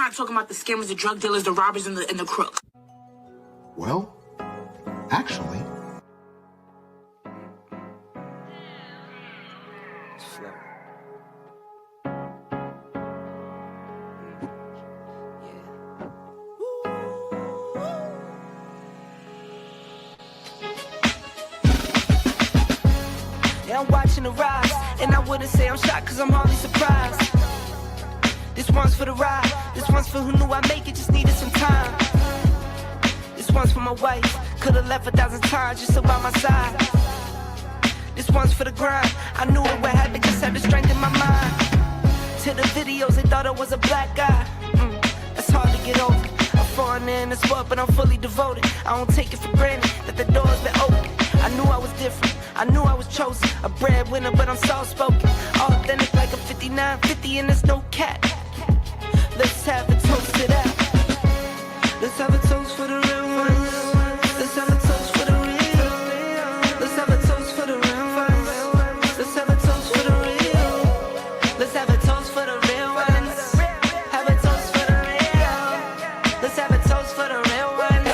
not talking about the scammers, the drug dealers, the robbers, and the crooks. Well, actually... Yeah, I'm watching the rise, and I wouldn't say I'm shocked cause I'm hardly surprised. This one's for the ride, this one's for who knew I'd make it, just needed some time. This one's for my wife, could've left 1,000 times just so by my side. This one's for the grind, I knew it would happen, just had the strength in my mind. To the videos, they thought I was a black guy. That's hard to get over. I'm foreigner in this world, but I'm fully devoted. I don't take it for granted that the door's been open. I knew I was different, I knew I was chosen. A breadwinner, but I'm soft-spoken. Authentic like a 5950 and there's no cap. Let's have a toast to that. Let's have a toast for the real ones. Let's have a toast for the real. Let's have a toast for the real ones. Let's have a toast for the real. Let's have a toast for the real ones. Have a toast for the real. Let's have a toast for the real ones.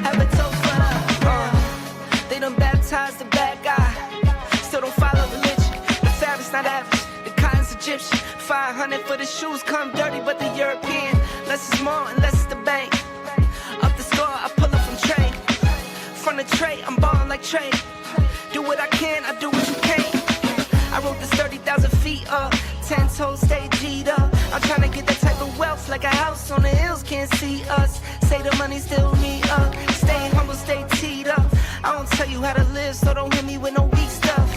Have a toast for the They done baptized the bad guy. Still don't follow religion. The fabric's not average. The cotton's Egyptian. 500 for the shoes, come dirty, but the European. Less is more and less is the bank. Up the score, I pull up from trade. From the tray, I'm ballin' like Trey. Do what I can, I do what you can't. I wrote this 30,000 feet up. 10 toes, stay G'd up. I'm tryna get that type of wealth, like a house on the hills, can't see us. Say the money still me up. Stay humble, stay teed up. I don't tell you how to live, so don't hit me with no weak stuff.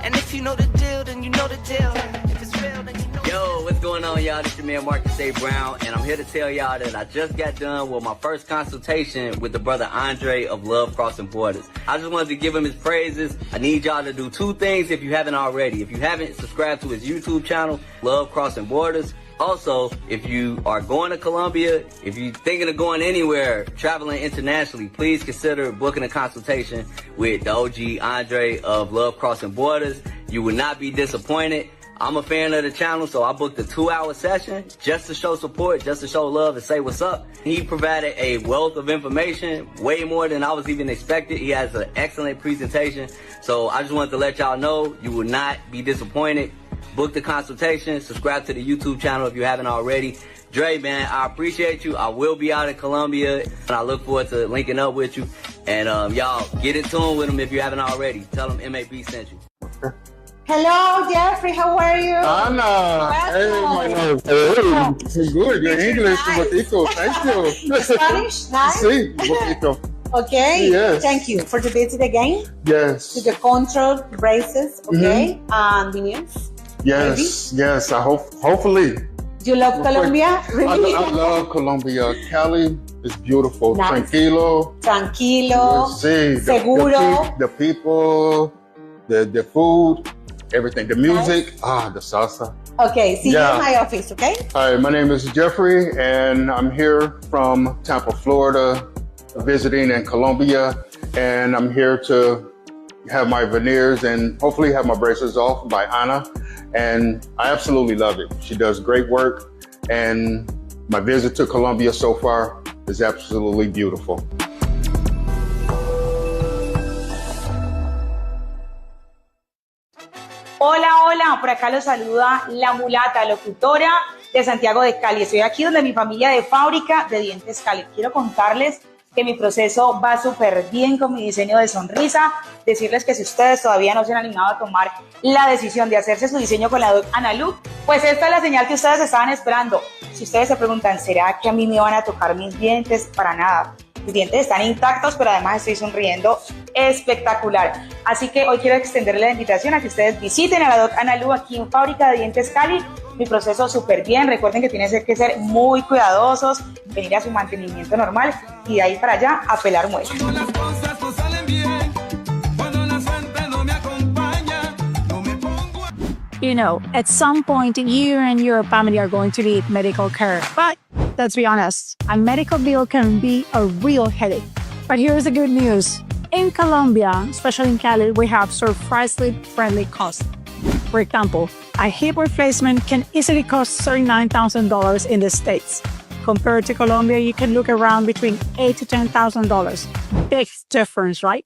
And if you know the deal, then you know the deal. If it's real, then you know. Yo, what's going on, y'all? This your man Marcus A. Brown, and I'm here to tell y'all that I just got done with my first consultation with the brother Andre of Love Crossing Borders. I just wanted to give him his praises. I need y'all to do two things if you haven't already. If you haven't, subscribe to his YouTube channel, Love Crossing Borders. Also, if you are going to Colombia, if you're thinking of going anywhere, traveling internationally, please consider booking a consultation with the OG Andre of Love Crossing Borders. You will not be disappointed. I'm a fan of the channel, so I booked a 2-hour session just to show support, just to show love and say what's up. He provided a wealth of information, way more than I was even expected. He has an excellent presentation. So I just wanted to let y'all know you will not be disappointed. Book the consultation, subscribe to the YouTube channel if you haven't already. Dre, man, I appreciate you. I will be out in Colombia, and I look forward to linking up with you. And y'all, get in tune with him if you haven't already. Tell him MAB sent you. Hello, Jeffrey. How are you? Ana, hey, my love. Hey, good. Your English, un poquito. Thank you. Spanish, nice. Sí, un poquito. Okay. Yes. Thank you for the visit again. Yes. To the control braces, okay, and the news. Yes. Maybe? Yes. I hopefully. You love Colombia, really? I love Colombia. Cali is beautiful. Nice. Tranquilo. Sí. Seguro. The people, the food. Everything, the music, nice. The salsa. Okay, see you in my office, okay? Hi, my name is Jeffrey, and I'm here from Tampa, Florida, visiting in Colombia, and I'm here to have my veneers and hopefully have my braces off by Ana, and I absolutely love it. She does great work, and my visit to Colombia so far is absolutely beautiful. Hola, hola, por acá los saluda la mulata, locutora de Santiago de Cali. Estoy aquí donde mi familia de fábrica de dientes Cali. Quiero contarles que mi proceso va súper bien con mi diseño de sonrisa. Decirles que si ustedes todavía no se han animado a tomar la decisión de hacerse su diseño con la Doc Ana Lu, pues esta es la señal que ustedes estaban esperando. Si ustedes se preguntan, ¿será que a mí me van a tocar mis dientes? Para nada. Mis dientes están intactos, pero además estoy sonriendo espectacular. Así que hoy quiero extenderle la invitación a que ustedes visiten a la Doc Ana Lu aquí en Fábrica de Dientes Cali. Mi proceso súper bien. Recuerden que tienen que ser muy cuidadosos, venir a su mantenimiento normal y de ahí para allá a pelar muelas. You know, at some point, you and your family are going to need medical care. But let's be honest, a medical bill can be a real headache. But here's the good news. In Colombia, especially in Cali, we have surprisingly friendly costs. For example, a hip replacement can easily cost $39,000 in the States. Compared to Colombia, you can look around between $8,000 to $10,000. Big difference, right?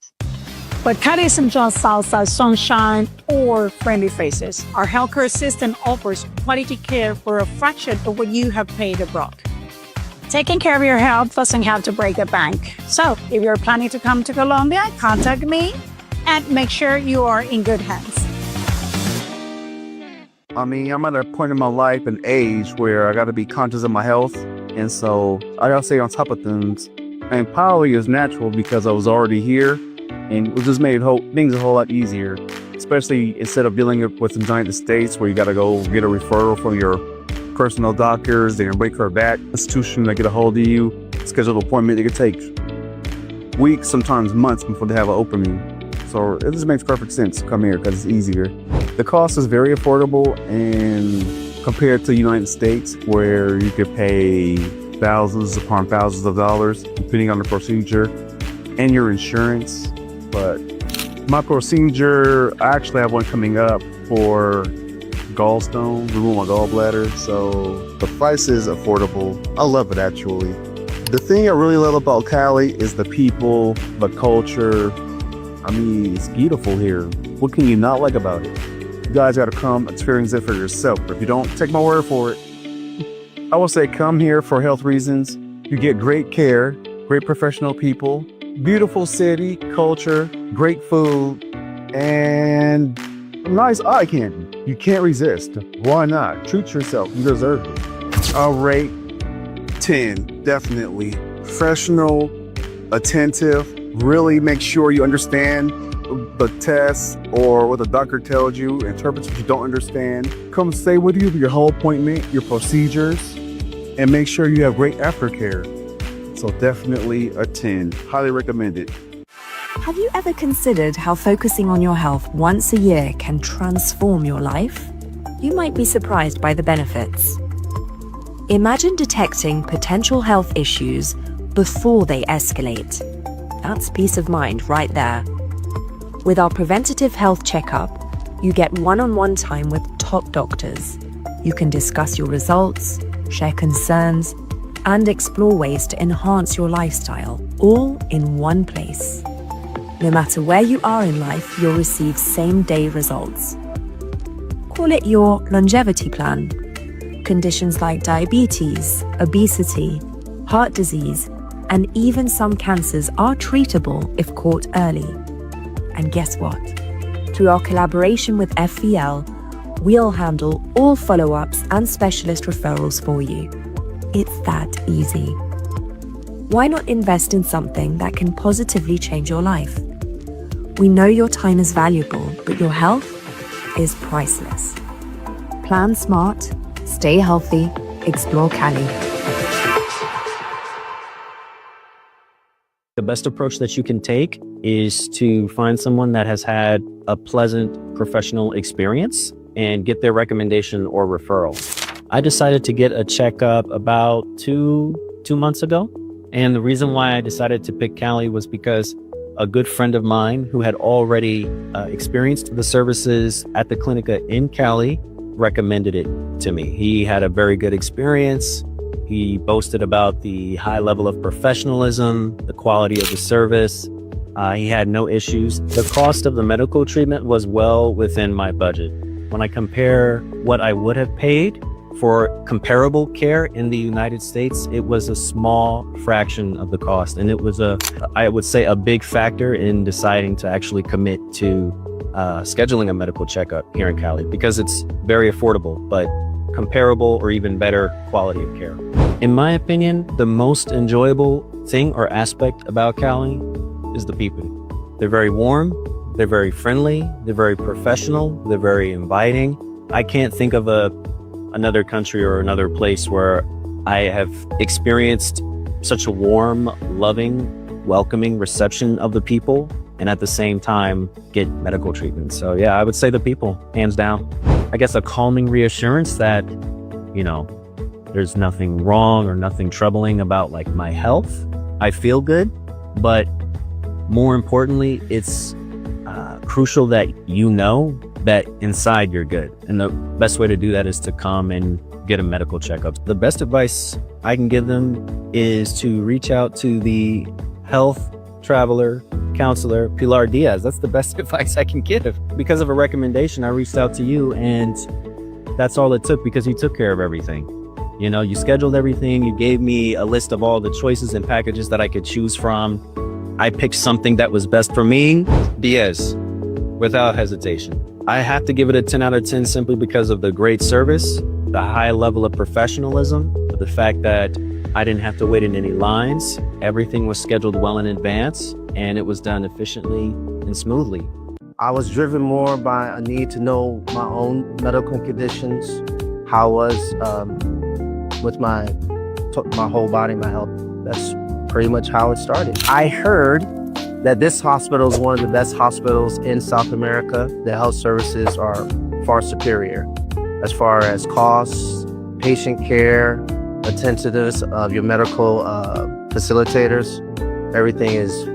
But Cali isn't just salsa, sunshine, or friendly faces. Our healthcare system offers quality care for a fraction of what you have paid abroad. Taking care of your health doesn't have to break the bank. So, if you're planning to come to Colombia, contact me and make sure you are in good hands. I mean, I'm at a point in my life and age where I got to be conscious of my health. And so I got to stay on top of things. And probably is natural because I was already here. And it just made things a whole lot easier, especially instead of dealing with the United States where you got to go get a referral from your personal doctors, then wait for that institution to get a hold of you, schedule an appointment. It could take weeks, sometimes months before they have an opening. So it just makes perfect sense to come here because it's easier. The cost is very affordable, and compared to the United States where you could pay thousands upon thousands of dollars depending on the procedure and your insurance. But my procedure, I actually have one coming up for gallstone, remove my gallbladder. So the price is affordable. I love it, actually. The thing I really love about Cali is the people, the culture. I mean, it's beautiful here. What can you not like about it? You guys got to come experience it for yourself. If you don't, take my word for it. I will say come here for health reasons. You get great care, great professional people, beautiful city, culture, great food, and nice eye candy. You can't resist. Why not? Treat yourself. You deserve it. I'll rate 10, definitely. Professional, attentive, really make sure you understand the test or what the doctor tells you, interprets what you don't understand. Come stay with you for your whole appointment, your procedures, and make sure you have great aftercare. So definitely a 10. Highly recommended. Have you ever considered how focusing on your health once a year can transform your life? You might be surprised by the benefits. Imagine detecting potential health issues before they escalate. That's peace of mind right there. With our preventative health checkup, you get one-on-one time with top doctors. You can discuss your results, share concerns, and explore ways to enhance your lifestyle, all in one place. No matter where you are in life, you'll receive same-day results. Call it your longevity plan. Conditions like diabetes, obesity, heart disease, and even some cancers are treatable if caught early. And guess what? Through our collaboration with FVL, we'll handle all follow-ups and specialist referrals for you. It's that easy. Why not invest in something that can positively change your life? We know your time is valuable, but your health is priceless. Plan smart, stay healthy, explore Cali. The best approach that you can take is to find someone that has had a pleasant professional experience and get their recommendation or referral. I decided to get a checkup about two months ago. And the reason why I decided to pick Cali was because a good friend of mine who had already experienced the services at the Clinica in Cali recommended it to me. He had a very good experience. He boasted about the high level of professionalism, the quality of the service. He had no issues. The cost of the medical treatment was well within my budget. When I compare what I would have paid for comparable care in the United States, it was a small fraction of the cost. And it was I would say, a big factor in deciding to actually commit to scheduling a medical checkup here in Cali, because it's very affordable, but comparable or even better quality of care. In my opinion, the most enjoyable thing or aspect about Cali is the people. They're very warm, they're very friendly, they're very professional, they're very inviting. I can't think of another country or another place where I have experienced such a warm, loving, welcoming reception of the people, and at the same time get medical treatment. So yeah, I would say the people, hands down. I guess a calming reassurance that, there's nothing wrong or nothing troubling about like my health. I feel good, but more importantly, it's crucial that that inside you're good. And the best way to do that is to come and get a medical checkup. The best advice I can give them is to reach out to the health traveler counselor Pilar Diaz. That's the best advice I can give. Because of a recommendation, I reached out to you, and that's all it took, because you took care of everything. You know, you scheduled everything. You gave me a list of all the choices and packages that I could choose from. I picked something that was best for me. Diaz, without hesitation. I have to give it a 10 out of 10 simply because of the great service, the high level of professionalism, the fact that I didn't have to wait in any lines. Everything was scheduled well in advance, and it was done efficiently and smoothly. I was driven more by a need to know my own medical conditions, how I was with my whole body, my health. That's pretty much how it started. I heard that this hospital is one of the best hospitals in South America. The health services are far superior as far as costs, patient care, attentiveness of your medical facilitators. Everything is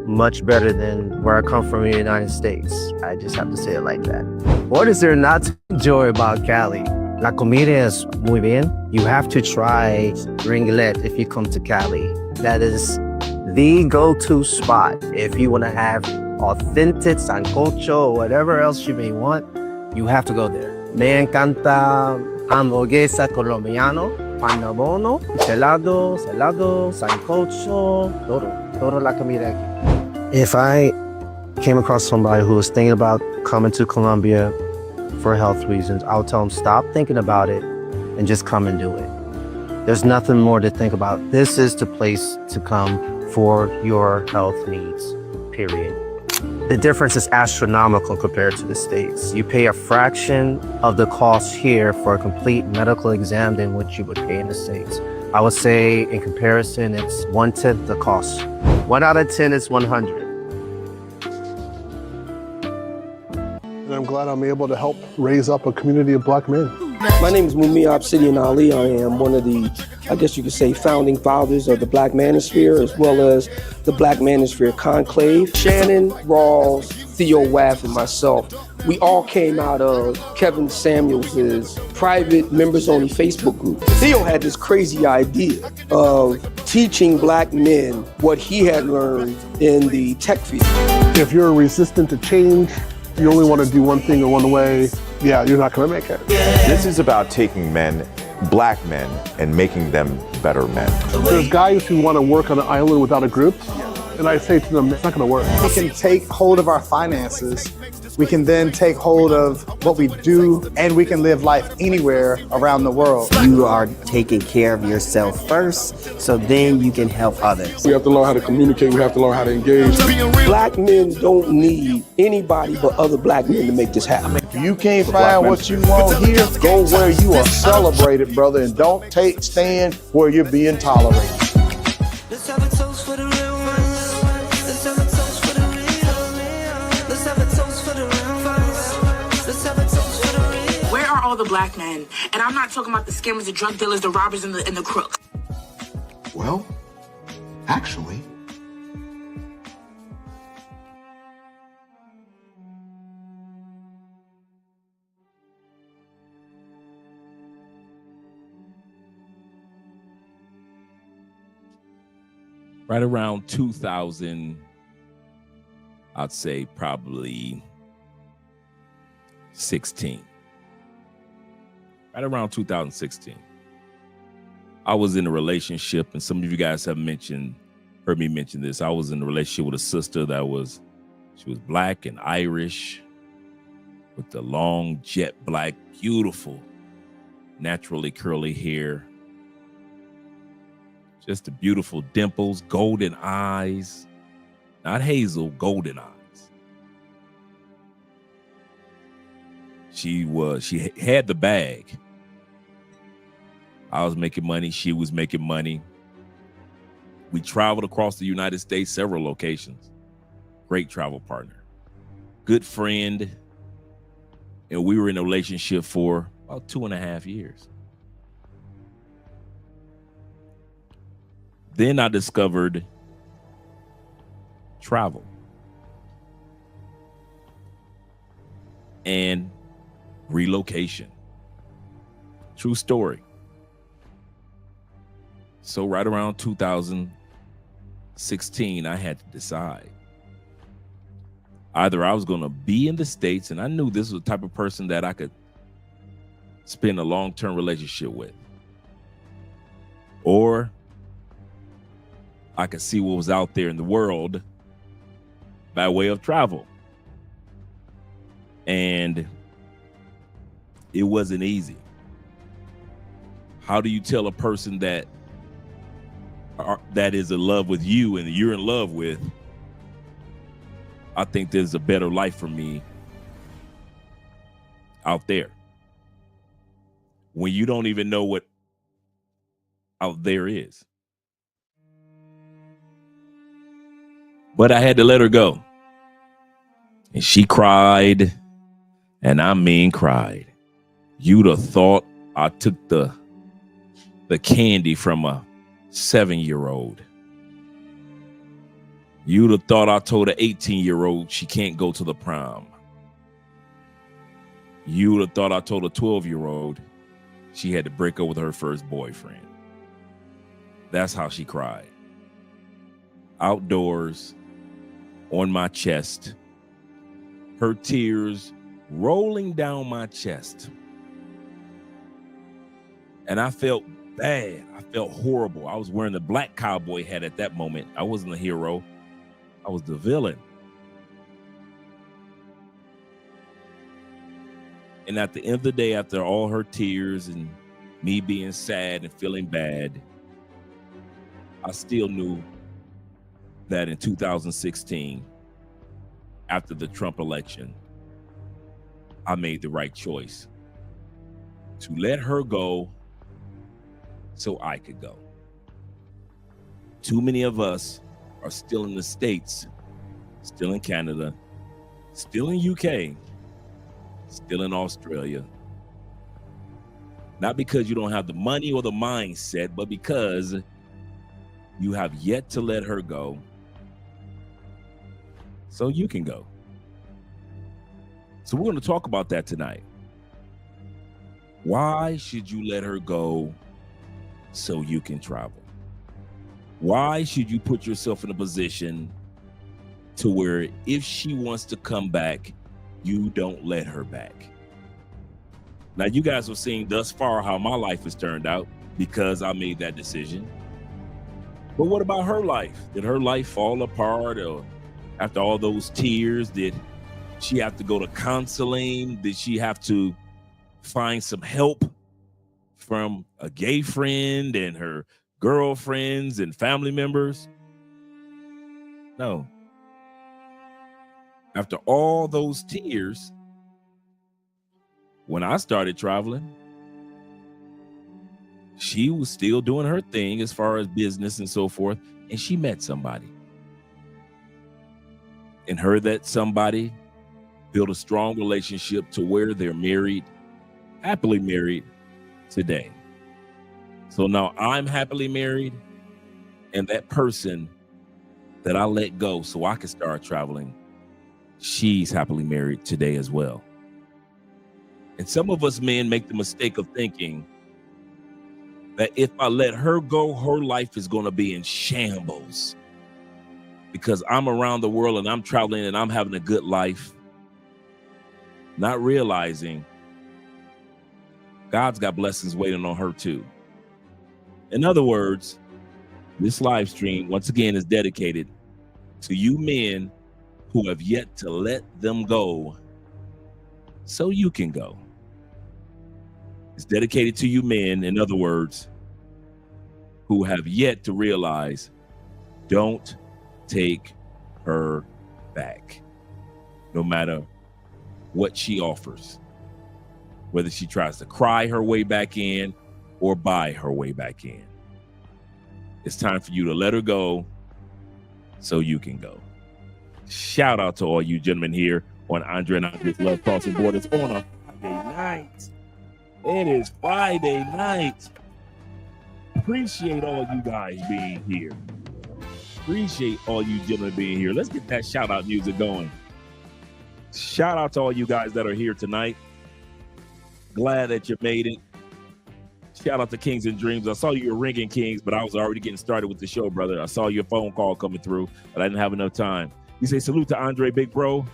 much better than where I come from in the United States. I just have to say it like that. What is there not to enjoy about Cali? La comida es muy bien. You have to try ringlet if you come to Cali. That is the go-to spot. If you want to have authentic sancocho or whatever else you may want, you have to go there. Me encanta hamburguesa colombiano, pan de bono, helado, sancocho, todo la comida aquí. If I came across somebody who was thinking about coming to Colombia for health reasons, I would tell them stop thinking about it and just come and do it. There's nothing more to think about. This is the place to come for your health needs, period. The difference is astronomical compared to the States. You pay a fraction of the cost here for a complete medical exam than what you would pay in the States. I would say in comparison, it's 1/10 the cost. 1 out of 10 is 100. And I'm glad I'm able to help raise up a community of Black men. My name is Mumia Obsidian Ali. I am one of the, I guess you could say, founding fathers of the Black Manosphere, as well as the Black Manosphere Conclave. Shannon, Rawls, Theo Waff, and myself, we all came out of Kevin Samuels' private members-only Facebook group. Theo had this crazy idea of teaching Black men what he had learned in the tech field. If you're resistant to change, you only want to do one thing in one way, yeah, you're not going to make it. This is about taking men, Black men, and making them better men. There's guys who want to work on an island without a group, and I say to them, it's not going to work. We can take hold of our finances. We can then take hold of what we do, and we can live life anywhere around the world. You are taking care of yourself first, so then you can help others. We have to learn how to communicate. We have to learn how to engage. Black men don't need anybody but other Black men to make this happen. If you can't find what you want here, go where you are celebrated, brother, and don't stand where you're being tolerated. Let's have a toast for the real ones. Let's have a toast for the real. Let's have a toast for the real ones. Let's have a toast for the real. Where are all the Black men? And I'm not talking about the scammers, the drug dealers, the robbers, and the crooks. Well, actually, right around 2000, I'd say probably 16. Right around 2016. I was in a relationship, and some of you guys have heard me mention this. I was in a relationship with a sister she was Black and Irish, with the long jet black, beautiful, naturally curly hair. Just the beautiful dimples, golden eyes, not hazel, golden eyes. She had the bag. I was making money. She was making money. We traveled across the United States, several locations. Great travel partner, good friend. And we were in a relationship for about 2.5 years. Then I discovered travel. and relocation. True story. So right around 2016, I had to decide. Either I was going to be in the States, and I knew this was the type of person that I could spend a long-term relationship with, or I could see what was out there in the world by way of travel. And it wasn't easy. How do you tell a person that is in love with you and you're in love with, I think there's a better life for me out there, when you don't even know what out there is? But I had to let her go. And she cried, and I mean cried. You'd have thought I took the candy from a 7-year-old. You'd have thought I told an 18-year-old she can't go to the prom. You would have thought I told a 12-year-old she had to break up with her first boyfriend. That's how she cried. Outdoors, on my chest, her tears rolling down my chest. And I felt bad. I felt horrible. I was wearing the black cowboy hat at that moment. I wasn't a hero. I was the villain. And at the end of the day, after all her tears and me being sad and feeling bad, I still knew that in 2016, after the Trump election, I made the right choice to let her go so I could go. Too many of us are still in the States, still in Canada, still in UK, still in Australia. Not because you don't have the money or the mindset, but because you have yet to let her go so you can go. So we're going to talk about that tonight. Why should you let her go so you can travel? Why should you put yourself in a position to where if she wants to come back, you don't let her back? Now, you guys have seen thus far how my life has turned out because I made that decision. But what about her life? Did her life fall apart? Or after all those tears, did she have to go to counseling? Did she have to find some help from a gay friend and her girlfriends and family members? No. After all those tears, when I started traveling, she was still doing her thing as far as business and so forth, and she met somebody. And her that somebody built a strong relationship to where they're married, happily married today. So now I'm happily married, and that person that I let go so I could start traveling, she's happily married today as well. And some of us men make the mistake of thinking that if I let her go, her life is going to be in shambles because I'm around the world and I'm traveling and I'm having a good life, not realizing God's got blessings waiting on her too. In other words, this live stream, once again, is dedicated to you men who have yet to let them go so you can go. It's dedicated to you men, in other words, who have yet to realize, don't take her back, no matter what she offers, whether she tries to cry her way back in or buy her way back in. It's time for you to let her go so you can go. Shout out to all you gentlemen here on Andre and Andre's Love Crossing Borders on a Friday night. It is Friday night. Appreciate all you guys being here. Appreciate all you gentlemen being here. Let's get that shout out music going. Shout out to all you guys that are here tonight. Glad that you made it. Shout out to Kings and Dreams. I saw you were ringing, Kings, but I was already getting started with the show, brother. I saw your phone call coming through, but I didn't have enough time. You say salute to Andre, big bro.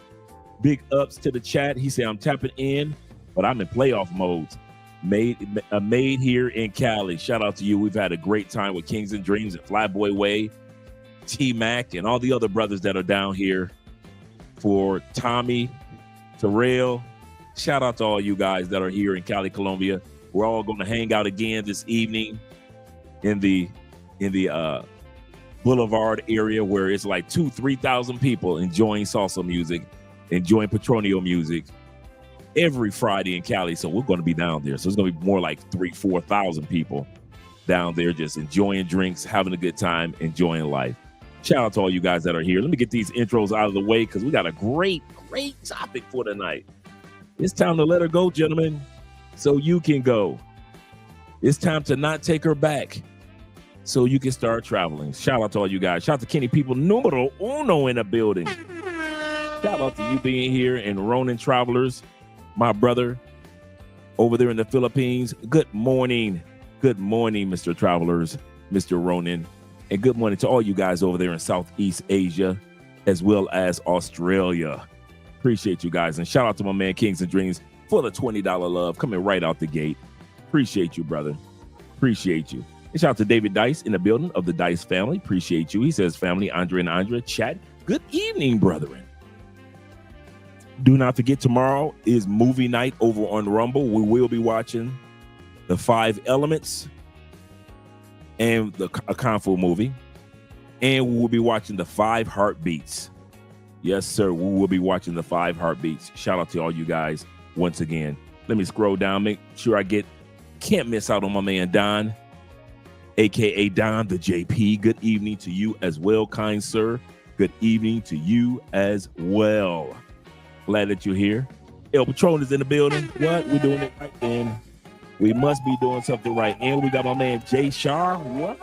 Big ups to the chat. He said, I'm tapping in, but I'm in playoff modes. Made here in Cali. Shout out to you. We've had a great time with Kings and Dreams and Flyboy Way, T-Mac, and all the other brothers that are down here. For Tommy, Terrell, shout out to all you guys that are here in Cali, Colombia. We're all going to hang out again this evening in the Boulevard area where it's like 2,000-3,000 people enjoying salsa music, enjoying Petronio music every Friday in Cali. So we're going to be down there. So it's going to be more like 3,000-4,000 people down there just enjoying drinks, having a good time, enjoying life. Shout out to all you guys that are here. Let me get these intros out of the way because we got a great topic for tonight. It's time to let her go, gentlemen, so you can go. It's time to not take her back so you can start traveling. Shout out to all you guys. Shout out to Kenny People numero uno in the building. Shout out to you being here and Ronin Travelers, my brother over there in the Philippines. Good morning. Good morning, Mr. Travelers, Mr. Ronin. And good morning to all you guys over there in Southeast Asia, as well as Australia. Appreciate you guys. And shout out to my man Kings and Dreams for the $20 love coming right out the gate. Appreciate you, brother. Appreciate you. And shout out to David Dice in the building of the Dice family. Appreciate you. He says, family, Andre and Andrea, chat. Good evening, brethren. Do not forget, tomorrow is movie night over on Rumble. We will be watching The 5 Elements and a Kung Fu movie. And we will be watching The 5 Heartbeats. Yes, sir. We will be watching The 5 Heartbeats. Shout out to all you guys once again. Let me scroll down, make sure can't miss out on my man Don, a.k.a. Don the JP. Good evening to you as well, kind sir. Good evening to you as well. Glad that you're here. El Patron is in the building. What? We're doing it right then. We must be doing something right. And we got my man Jay Shar. What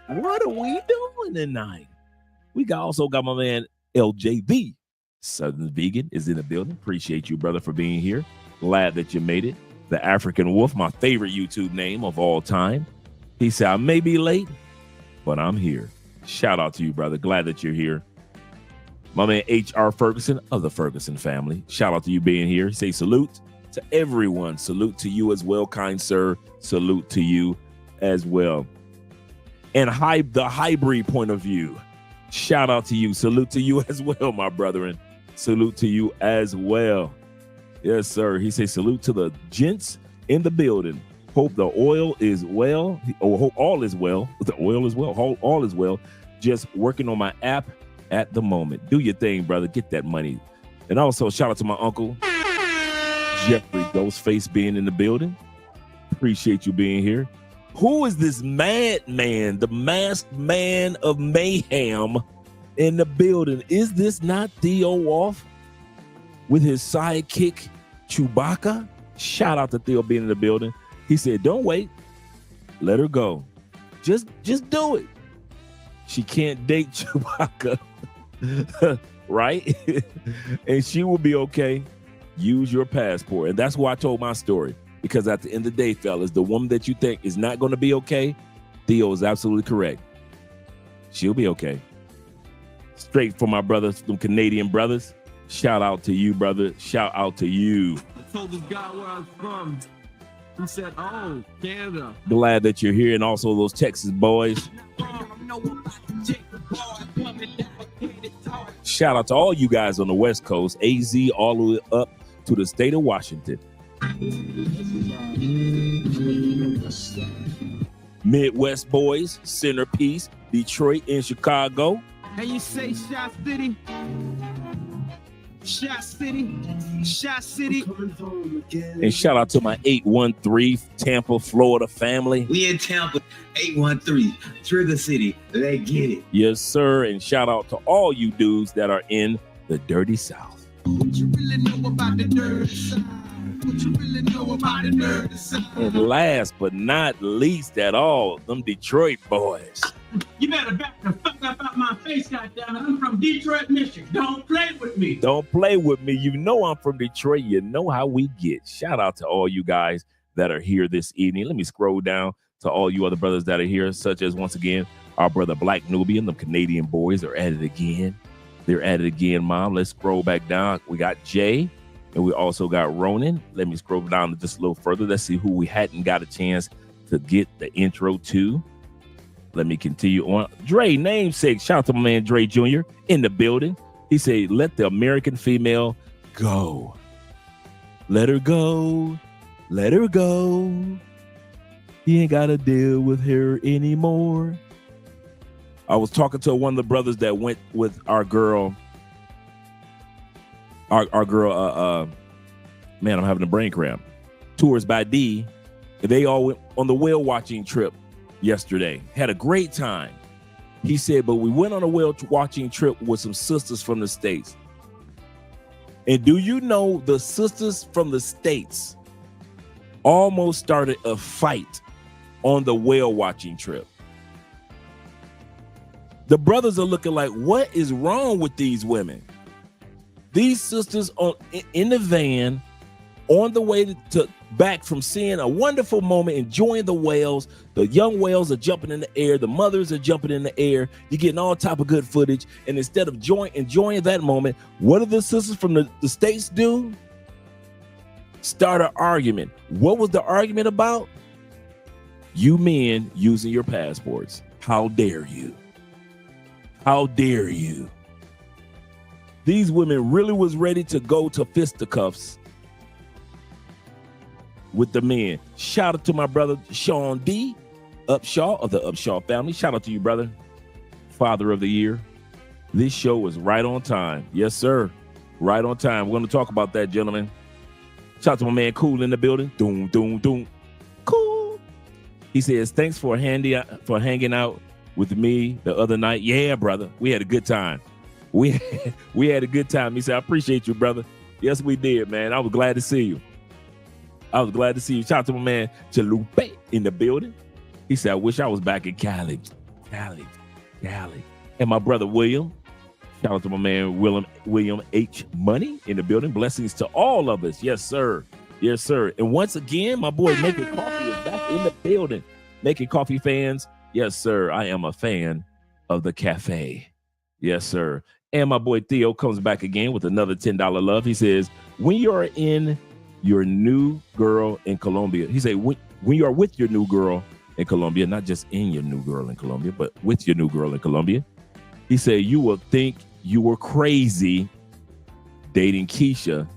are we doing tonight? We also got my man LJV. Southern Vegan is in the building. Appreciate you, brother, for being here. Glad that you made it. The African Wolf, my favorite YouTube name of all time. He said, I may be late, but I'm here. Shout out to you, brother. Glad that you're here. My man H.R. Ferguson of the Ferguson family. Shout out to you being here. Say salute to everyone. Salute to you as well, kind sir. Salute to you as well. And the hybrid point of view. Shout out to you. Salute to you as well, my brethren. Salute to you as well. Yes, sir. He says salute to the gents in the building. Hope the oil is well. Or hope all is well. The oil is well. All is well. Just working on my app at the moment. Do your thing, brother. Get that money. And also shout out to my uncle Jeffrey Ghostface being in the building. Appreciate you being here. Who is this madman, the masked man of mayhem in the building? Is this not Theo Wolf with his sidekick Chewbacca? Shout out to Theo being in the building. He said, don't wait. Let her go. Just do it. She can't date Chewbacca, right? And she will be okay. Use your passport. And that's why I told my story. Because at the end of the day, fellas, the woman that you think is not going to be okay, Theo is absolutely correct. She'll be okay. Straight for my brothers, them Canadian brothers. Shout out to you, brother. Shout out to you. I told this guy where I was from. He said, oh, Canada. Glad that you're here. And also those Texas boys. Shout out to all you guys on the West Coast, AZ, all the way up to the state of Washington. Midwest boys, Centerpiece, Detroit, and Chicago. How you say Shot City? Shot City, Shot City. And shout out to my 813 Tampa, Florida family. We in Tampa, 813, Trigger City. Let's get it. Yes, sir. And shout out to all you dudes that are in the Dirty South. What you really know about the dirty side? What you really know about the dirty side? And last but not least at all, them Detroit boys. You better back the fuck up out my face. goddamn it. I'm from Detroit, Michigan. Don't play with me. Don't play with me. You know I'm from Detroit. You know how we get. Shout out to all you guys that are here this evening. Let me scroll down to all you other brothers that are here, such as, once again, our brother Black Nubian. The Canadian boys are at it again. They're at it again, Mom. Let's scroll back down. We got Jay, and we also got Ronan. Let me scroll down just a little further. Let's see who we hadn't got a chance to get the intro to. Let me continue on. Dre, namesake. Shout out to my man Dre Jr. in the building. He said, let the American female go. Let her go. Let her go. He ain't got to deal with her anymore. I was talking to one of the brothers that went with our girl. Our girl, man, I'm having a brain cramp. Tours by D. They all went on the whale watching trip yesterday. Had a great time. He said, but we went on a whale watching trip with some sisters from the States. And do you know the sisters from the States almost started a fight on the whale watching trip? The brothers are looking like, what is wrong with these women? These sisters in the van on the way to back from seeing a wonderful moment, enjoying the whales. The young whales are jumping in the air. The mothers are jumping in the air. You're getting all type of good footage. And instead of enjoying that moment, what do the sisters from the States do? Start an argument. What was the argument about? You men using your passports. How dare you? How dare you? These women really was ready to go to fisticuffs with the men. Shout out to my brother Sean D. Upshaw of the Upshaw family. Shout out to you, brother. Father of the year. This show was right on time. Yes, sir. Right on time. We're going to talk about that, gentlemen. Shout out to my man Cool in the building. Doom, doom, doom. Cool. He says, thanks for hanging out with me the other night. Yeah, brother. We had a good time. We had a good time. He said, I appreciate you, brother. Yes, we did, man. I was glad to see you. I was glad to see you. Shout out to my man Chalupe in the building. He said, I wish I was back in Cali. Cali. And my brother William. Shout out to my man William H. Money in the building. Blessings to all of us. Yes, sir. Yes, sir. And once again, my boy Making Coffee is back in the building. Making Coffee fans. Yes, sir. I am a fan of the cafe. Yes, sir. And my boy Theo comes back again with another $10 love. He says, when you're in your new girl in Colombia, he said, when you are with your new girl in Colombia, not just in your new girl in Colombia, but with your new girl in Colombia, he said, you will think you were crazy. Dating Keisha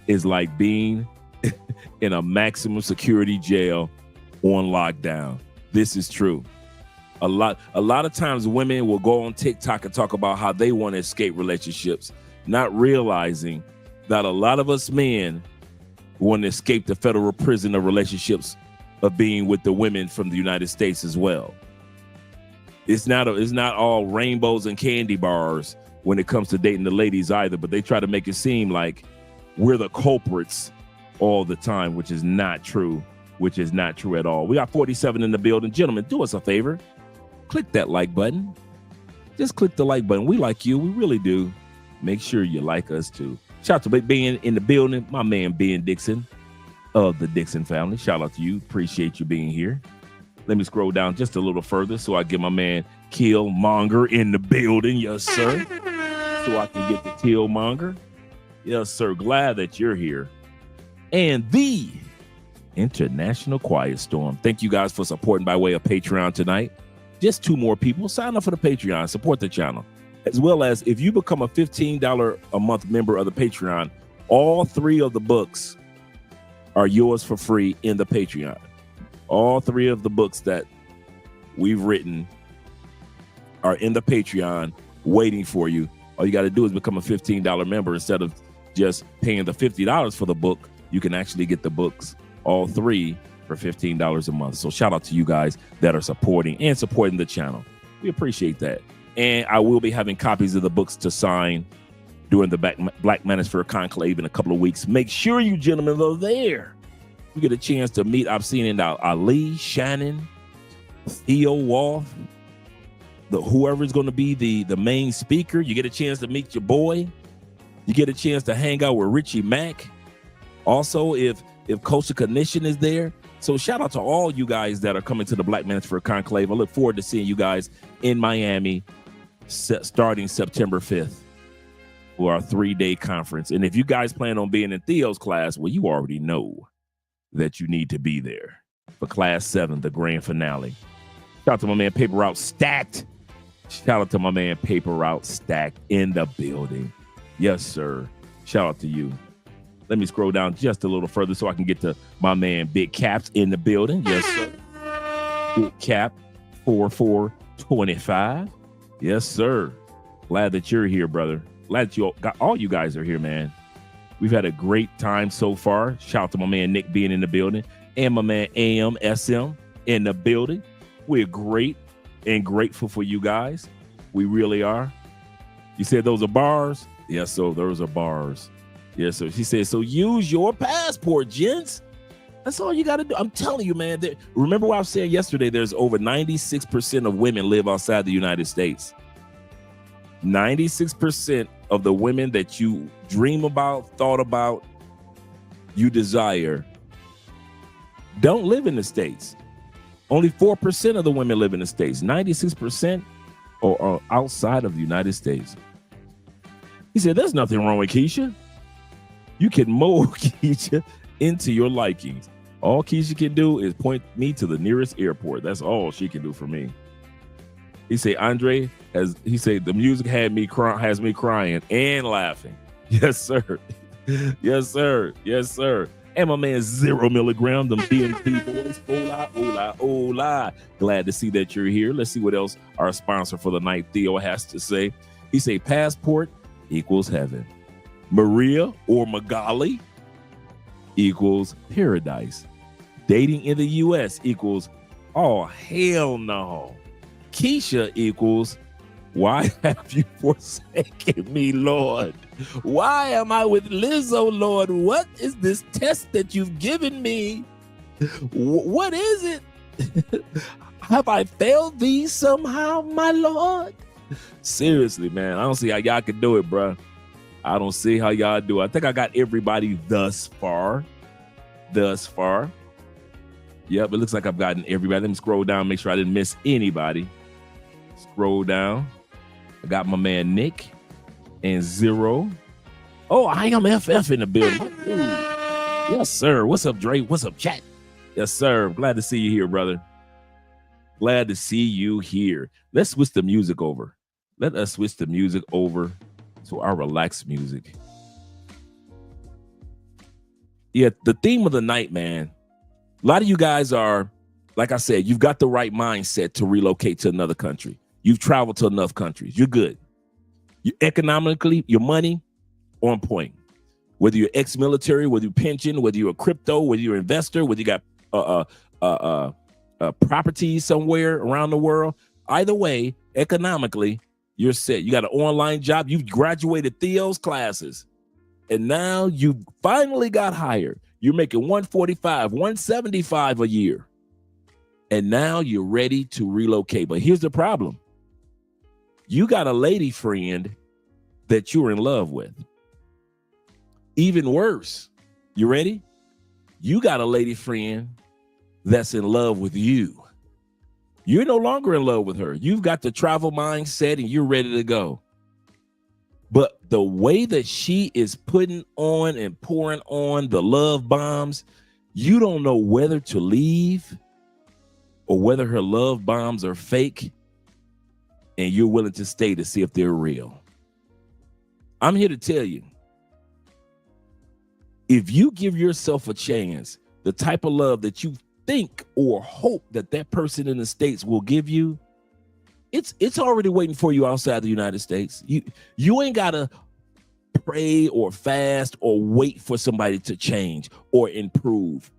is like being in a maximum security jail on lockdown. This is true. A lot of times women will go on TikTok and talk about how they want to escape relationships, not realizing that a lot of us men want to escape the federal prison of relationships of being with the women from the United States as well. It's not all rainbows and candy bars when it comes to dating the ladies either, but they try to make it seem like we're the culprits all the time, which is not true, at all. We got 47 in the building. Gentlemen, do us a favor. Click that like button. Just click the like button. We like you. We really do. Make sure you like us too. Shout out to Ben in the building. My man Ben Dixon of the Dixon family. Shout out to you. Appreciate you being here. Let me scroll down just a little further so I get my man Killmonger in the building. Yes, sir. So I can get the Killmonger. Yes, sir. Glad that you're here. And the International Quiet Storm. Thank you guys for supporting by way of Patreon tonight. Just 2 more people. Sign up for the Patreon. Support the channel. As well as if you become a $15 a month member of the Patreon, all 3 of the books are yours for free in the Patreon. All 3 of the books that we've written are in the Patreon waiting for you. All you got to do is become a $15 member. Instead of just paying the $50 for the book, you can actually get the books, all 3, for $15 a month. So shout out to you guys that are supporting the channel. We appreciate that. And I will be having copies of the books to sign during the Black Manosphere Conclave in a couple of weeks. Make sure you gentlemen are there. You get a chance to meet. I've seen it now. Ali, Shannon, Theo Wolf, whoever's going to be the main speaker. You get a chance to meet your boy. You get a chance to hang out with Richie Mack. Also, if Coach Knishin is there. So shout out to all you guys that are coming to the Black Manosphere Conclave. I look forward to seeing you guys in Miami starting September 5th for our 3-day conference. And if you guys plan on being in Theo's class, well, you already know that you need to be there for Class 7, the grand finale. Shout out to my man Paper Route Stacked. Shout out to my man Paper Route Stacked in the building. Yes, sir. Shout out to you. Let me scroll down just a little further so I can get to my man Big Caps in the building. Yes, sir. Big Cap 4425. Yes, sir. Glad that you're here, brother. Glad that all you guys are here, man. We've had a great time so far. Shout out to my man Nick being in the building and my man AMSM in the building. We're great and grateful for you guys. We really are. You said those are bars? Yes, so those are bars. Yes, so she said, so use your passport, gents. That's all you got to do. I'm telling you, man. Remember what I was saying yesterday? There's over 96% of women live outside the United States. 96% of the women that you dream about, thought about, you desire, don't live in the States. Only 4% of the women live in the States. 96% are outside of the United States. He said, there's nothing wrong with Keisha. You can mold Keisha into your likings. All Keisha can do is point me to the nearest airport. That's all she can do for me. He said, Andre, the music has me crying and laughing. Yes, sir. Yes, sir. Yes, sir. And my man 0 milligram, them DMT boys. Hola, hola, hola. Glad to see that you're here. Let's see what else our sponsor for the night, Theo, has to say. He say, passport equals heaven. Maria or Magali equals paradise. Dating in the U.S. equals, oh, hell no. Keisha equals, why have you forsaken me, Lord? Why am I with Lizzo, Lord? What is this test that you've given me? What is it? Have I failed thee somehow, my Lord? Seriously, man, I don't see how y'all can do it, bro. I don't see how y'all do it. I think I got everybody thus far. Yep, it looks like I've gotten everybody. Let me scroll down, make sure I didn't miss anybody. Scroll down. I got my man Nick and 0. Oh, I am FF in the building. Ooh. Yes, sir. What's up, Dre? What's up, chat? Yes, sir. Glad to see you here, brother. Glad to see you here. Let's switch the music over. Let us switch the music over to our relaxed music. Yeah, the theme of the night, man. A lot of you guys are, like I said, you've got the right mindset to relocate to another country. You've traveled to enough countries. You're good. You economically, your money on point. Whether you're ex-military, whether you're pension, whether you're a crypto, whether you're an investor, whether you got properties somewhere around the world. Either way, economically, you're set. You got an online job. You've graduated Theo's classes. And now you finally got hired. You're making $145, $175 a year. And now you're ready to relocate. But here's the problem. You got a lady friend that you're in love with. Even worse, you ready? You got a lady friend that's in love with you. You're no longer in love with her. You've got the travel mindset and you're ready to go. But the way that she is putting on and pouring on the love bombs, you don't know whether to leave or whether her love bombs are fake and you're willing to stay to see if they're real. I'm here to tell you, if you give yourself a chance, the type of love that you think or hope that that person in the States will give you, it's already waiting for you outside the United States. You ain't got to pray or fast or wait for somebody to change or improve.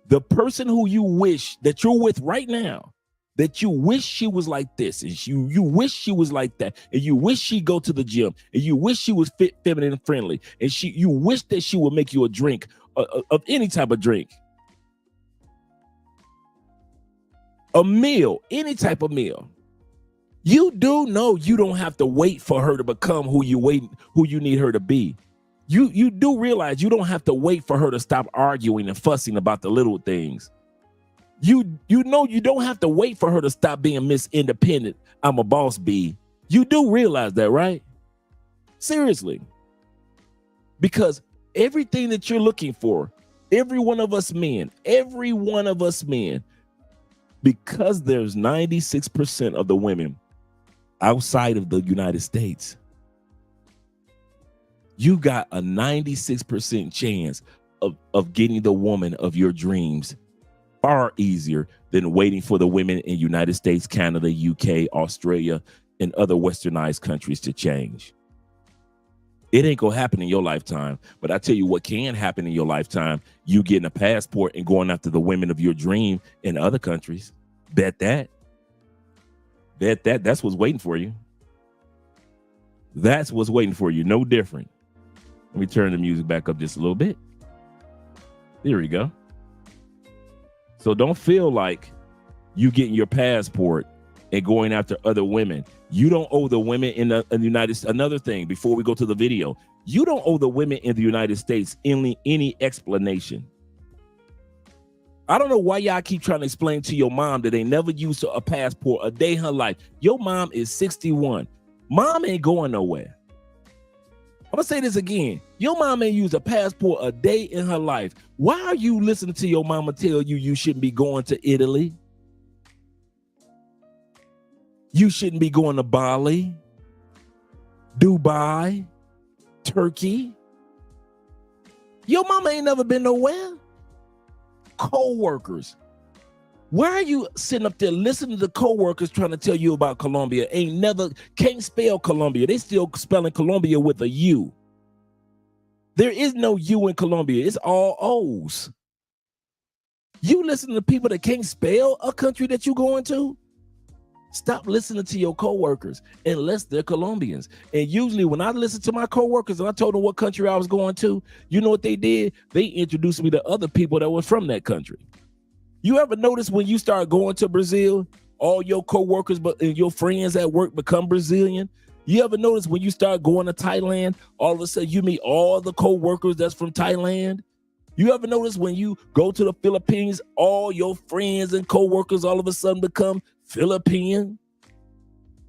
The person who you wish that you're with right now, that you wish she was like this, and you wish she was like that, and you wish she'd go to the gym, and you wish she was fit, feminine, and friendly, and you wish that she would make you a drink of any type of drink, a meal, any type of meal. You do know you don't have to wait for her to become who you need her to be. You do realize you don't have to wait for her to stop arguing and fussing about the little things. You know you don't have to wait for her to stop being Miss Independent. I'm a boss bee. You do realize that, right? Seriously. Because everything that you're looking for, every one of us men, because there's 96% of the women outside of the United States, you got a 96% chance of getting the woman of your dreams far easier than waiting for the women in United States, Canada, UK, Australia, and other westernized countries to change. It ain't gonna happen in your lifetime, but I tell you what can happen in your lifetime: you getting a passport and going after the women of your dream in other countries. Bet that. That's what's waiting for you. That's what's waiting for you. No different. Let me turn the music back up just a little bit. There we go. So don't feel like you getting your passport and going after other women. You don't owe the women in the United States. Another thing, before we go to the video, you don't owe the women in the United States any explanation. I don't know why y'all keep trying to explain to your mom that they never used a passport a day in her life. Your mom is 61. Mom ain't going nowhere. I'm gonna say this again. Your mom ain't used a passport a day in her life. Why are you listening to your mama tell you shouldn't be going to Italy? You shouldn't be going to Bali, Dubai, Turkey. Your mama ain't never been nowhere. Co-workers. Why are you sitting up there listening to the co-workers trying to tell you about Colombia? Can't spell Colombia. They still spelling Colombia with a U. There is no U in Colombia. It's all O's. You listen to people that can't spell a country that you going to? Stop listening to your coworkers unless they're Colombians. And usually when I listen to my coworkers and I told them what country I was going to, you know what they did? They introduced me to other people that were from that country. You ever notice when you start going to Brazil, all your coworkers and your friends at work become Brazilian? You ever notice when you start going to Thailand, all of a sudden you meet all the coworkers that's from Thailand? You ever notice when you go to the Philippines, all your friends and coworkers all of a sudden become Philippine?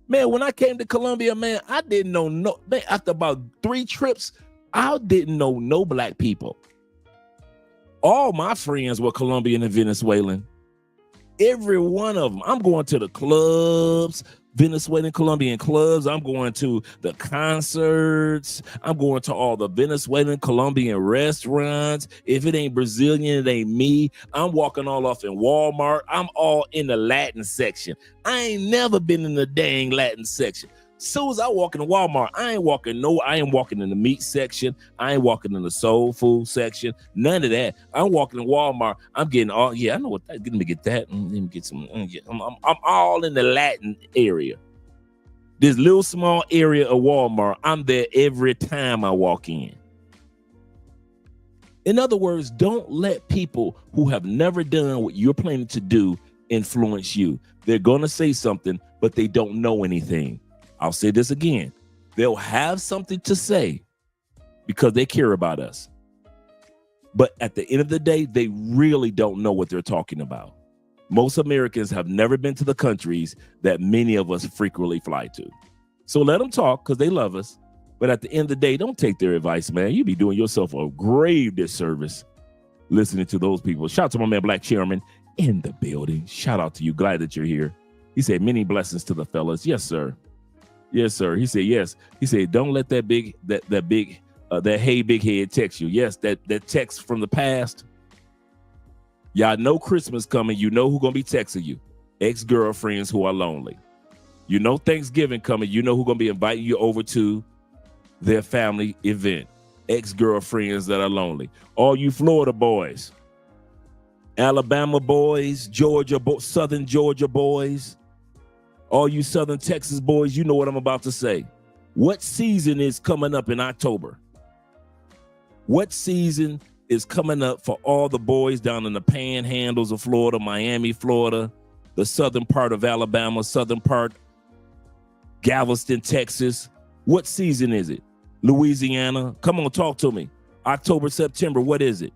Man, when I came to Colombia, man, I didn't know after about 3 trips, I didn't know no black people. All my friends were Colombian and Venezuelan. Every one of them. I'm going to the clubs, Venezuelan, Colombian clubs. I'm going to the concerts. I'm going to all the Venezuelan, Colombian restaurants. If it ain't Brazilian, it ain't me. I'm walking all off in Walmart. I'm all in the Latin section. I ain't never been in the dang Latin section. Soon as I walk in Walmart, I ain't walking in the meat section. I ain't walking in the soul food section. None of that. I'm walking in Walmart. I'm getting all, I know what that. Let me get that. Let me get some. I'm all in the Latin area. This little small area of Walmart, I'm there every time I walk in. In other words, don't let people who have never done what you're planning to do influence you. They're going to say something, but they don't know anything. I'll say this again. They'll have something to say because they care about us. But at the end of the day, they really don't know what they're talking about. Most Americans have never been to the countries that many of us frequently fly to. So let them talk because they love us. But at the end of the day, don't take their advice, man. You be doing yourself a grave disservice listening to those people. Shout out to my man, Black Chairman, in the building. Shout out to you. Glad that you're here. He said, many blessings to the fellas. Yes, sir. Yes, sir. He said, yes. He said, don't let that hey big head text you. Yes, that text from the past. Y'all know Christmas coming. You know who's gonna be texting you. Ex-girlfriends who are lonely. You know Thanksgiving coming. You know who's gonna be inviting you over to their family event. Ex-girlfriends that are lonely. All you Florida boys, Alabama boys, Southern Georgia boys, all you Southern Texas boys, you know what I'm about to say. What season is coming up in October? What season is coming up for all the boys down in the panhandles of Florida, Miami, Florida, the southern part of Alabama, southern part Galveston, Texas. What season is it? Louisiana. Come on, talk to me. October, September, what is it?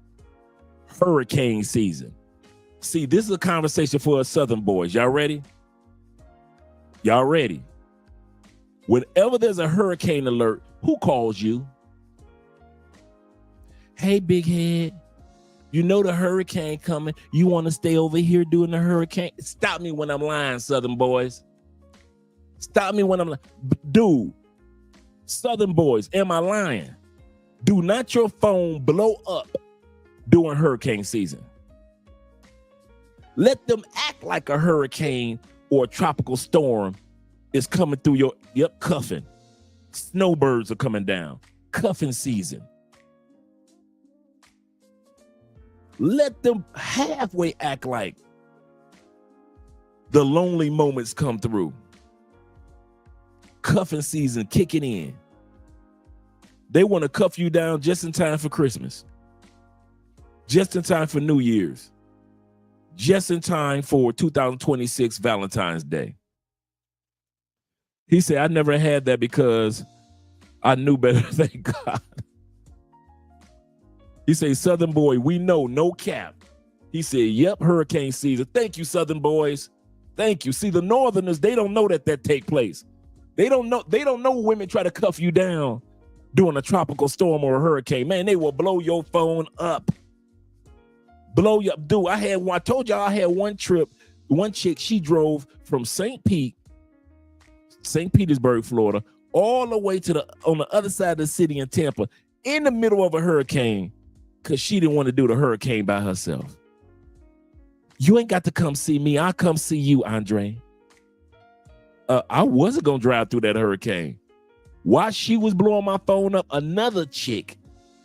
Hurricane season. See, this is a conversation for us Southern boys. Y'all ready? Y'all ready? Whenever there's a hurricane alert, who calls you? Hey, big head, you know the hurricane coming. You want to stay over here doing the hurricane? Stop me when I'm lying, Southern boys. Stop me when I'm lying. Dude, Southern boys, am I lying? Do not your phone blow up during hurricane season. Let them act like a hurricane or a tropical storm is coming through your cuffing. Snowbirds are coming down. Cuffing season. Let them halfway act like the lonely moments come through. Cuffing season kicking in. They want to cuff you down just in time for Christmas. Just in time for New Year's. Just in time for 2026 Valentine's Day. He said, I never had that because I knew better, thank God. He said, Southern boy, we know, no cap. He said, yep, hurricane season. Thank you, Southern boys. Thank you. See, the Northerners, they don't know that take place. They don't know women try to cuff you down during a tropical storm or a hurricane. Man, they will blow your phone up. Blow you up. Dude, I told y'all I had one trip, one chick, she drove from St. Petersburg, Florida, all the way to on the other side of the city in Tampa, in the middle of a hurricane, because she didn't want to do the hurricane by herself. You ain't got to come see me. I'll come see you, Andre. I wasn't going to drive through that hurricane. While she was blowing my phone up, another chick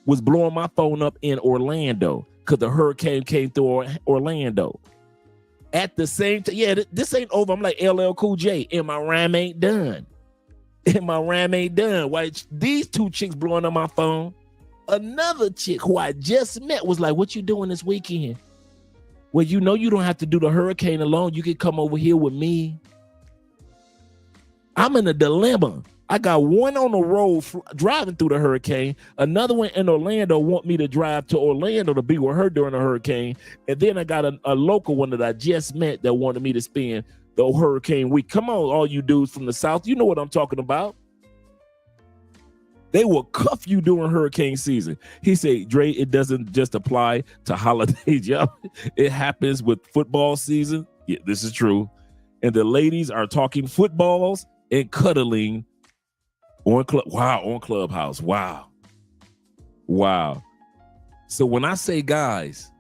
was blowing my phone up in Orlando because the hurricane came through Orlando. At the same time, yeah, this ain't over. I'm like LL Cool J, and my rhyme ain't done. And my rhyme ain't done. Why these two chicks blowing up my phone? Another chick who I just met was like, what you doing this weekend? Well, you know you don't have to do the hurricane alone. You can come over here with me. I'm in a dilemma. I got one on the road driving through the hurricane. Another one in Orlando want me to drive to Orlando to be with her during the hurricane. And then I got a local one that I just met that wanted me to spend the hurricane week. Come on, all you dudes from the South. You know what I'm talking about. They will cuff you during hurricane season. He said, Dre, it doesn't just apply to holidays. Y'all. It happens with football season. Yeah, this is true. And the ladies are talking footballs and cuddling on Clubhouse. Wow. So when I say, guys,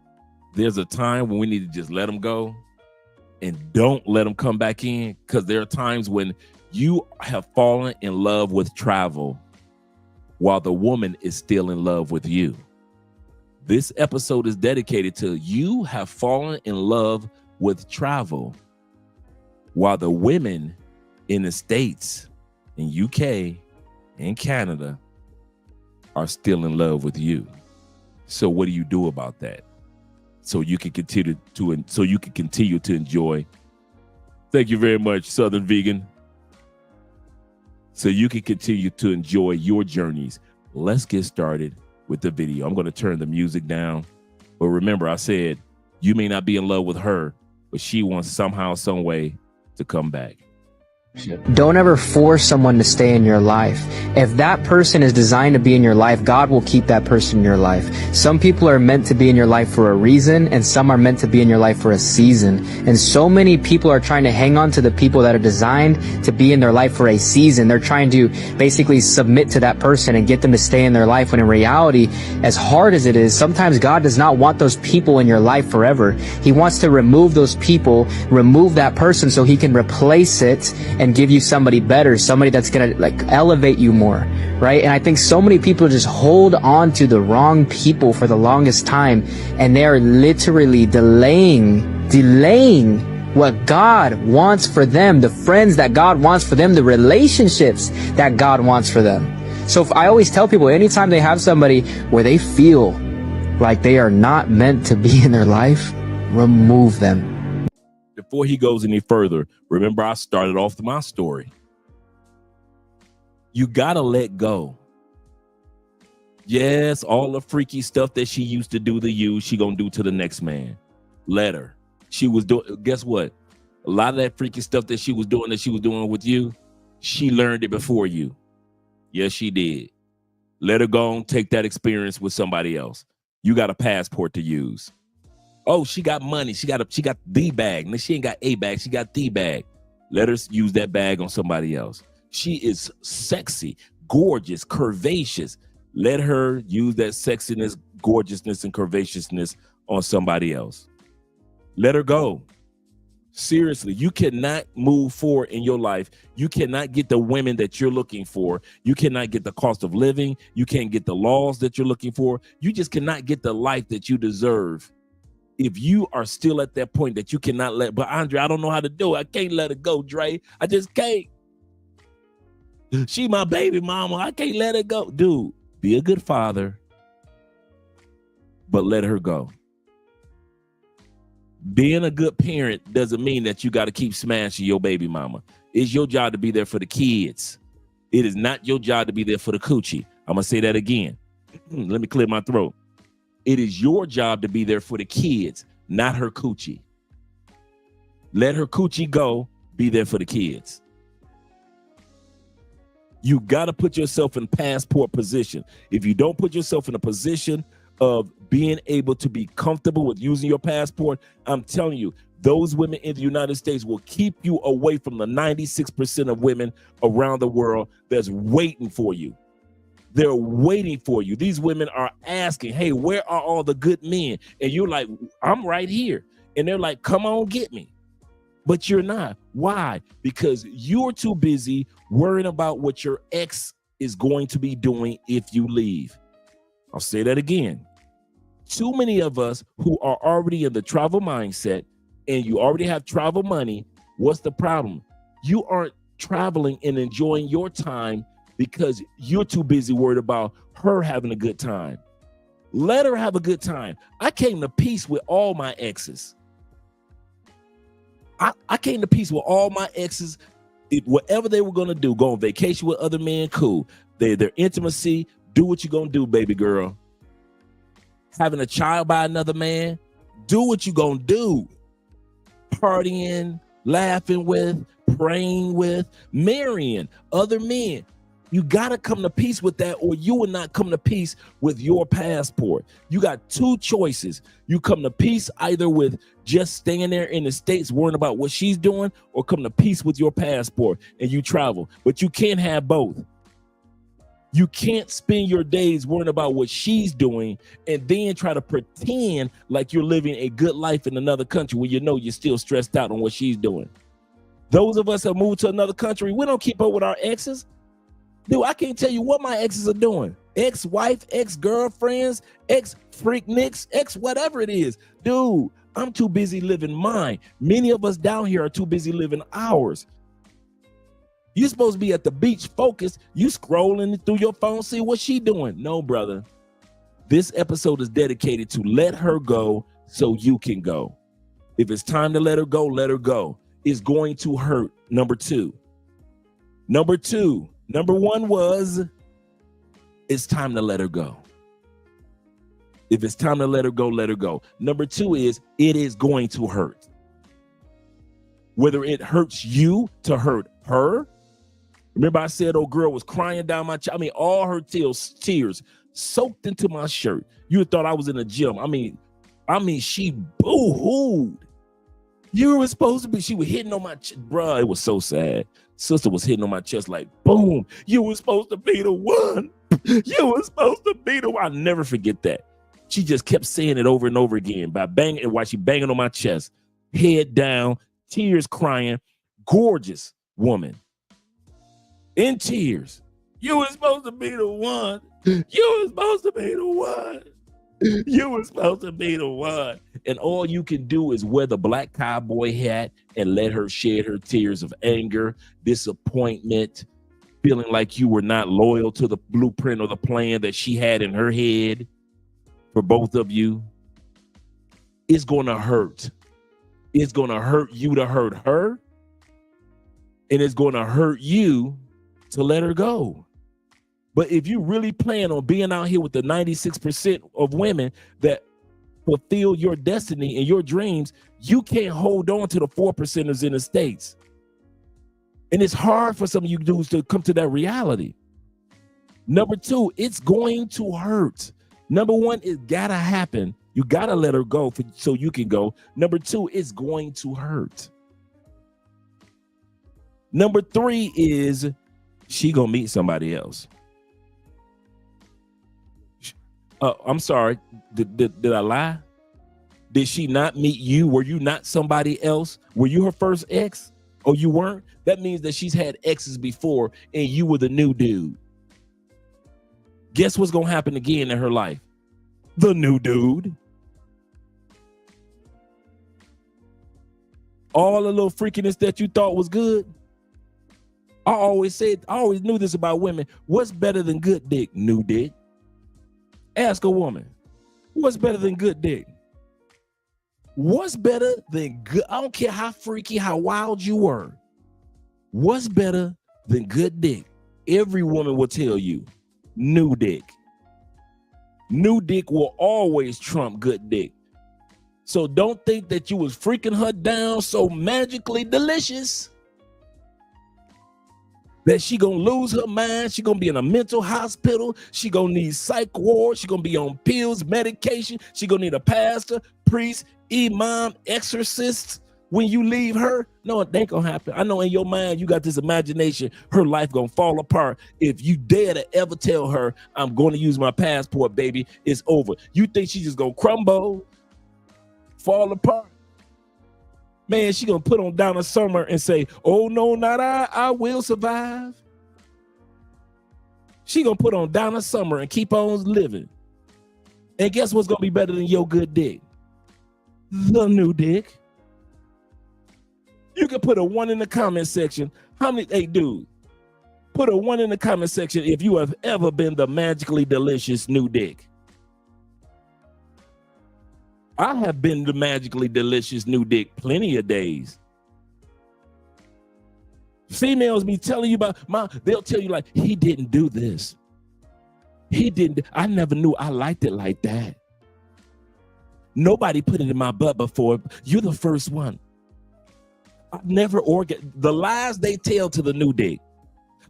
there's a time when we need to just let them go and don't let them come back in, because there are times when you have fallen in love with travel while the woman is still in love with you. This episode is dedicated to you have fallen in love with travel while the women in the States, in UK, in Canada are still in love with you. So what do you do about that? So you can continue to enjoy. Thank you very much, Southern Vegan. So you can continue to enjoy your journeys. Let's get started with the video. I'm going to turn the music down. But remember, I said you may not be in love with her, but she wants somehow, some way to come back. Don't ever force someone to stay in your life. If that person is designed to be in your life, God will keep that person in your life. Some people are meant to be in your life for a reason, and some are meant to be in your life for a season. And so many people are trying to hang on to the people that are designed to be in their life for a season. They're trying to basically submit to that person and get them to stay in their life, when in reality, as hard as it is, sometimes God does not want those people in your life forever. He wants to remove those people, remove that person, so he can replace it and give you somebody better, somebody that's gonna elevate you more, right? And I think so many people just hold on to the wrong people for the longest time, and they are literally delaying what God wants for them, the friends that God wants for them, the relationships that God wants for them. So I always tell people, anytime they have somebody where they feel like they are not meant to be in their life, remove them. Before he goes any further, remember I started off my story You gotta let go. Yes, all the freaky stuff that she used to do to you, she gonna do to the next man. Let her. She was doing, guess what? A lot of that freaky stuff that she was doing with you, she learned it before you. Yes, she did. Let her go and take that experience with somebody else. You got a passport to use. Oh, she got money. She got the bag. Now she ain't got a bag. She got the bag. Let her use that bag on somebody else. She is sexy, gorgeous, curvaceous. Let her use that sexiness, gorgeousness, and curvaceousness on somebody else. Let her go. Seriously, you cannot move forward in your life. You cannot get the women that you're looking for. You cannot get the cost of living. You can't get the laws that you're looking for. You just cannot get the life that you deserve if you are still at that point that you cannot let. But Andre, I don't know how to do it. I can't let her go, Dre. I just can't. She my baby mama. I can't let her go. Dude, be a good father, but let her go. Being a good parent doesn't mean that you got to keep smashing your baby mama. It's your job to be there for the kids. It is not your job to be there for the coochie. I'm going to say that again. Let me clear my throat. It is your job to be there for the kids, not her coochie. Let her coochie go, be there for the kids. You got to put yourself in passport position. If you don't put yourself in a position of being able to be comfortable with using your passport, I'm telling you, those women in the United States will keep you away from the 96% of women around the world that's waiting for you. They're waiting for you. These women are asking, hey, where are all the good men? And you're like, I'm right here. And they're like, come on, get me. But you're not. Why? Because you're too busy worrying about what your ex is going to be doing if you leave. I'll say that again. Too many of us who are already in the travel mindset and you already have travel money, what's the problem? You aren't traveling and enjoying your time because you're too busy worried about her having a good time. Let her have a good time. I came to peace with all my exes. I came to peace with all my exes. Whatever they were going to do, go on vacation with other men, cool. Their intimacy, do what you're going to do, baby girl. Having a child by another man, do what you're going to do. Partying, laughing with, praying with, marrying other men. You got to come to peace with that, or you will not come to peace with your passport. You got two choices. You come to peace either with just staying there in the States worrying about what she's doing, or come to peace with your passport and you travel. But you can't have both. You can't spend your days worrying about what she's doing and then try to pretend like you're living a good life in another country when you know you're still stressed out on what she's doing. Those of us that moved to another country, we don't keep up with our exes. Dude, I can't tell you what my exes are doing. Ex-wife, ex-girlfriends, ex-freaknicks, ex-whatever it is. Dude, I'm too busy living mine. Many of us down here are too busy living ours. You're supposed to be at the beach focused. You scrolling through your phone, see what she doing. No, brother. This episode is dedicated to let her go so you can go. If it's time to let her go, let her go. It's going to hurt. Number two. Number one was, it's time to let her go. If it's time to let her go, let her go. Number two is, it is going to hurt. Whether it hurts you to hurt her. Remember I said old girl was crying down my chest. I mean, all her tears soaked into my shirt. You thought I was in the gym. I mean, she boo-hooed. You were supposed to be, she was hitting on my chest. Bruh, it was so sad. Sister was hitting on my chest like, boom, you were supposed to be the one. You were supposed to be the one. I'll never forget that. She just kept saying it over and over again by banging, while she banging on my chest, head down, tears crying, gorgeous woman. In tears. You were supposed to be the one. You were supposed to be the one. You were supposed to be the one. And all you can do is wear the black cowboy hat and let her shed her tears of anger, disappointment, feeling like you were not loyal to the blueprint or the plan that she had in her head for both of you. It's going to hurt. It's going to hurt you to hurt her. And it's going to hurt you to let her go. But if you really plan on being out here with the 96% of women that fulfill your destiny and your dreams, you can't hold on to the 4%ers in the States. And it's hard for some of you dudes to come to that reality. Number two, it's going to hurt. Number one, it gotta happen. You gotta let her go so you can go. Number two, it's going to hurt. Number three is she gonna meet somebody else. I'm sorry, did I lie? Did she not meet you? Were you not somebody else? Were you her first ex? Or you weren't? That means that she's had exes before and you were the new dude. Guess what's gonna happen again in her life? The new dude. All the little freakiness that you thought was good. I always knew this about women. What's better than good dick? New dick. Ask a woman, what's better than good dick? What's better than good? I don't care how freaky, how wild you were. What's better than good dick? Every woman will tell you, new dick. New dick will always trump good dick. So don't think that you was freaking her down so magically delicious that she gonna lose her mind. She gonna be in a mental hospital. She gonna need psych ward. She gonna be on pills, medication. She gonna need a pastor, priest, imam, exorcist when you leave her. No, it ain't gonna happen. I know in your mind you got this imagination her life gonna fall apart. If you dare to ever tell her, I'm gonna use my passport, baby, it's over. You think she just gonna crumble, fall apart? Man, she gonna put on Donna Summer and say, oh no, not I will survive. She gonna put on Donna Summer and keep on living. And guess what's gonna be better than your good dick? The new dick. You can put a 1 in the comment section. How many, hey dude, put a 1 in the comment section if you have ever been the magically delicious new dick. I have been the magically delicious new dick plenty of days. Females be telling you about they'll tell you like, he didn't do this. He didn't, I never knew I liked it like that. Nobody put it in my butt before. You're the first one. I've never the lies they tell to the new dick.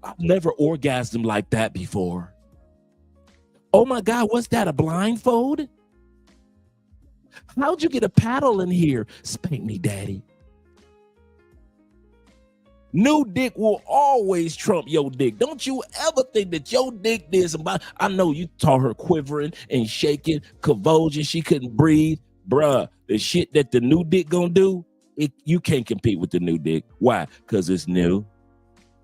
I've never orgasmed like that before. Oh my God, what's that, a blindfold? How'd you get a paddle in here? Spank me, daddy. New dick will always trump your dick. Don't you ever think that your dick did somebody. I know you taught her quivering and shaking, convulsion. She couldn't breathe. Bruh, the shit that the new dick gonna do, you can't compete with the new dick. Why? Because it's new.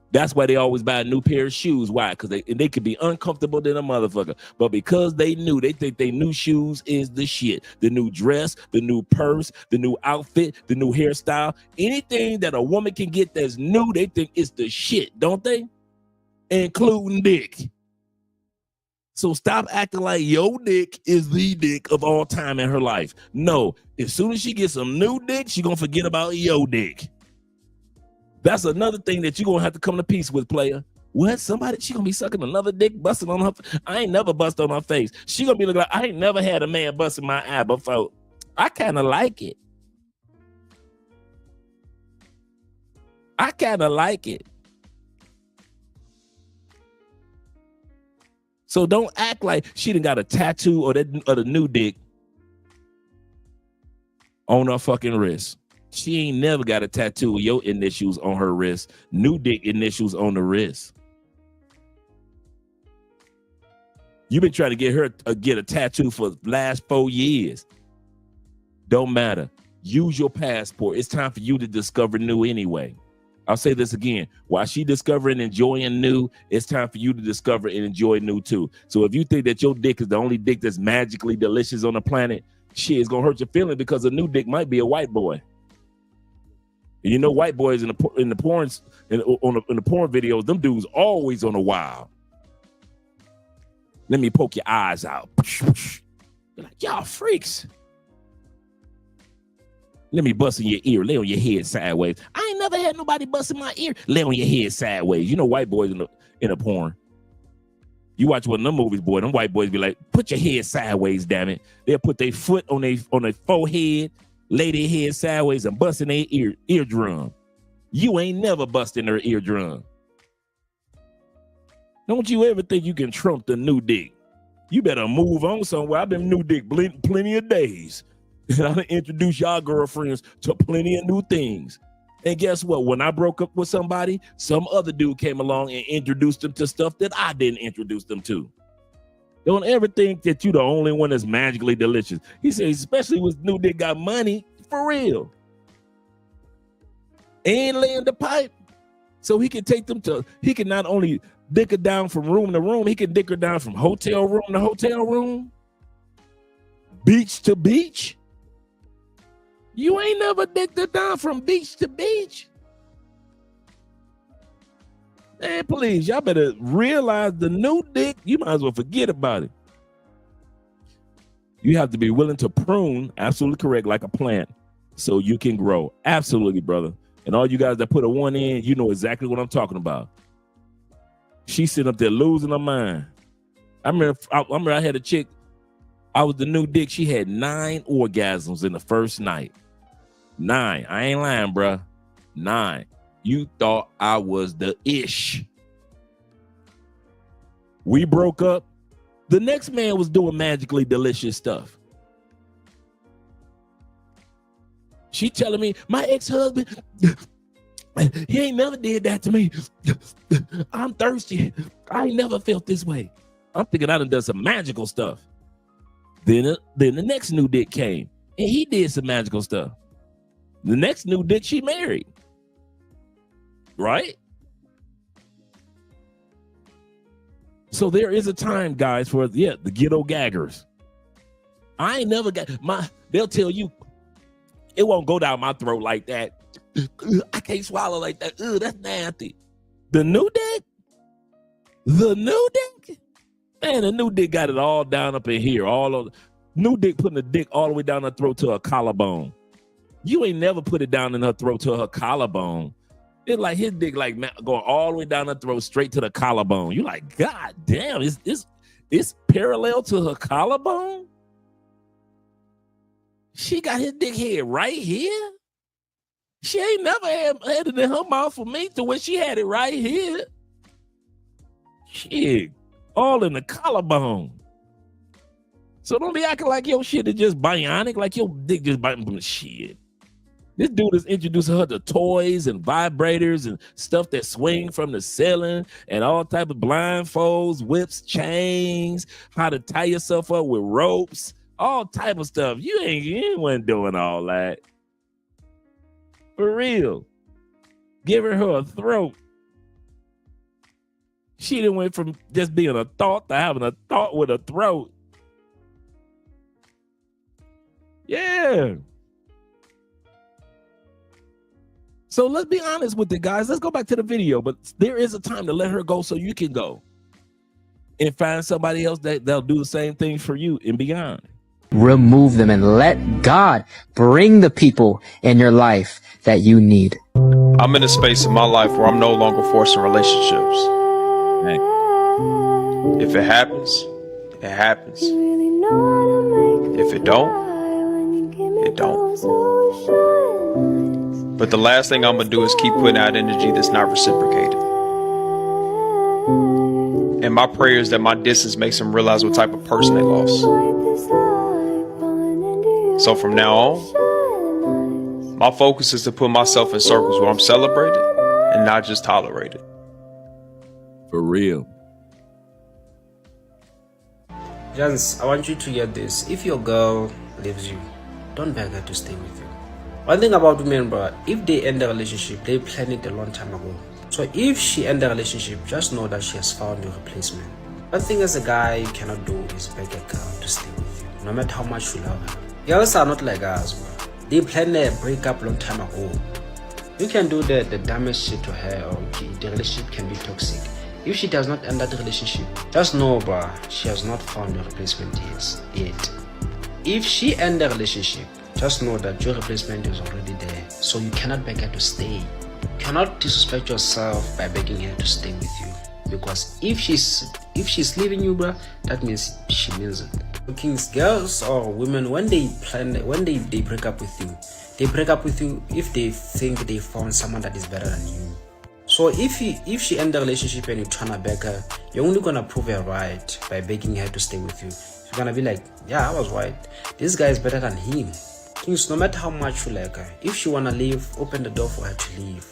That's why they always buy a new pair of shoes. Why? Because they could be uncomfortable than a motherfucker. But because they think they new shoes is the shit. The new dress, the new purse, the new outfit, the new hairstyle. Anything that a woman can get that's new, they think it's the shit, don't they? Including dick. So stop acting like your dick is the dick of all time in her life. No, as soon as she gets some new dick, she gonna forget about your dick. That's another thing that you're gonna have to come to peace with, player. What? Somebody, she gonna be sucking another dick, busting on her. I ain't never bust on her face. She gonna be looking like, I ain't never had a man busting my eye before. I kind of like it. I kind of like it. So don't act like she done got a tattoo or the new dick on her fucking wrist. She ain't never got a tattoo of your initials on her wrist. New dick initials on the wrist. You've been trying to get her get a tattoo for the last 4 years. Don't matter. Use your passport. It's time for you to discover new anyway. I'll say this again. While she discovering and enjoying new, it's time for you to discover and enjoy new too. So if you think that your dick is the only dick that's magically delicious on the planet, shit, it's gonna hurt your feeling because a new dick might be a white boy. And you know, white boys in the porn videos, them dudes always on the wild. Let me poke your eyes out. You're like, y'all freaks. Let me bust in your ear. Lay on your head sideways. I ain't never had nobody bust in my ear. Lay on your head sideways. You know white boys in the porn. You watch one of them movies, boy. Them white boys be like, put your head sideways, damn it. They'll put their foot on their forehead, lay their head sideways, and bust in their eardrum. You ain't never busting their eardrum. Don't you ever think you can trump the new dick. You better move on somewhere. I've been new dick plenty of days. And I done introduced y'all girlfriends to plenty of new things. And guess what? When I broke up with somebody, some other dude came along and introduced them to stuff that I didn't introduce them to. Don't ever think that you the only one that's magically delicious. He said, especially with new dick got money, for real. And laying the pipe. So he can take them to, he can not only dick her down from room to room, he can dick her down from hotel room to hotel room, beach to beach. You ain't never dicked her down from beach to beach. Man, please, y'all better realize the new dick, you might as well forget about it. You have to be willing to prune, absolutely correct, like a plant, so you can grow. Absolutely, brother. And all you guys that put a one in, you know exactly what I'm talking about. She's sitting up there losing her mind. I remember I had a chick, I was the new dick, she had 9 orgasms in the first night. 9. I ain't lying, bruh. 9. You thought I was the ish. We broke up. The next man was doing magically delicious stuff. She telling me, my ex-husband, he ain't never did that to me. I'm thirsty. I ain't never felt this way. I'm thinking I done some magical stuff. Then the next new dick came, and he did some magical stuff. The next new dick she married. Right? So there is a time, guys, for the ghetto gaggers. I ain't never got they'll tell you it won't go down my throat like that. I can't swallow like that. That's nasty. The new dick? The new dick? Man, the new dick got it all down up in here. All of new dick putting the dick all the way down her throat to her collarbone. You ain't never put it down in her throat to her collarbone. It's like his dick like going all the way down her throat straight to the collarbone. You like, God damn, it's parallel to her collarbone? She got his dick head right here? She ain't never had it in her mouth for me to where she had it right here. Shit, all in the collarbone. So don't be acting like your shit is just bionic, like your dick just biting from shit. This dude is introducing her to toys and vibrators and stuff that swing from the ceiling and all type of blindfolds, whips, chains, how to tie yourself up with ropes, all type of stuff. You ain't doing all that. For real. Giving her a throat. She done went from just being a thought to having a thought with a throat. Yeah. So let's be honest with it, guys. Let's go back to the video. But there is a time to let her go so you can go and find somebody else that'll do the same thing for you and beyond. Remove them and let God bring the people in your life that you need. I'm in a space in my life where I'm no longer forcing relationships. If it happens, it happens. If it don't, it don't. But the last thing I'm gonna do is keep putting out energy that's not reciprocated. And my prayer is that my distance makes them realize what type of person they lost. So from now on, my focus is to put myself in circles where I'm celebrated and not just tolerated. For real. Jans, I want you to get this. If your girl leaves you, don't beg her to stay with you. One thing about women, bro, if they end a relationship, they planned it a long time ago. So if she ends a relationship, just know that she has found a replacement. One thing as a guy you cannot do is beg a girl to stay with you, no matter how much you love her. Girls are not like us, bro. They planned their breakup a long time ago. You can do the damage shit to her, or the relationship can be toxic. If she does not end that relationship, just know, bro, she has not found a replacement yet. If she ends the relationship, just know that your replacement is already there. So you cannot beg her to stay. You cannot disrespect yourself by begging her to stay with you. Because if she's leaving you, bro, that means she means it. Kings, girls or women, when they break up with you, they break up with you if they think they found someone that is better than you. So if she ends the relationship and you trying to beg her, you're only gonna prove her right by begging her to stay with you. You're gonna be like, yeah, I was right. This guy is better than him. Kings, no matter how much you like her, if she wanna leave, open the door for her to leave.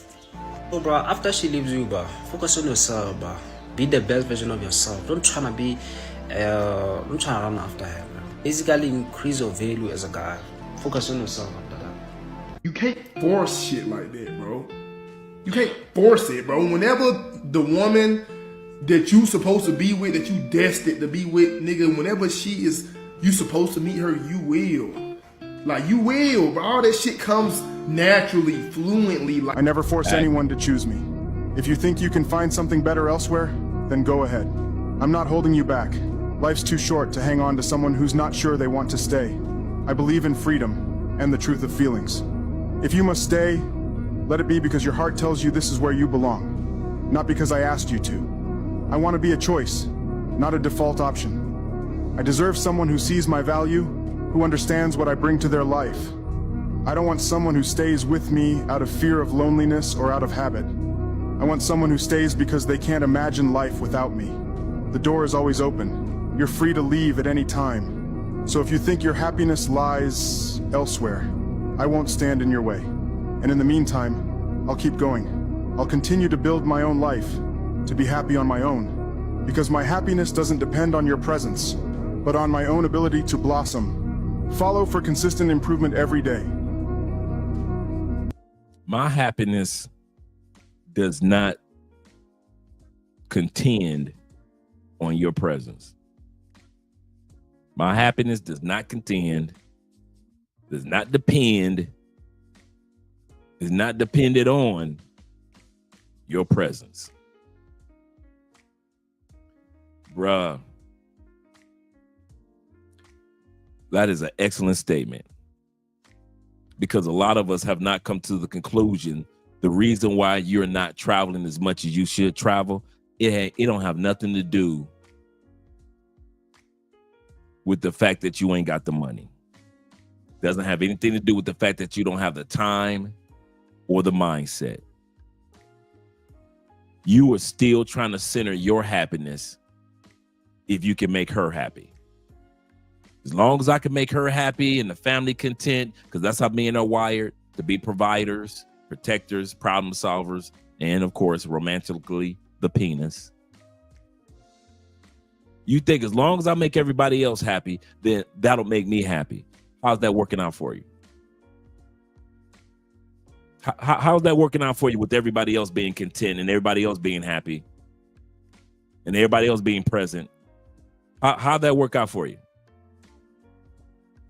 So, bro, after she leaves you, bro, focus on yourself, bro. Be the best version of yourself. Don't try to run after her, bro. Basically, increase your value as a guy. Focus on yourself after that. You can't force shit like that, bro. You can't force it, bro. Whenever the woman that you supposed to be with, that you destined to be with, nigga, whenever you supposed to meet her, you will. Like, you will, bro. All that shit comes naturally, fluently. Like, I never force anyone to choose me. If you think you can find something better elsewhere, then go ahead. I'm not holding you back. Life's too short to hang on to someone who's not sure they want to stay. I believe in freedom and the truth of feelings. If you must stay, let it be because your heart tells you this is where you belong, not because I asked you to. I want to be a choice, not a default option. I deserve someone who sees my value, who understands what I bring to their life. I don't want someone who stays with me out of fear of loneliness or out of habit. I want someone who stays because they can't imagine life without me. The door is always open. You're free to leave at any time. So if you think your happiness lies elsewhere, I won't stand in your way. And in the meantime, I'll keep going. I'll continue to build my own life, to be happy on my own. Because my happiness doesn't depend on your presence, but on my own ability to blossom. Follow for consistent improvement every day. My happiness does not contend on your presence. My happiness does not contend, does not depend, is not dependent on your presence. Bruh, that is an excellent statement, because a lot of us have not come to the conclusion the reason why you're not traveling as much as you should travel, it don't have nothing to do with the fact that you ain't got the money. Doesn't have anything to do with the fact that you don't have the time or the mindset. You are still trying to center your happiness if you can make her happy. As long as I can make her happy and the family content, because that's how men are wired, to be providers, protectors, problem solvers, and of course, romantically, the penis. You think as long as I make everybody else happy, then that'll make me happy. How's that working out for you? How's that working out for you with everybody else being content and everybody else being happy and everybody else being present? How'd that work out for you?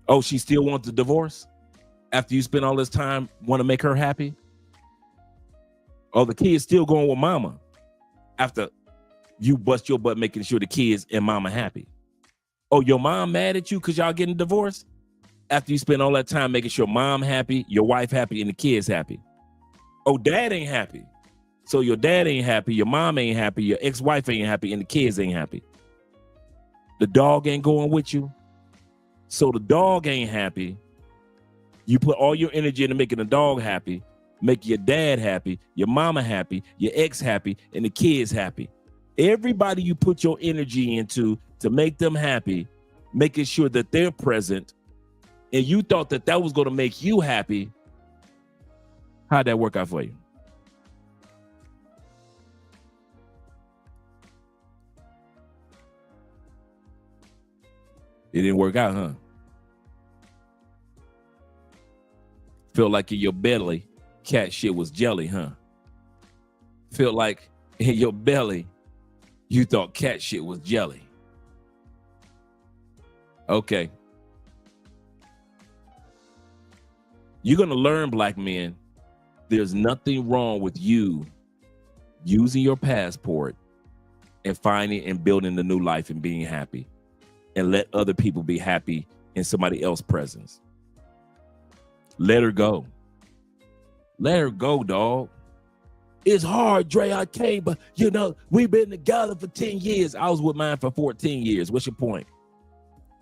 Oh, she still wants the divorce after you spend all this time, want to make her happy? Oh, the kid's still going with mama after you bust your butt making sure the kids and mama happy. Oh, your mom mad at you because y'all getting divorced after you spend all that time making sure mom happy, your wife happy, and the kids happy. Oh, dad ain't happy. So your dad ain't happy, your mom ain't happy, your ex-wife ain't happy, and the kids ain't happy. The dog ain't going with you. So the dog ain't happy. You put all your energy into making the dog happy, make your dad happy, your mama happy, your ex happy, and the kids happy. Everybody you put your energy into to make them happy, making sure that they're present, and you thought that that was going to make you happy. How'd that work out for you? It didn't work out, huh? Felt like in your belly, cat shit was jelly, huh? Felt like in your belly, you thought cat shit was jelly. Okay. You're going to learn, black men, there's nothing wrong with you using your passport and finding and building a new life and being happy, and let other people be happy in somebody else's presence. Let her go. Let her go, dog. It's hard, Dre. I can't, but you know, we've been together for 10 years. I was with mine for 14 years. What's your point?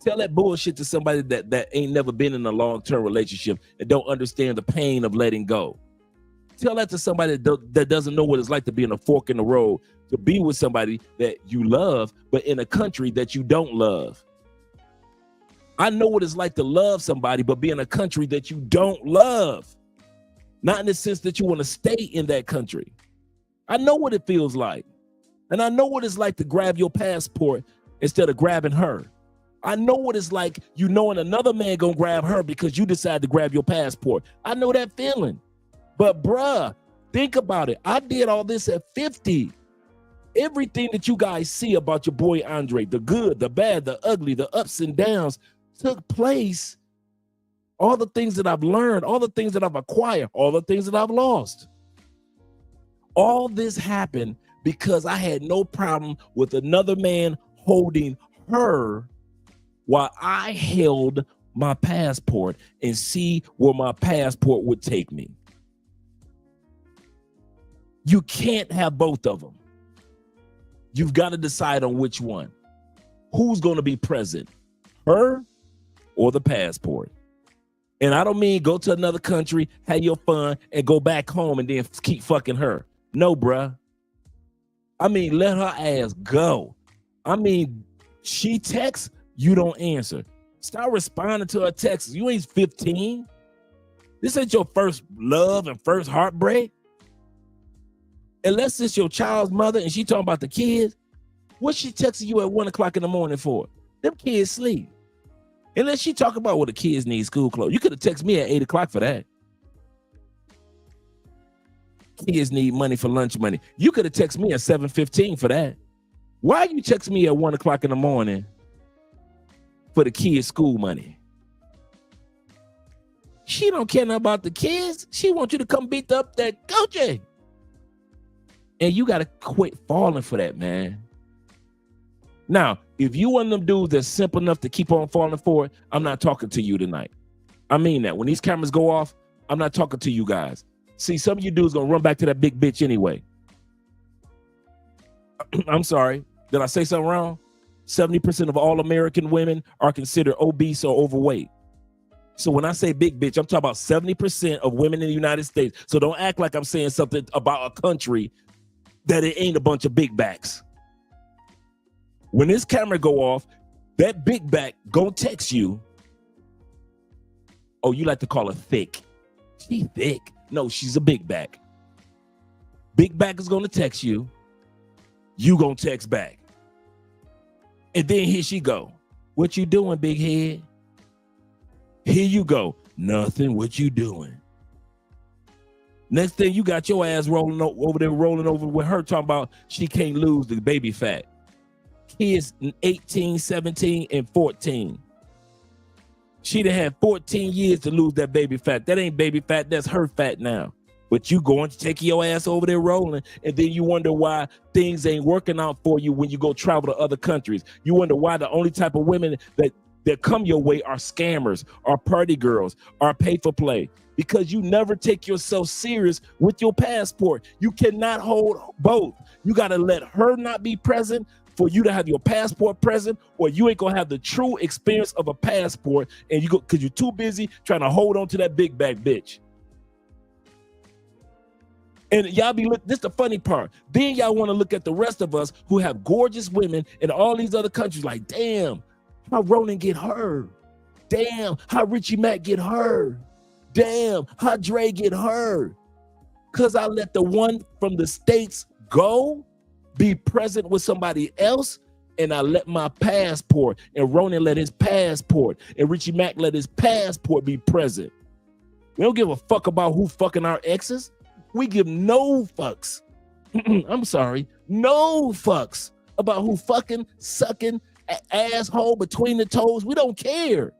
Tell that bullshit to somebody that ain't never been in a long-term relationship and don't understand the pain of letting go. Tell that to somebody that doesn't know what it's like to be in a fork in the road, to be with somebody that you love, but in a country that you don't love. I know what it's like to love somebody, but be in a country that you don't love. Not in the sense that you want to stay in that country. I know what it feels like. And I know what it's like to grab your passport instead of grabbing her. I know what it's like, you knowing another man gonna grab her because you decide to grab your passport. I know that feeling. But bruh, think about it. I did all this at 50. Everything that you guys see about your boy Andre, the good, the bad, the ugly, the ups and downs, took place. All the things that I've learned, all the things that I've acquired, all the things that I've lost. All this happened because I had no problem with another man holding her while I held my passport and see where my passport would take me. You can't have both of them. You've got to decide on which one. Who's going to be present, her or the passport? And I don't mean go to another country, have your fun, and go back home and then keep fucking her. No, bruh. I mean, let her ass go. I mean, she texts, you don't answer. Start responding to her texts. You ain't 15. This ain't your first love and first heartbreak. Unless it's your child's mother and she talking about the kids, what's she texting you at 1 o'clock in the morning for? Them kids sleep. Unless she talk about what the kids need school clothes. You could have texted me at 8 o'clock for that. Kids need money for lunch money. You could have texted me at 7:15 for that. Why you text me at 1 o'clock in the morning for the kids' school money? She don't care nothing about the kids. She wants you to come beat up that coach. And you got to quit falling for that, man. Now, if you one of them dudes that's simple enough to keep on falling for it, I'm not talking to you tonight. I mean that. When these cameras go off, I'm not talking to you guys. See, some of you dudes gonna run back to that big bitch anyway. I'm sorry. Did I say something wrong? 70% of all American women are considered obese or overweight. So when I say big bitch, I'm talking about 70% of women in the United States. So don't act like I'm saying something about a country that it ain't a bunch of big backs. When this camera go off, that big back gonna text you. Oh, you like to call her thick. She thick. No, she's a big back. Big back is gonna text you. You gonna text back. And then here she go. What you doing, big head? Here you go. Nothing. What you doing? Next thing, you got your ass rolling over there, rolling over with her, talking about she can't lose the baby fat. Kids 18, 17, and 14. She done had 14 years to lose that baby fat. That ain't baby fat, that's her fat now. But you going to take your ass over there rolling, and then you wonder why things ain't working out for you when you go travel to other countries. You wonder why the only type of women that come your way are scammers, are party girls, are pay for play. Because you never take yourself serious with your passport. You cannot hold both. You got to let her not be present for you to have your passport present, or you ain't gonna have the true experience of a passport, and you go because you're too busy trying to hold on to that big back bitch. And y'all be this the funny part. Then y'all want to look at the rest of us who have gorgeous women in all these other countries, like, damn, how Ronan get her? Damn, how Richie Mack get her? Damn, how Dre get her? Cause I let the one from the States go, be present with somebody else, and I let my passport, and Ronan let his passport, and Richie Mack let his passport be present. We don't give a fuck about who fucking our exes. We give no fucks. I'm sorry, no fucks about who fucking, sucking, asshole between the toes. We don't care.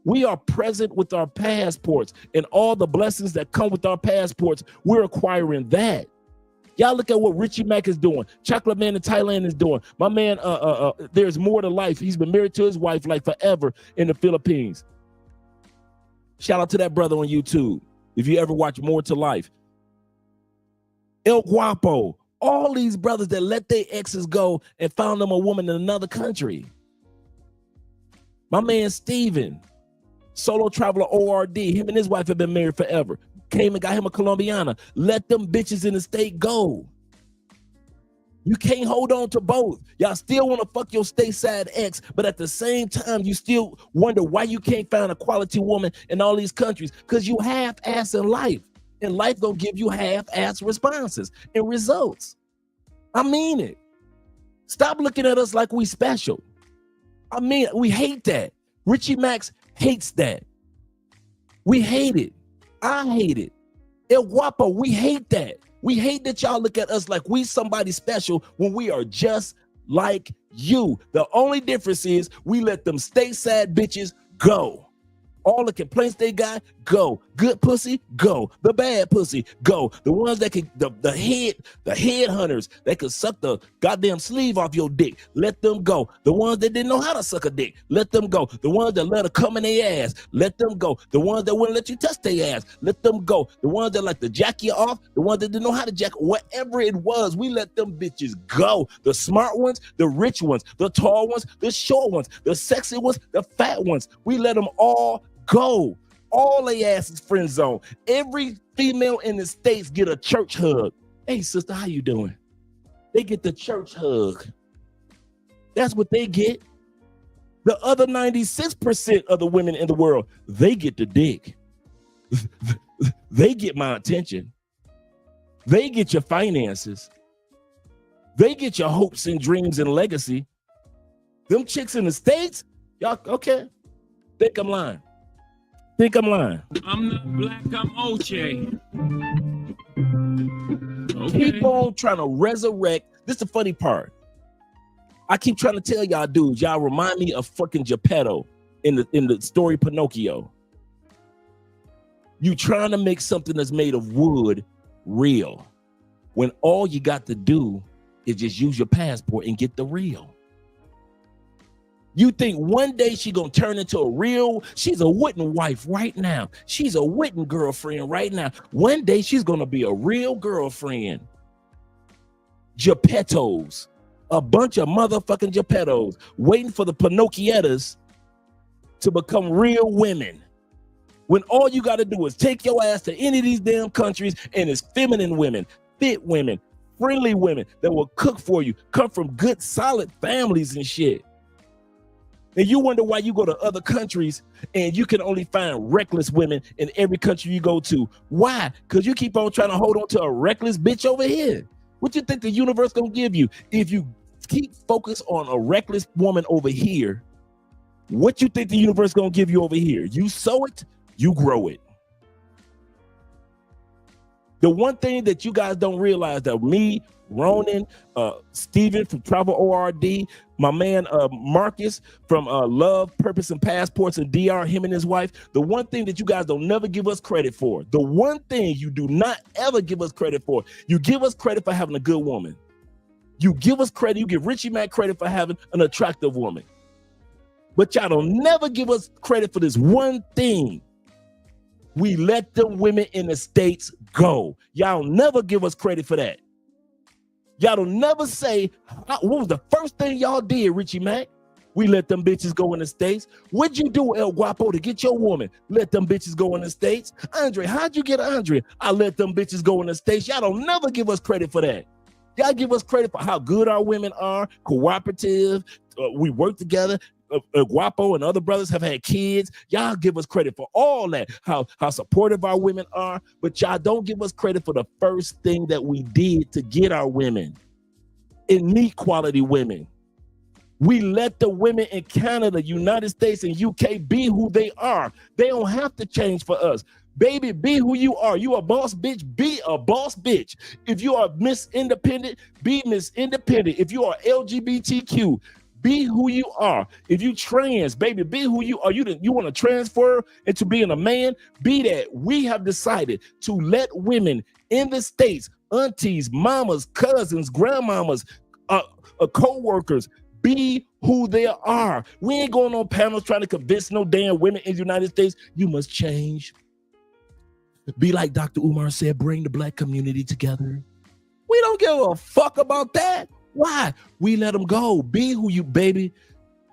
We are present with our passports, and all the blessings that come with our passports, we're acquiring that. Y'all look at what Richie Mack is doing. Chocolate Man in Thailand is doing. My man, there's more to life. He's been married to his wife like forever in the Philippines. Shout out to that brother on YouTube. If you ever watch More to Life. El Guapo. All these brothers that let their exes go and found them a woman in another country. My man Steven, solo traveler ORD, him and his wife have been married forever. Came and got him a Colombiana. Let them bitches in the state go. You can't hold on to both. Y'all still want to fuck your stateside ex, but at the same time, you still wonder why you can't find a quality woman in all these countries, because you half-ass in life. And life gonna give you half-ass responses and results. I mean it. Stop looking at us like we special. I mean, we hate that. Richie Max hates that. We hate it. I hate it. El Guapo, we hate that. We hate that y'all look at us like we somebody special when we are just like you. The only difference is we let them stateside bitches go. All the complaints they got, go. Good pussy, go. The bad pussy, go. The ones that can, the head hunters that could suck the goddamn sleeve off your dick, let them go. The ones that didn't know how to suck a dick, let them go. The ones that let her come in their ass, let them go. The ones that wouldn't let you touch their ass, let them go. The ones that like to jack you off, the ones that didn't know how to jack, whatever it was, we let them bitches go. The smart ones, the rich ones, the tall ones, the short ones, the sexy ones, the fat ones, we let them all go. All they ass is friend zone. Every female in the States get a church hug. Hey sister, how you doing? They get the church hug. That's what they get. The other 96% of the women in the world, they get the dick. They get my attention. They get your finances. They get your hopes and dreams and legacy. Them chicks in the States, y'all, okay, think I'm lying. Think I'm lying. I'm not black, I'm Oche. Okay. Keep on trying to resurrect. This is the funny part. I keep trying to tell y'all dudes, y'all remind me of fucking Geppetto in the story Pinocchio. You trying to make something that's made of wood real, when all you got to do is just use your passport and get the real. You think one day she gonna turn into a real, she's a wooden wife right now. She's a wooden girlfriend right now. One day she's gonna be a real girlfriend. Geppettos, a bunch of motherfucking Geppettos waiting for the Pinocchiettas to become real women. When all you gotta do is take your ass to any of these damn countries and it's feminine women, fit women, friendly women that will cook for you, come from good solid families and shit. And you wonder why you go to other countries and you can only find reckless women in every country you go to. Why? Because you keep on trying to hold on to a reckless bitch over here. What you think the universe gonna give you? If you keep focused on a reckless woman over here, what you think the universe gonna give you over here? You sow it, you grow it. The one thing that you guys don't realize that me, Ronan, Steven from Travel ORD, my man Marcus from Love, Purpose, and Passports and DR, him and his wife, the one thing that you guys don't never give us credit for, the one thing you do not ever give us credit for, you give us credit for having a good woman. You give us credit, you give Richie Mack credit for having an attractive woman. But y'all don't never give us credit for this one thing. We let them women in the States go. Y'all never give us credit for that. Y'all don't never say, what was the first thing y'all did, Richie Mack? We let them bitches go in the States. What'd you do, El Guapo, to get your woman? Let them bitches go in the States. Andre, how'd you get Andre? I let them bitches go in the States. Y'all don't never give us credit for that. Y'all give us credit for how good our women are, cooperative, we work together. Guapo and other brothers have had kids. Y'all give us credit for all that, how supportive our women are, but y'all don't give us credit for the first thing that we did to get our women and meet quality women. We let the women in Canada, United States, and UK be who they are. They don't have to change for us. Baby, be who you are. You a boss bitch, be a boss bitch. If you are Miss Independent, be Miss Independent. If you are LGBTQ, be who you are. If you trans, baby, be who you are. You want to transfer into being a man? Be that. We have decided to let women in the States, aunties, mamas, cousins, grandmamas, co-workers, be who they are. We ain't going on panels trying to convince no damn women in the United States, you must change. Be like Dr. Umar said, bring the black community together. We don't give a fuck about that. Why? We let them go. Be who you, baby.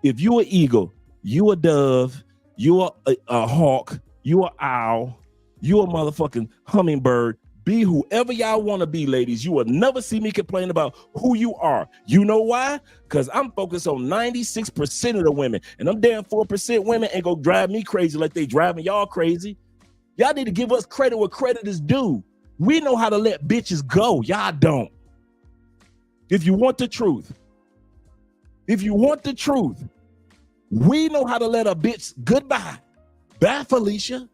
If you an eagle, you a dove, you a hawk, you a owl, you a motherfucking hummingbird. Be whoever y'all want to be, ladies. You will never see me complain about who you are. You know why? Because I'm focused on 96% of the women. And them damn 4% women ain't gonna drive me crazy like they driving y'all crazy. Y'all need to give us credit where credit is due. We know how to let bitches go. Y'all don't. If you want the truth, we know how to let a bitch goodbye. Bye, Felicia.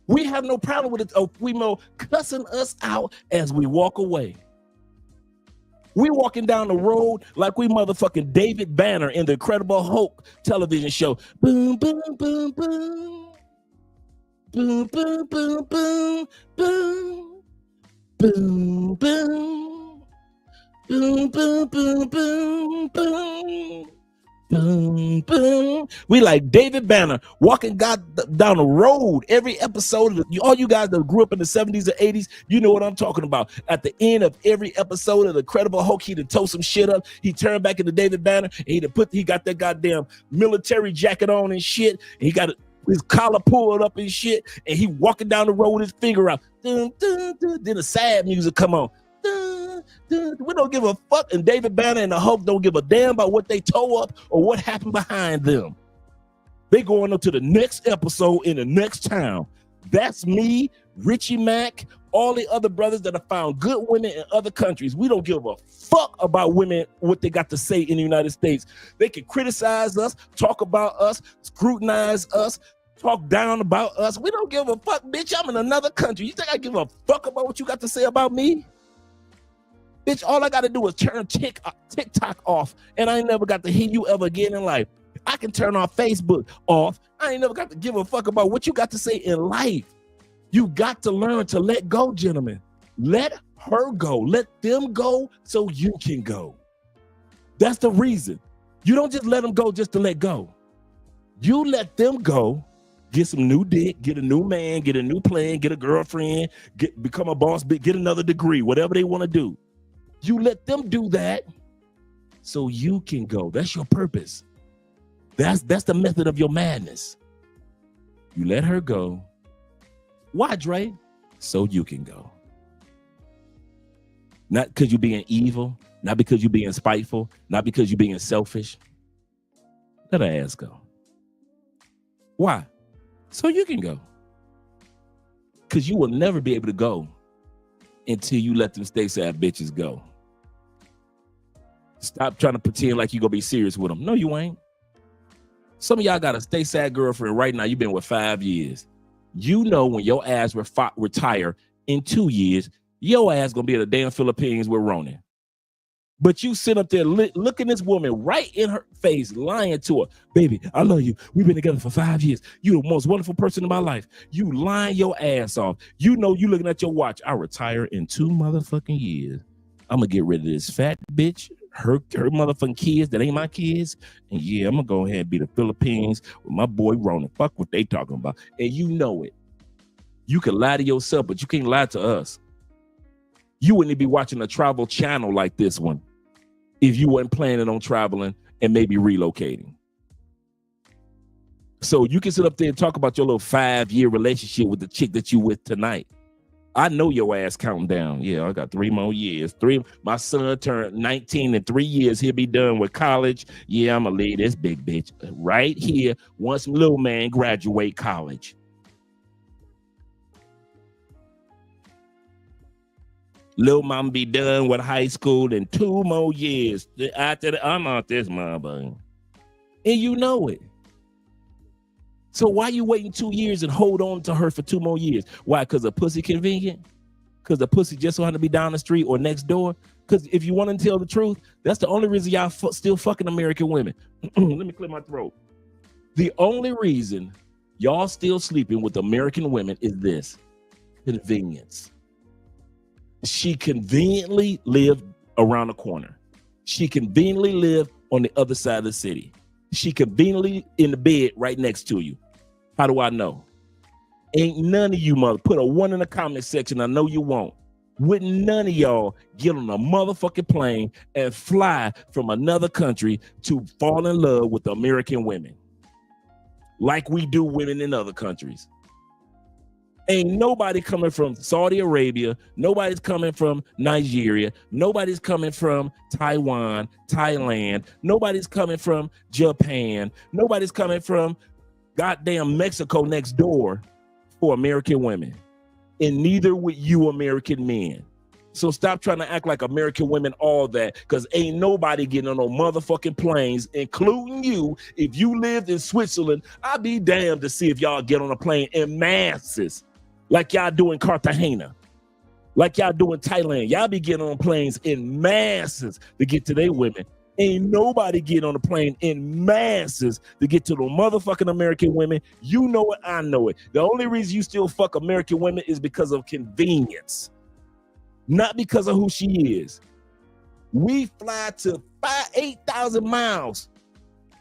We have no problem with it. Oh, we know cussing us out as we walk away. We walking down the road like we motherfucking David Banner in the Incredible Hulk television show. Boom, boom, boom, boom. Boom, boom, boom, boom, boom. Boom, boom. Boom, boom, boom, boom, boom. Boom, boom. We like David Banner walking down the road every episode. All you guys that grew up in the 70s or 80s, you know what I'm talking about. At the end of every episode of the Incredible Hulk, he'd tow some shit up. He turned back into David Banner and he got that goddamn military jacket on and shit. And he got his collar pulled up and shit. And he walking down the road with his finger out. Dun, dun, dun. Then the sad music come on. We don't give a fuck, and David Banner and the Hulk don't give a damn about what they tow up or what happened behind them. They going up to the next episode in the next town. That's me, Richie Mack, all the other brothers that have found good women in other countries. We don't give a fuck about women, what they got to say in the United States. They can criticize us, talk about us, scrutinize us, talk down about us. We don't give a fuck, bitch. I'm in another country. You think I give a fuck about what you got to say about me? Bitch, all I got to do is turn TikTok off, and I ain't never got to hear you ever again in life. I can turn our Facebook off. I ain't never got to give a fuck about what you got to say in life. You got to learn to let go, gentlemen. Let her go. Let them go so you can go. That's the reason. You don't just let them go just to let go. You let them go, get some new dick, get a new man, get a new plan, get a girlfriend, become a boss, get another degree, whatever they want to do. You let them do that so you can go. That's your purpose. That's the method of your madness. You let her go. Why, Dre? So you can go. Not because you're being evil, not because you're being spiteful, not because you're being selfish. Let her ass go. Why? So you can go. Because you will never be able to go until you let them stay sad bitches go. Stop trying to pretend like you're going to be serious with them. No, you ain't. Some of y'all got a stay sad girlfriend right now. You've been with 5 years. You know when your ass retire in 2 years, your ass going to be in the damn Philippines with Ronan. But you sit up there looking this woman right in her face, lying to her. Baby, I love you. We've been together for 5 years. You're the most wonderful person in my life. You lying your ass off. You know you looking at your watch. I retire in 2 motherfucking years. I'm going to get rid of this fat bitch, her motherfucking kids that ain't my kids. And yeah, I'm going to go ahead and be the Philippines with my boy Ronan. Fuck what they talking about. And you know it. You can lie to yourself, but you can't lie to us. You wouldn't be watching a travel channel like this one if you weren't planning on traveling and maybe relocating. So you can sit up there and talk about your little 5-year relationship with the chick that you with tonight. I know your ass counting down. Yeah, I got 3 more years. My son turned 19 in 3 years. He'll be done with college. Yeah, I'm gonna leave this big bitch right here once little man graduate college. Lil mama be done with high school in 2 more years. After that, I'm out this motherfucker. And you know it. So why you waiting 2 years and hold on to her for 2 more years? Why? Because the pussy convenient? Because the pussy just so happen to be down the street or next door? Because if you want to tell the truth, that's the only reason y'all still fucking American women. Let me clear my throat. The only reason y'all still sleeping with American women is this: convenience. She conveniently lived around the corner. She conveniently lived on the other side of the city. She conveniently in the bed right next to you. How do I know? Ain't none of you mother, put a 1 in the comment section. I know you won't. Wouldn't none of y'all get on a motherfucking plane and fly from another country to fall in love with American women like we do women in other countries? Ain't nobody coming from Saudi Arabia. Nobody's coming from Nigeria. Nobody's coming from Taiwan, Thailand. Nobody's coming from Japan. Nobody's coming from goddamn Mexico next door for American women. And neither would you American men. So stop trying to act like American women all that, because ain't nobody getting on no motherfucking planes, including you. If you lived in Switzerland, I'd be damned to see if y'all get on a plane in masses like y'all do in Cartagena, like y'all do in Thailand. Y'all be getting on planes in masses to get to their women. Ain't nobody getting on a plane in masses to get to the motherfucking American women. You know it, I know it. The only reason you still fuck American women is because of convenience, not because of who she is. We fly to 8,000 miles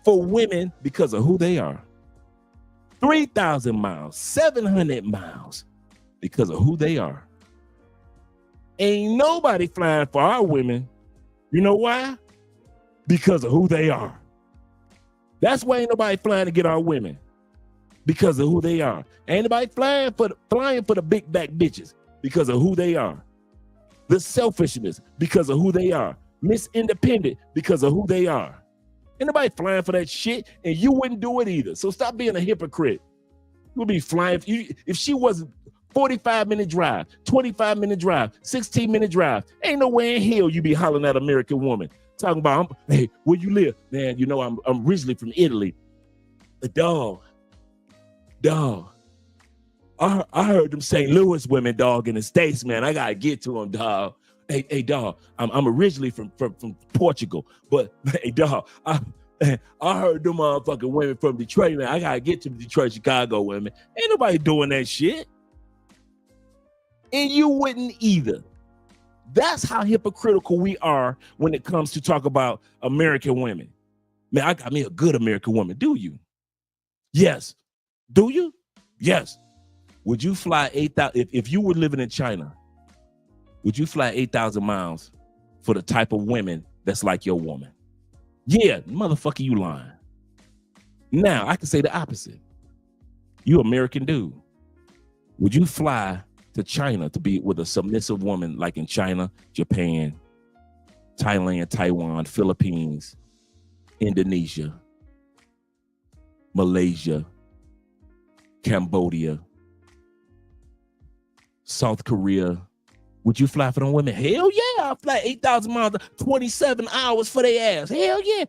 for women because of who they are. 3,000 miles, 700 miles because of who they are. Ain't nobody flying for our women. You know why? Because of who they are. That's why ain't nobody flying to get our women, because of who they are. Ain't nobody flying for the big back bitches because of who they are. The selfishness because of who they are. Miss Independent because of who they are. Ain't nobody flying for that shit, and you wouldn't do it either. So stop being a hypocrite. You'll be flying if she wasn't 45-minute drive, 25-minute drive, 16-minute drive. Ain't no way in hell you be hollering at American woman. Talking about, hey, where you live? Man, you know, I'm originally from Italy. A dog. I heard them St. Louis women, dog, in the States, man. I gotta get to them, dog. Hey, dog, I'm originally from Portugal, but hey, dog, I heard them motherfucking women from Detroit, man. I gotta get to Detroit, Chicago women. Ain't nobody doing that shit. And you wouldn't either. That's how hypocritical we are when it comes to talk about American women. Man, I got me a good American woman. Do you? Yes. Do you? Yes. Would you fly 8,000 if you were living in China? Would you fly 8,000 miles for the type of women that's like your woman? Yeah, motherfucker, you lying. Now I can say the opposite. You American dude. Would you fly to China to be with a submissive woman like in China, Japan, Thailand, Taiwan, Philippines, Indonesia, Malaysia, Cambodia, South Korea? Would you fly for them women? Hell yeah, I'll fly 8,000 miles, 27 hours for their ass. Hell yeah.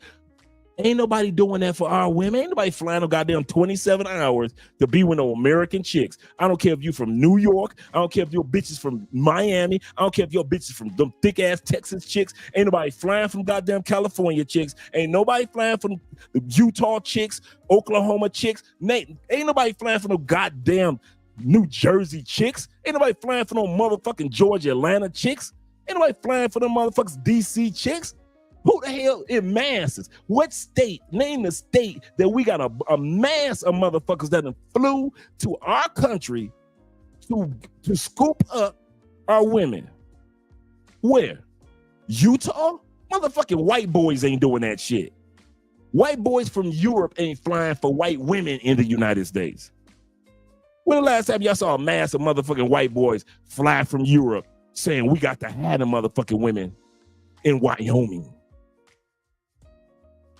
Ain't nobody doing that for our women. Ain't nobody flying no goddamn 27 hours to be with no American chicks. I don't care if you're from New York. I don't care if your bitches from Miami. I don't care if your bitches from them thick ass Texas chicks. Ain't nobody flying from goddamn California chicks. Ain't nobody flying from Utah chicks, Oklahoma chicks. Ain't nobody flying from no goddamn New Jersey chicks. Ain't nobody flying for no motherfucking Georgia, Atlanta chicks. Ain't nobody flying for them motherfuckers DC chicks. Who the hell in masses? What state? Name the state that we got a mass of motherfuckers that flew to our country to scoop up our women. Where? Utah? Motherfucking white boys ain't doing that shit. White boys from Europe ain't flying for white women in the United States. When the last time y'all saw a mass of motherfucking white boys fly from Europe saying we got to have the motherfucking women in Wyoming?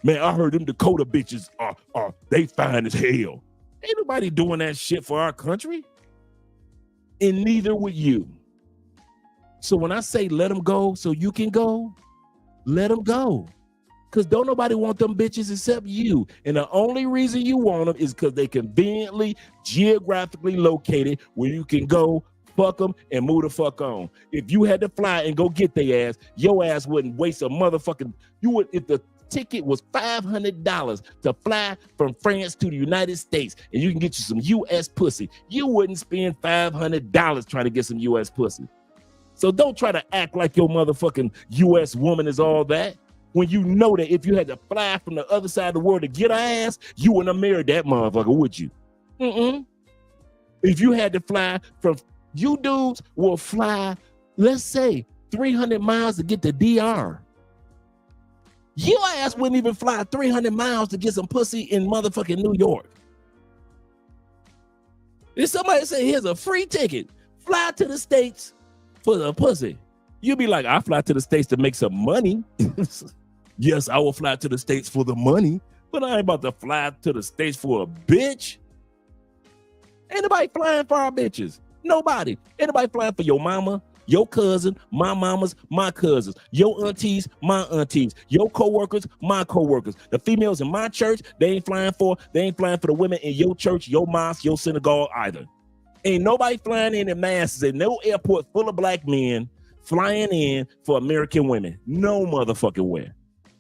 Man, I heard them Dakota bitches are they fine as hell. Ain't nobody doing that shit for our country. And neither would you. So when I say let them go so you can go, let them go. Because don't nobody want them bitches except you. And the only reason you want them is because they conveniently, geographically located where you can go, fuck them, and move the fuck on. If you had to fly and go get their ass, your ass wouldn't waste a motherfucking, you would, if the ticket was $500 to fly from France to the United States and you can get you some U.S. pussy, you wouldn't spend $500 trying to get some U.S. pussy. So don't try to act like your motherfucking U.S. woman is all that. when you know that if you had to fly from the other side of the world to get her ass, you wouldn't have married that motherfucker, would you? If you had to fly from, you dudes will fly, let's say, 300 miles to get to DR. Your ass wouldn't even fly 300 miles to get some pussy in motherfucking New York. If somebody say, here's a free ticket, fly to the States for the pussy, you'd be like, I fly to the States to make some money. Yes, I will fly to the States for the money, but I ain't about to fly to the States for a bitch. Ain't nobody flying for our bitches. Nobody. Ain't nobody flying for your mama, your cousin, my mamas, my cousins, your aunties, my aunties, your co-workers, my co-workers. The females in my church, they ain't flying for the women in your church, your mosque, your synagogue either. Ain't nobody flying in masses in no airport full of black men flying in for American women. No motherfucking way.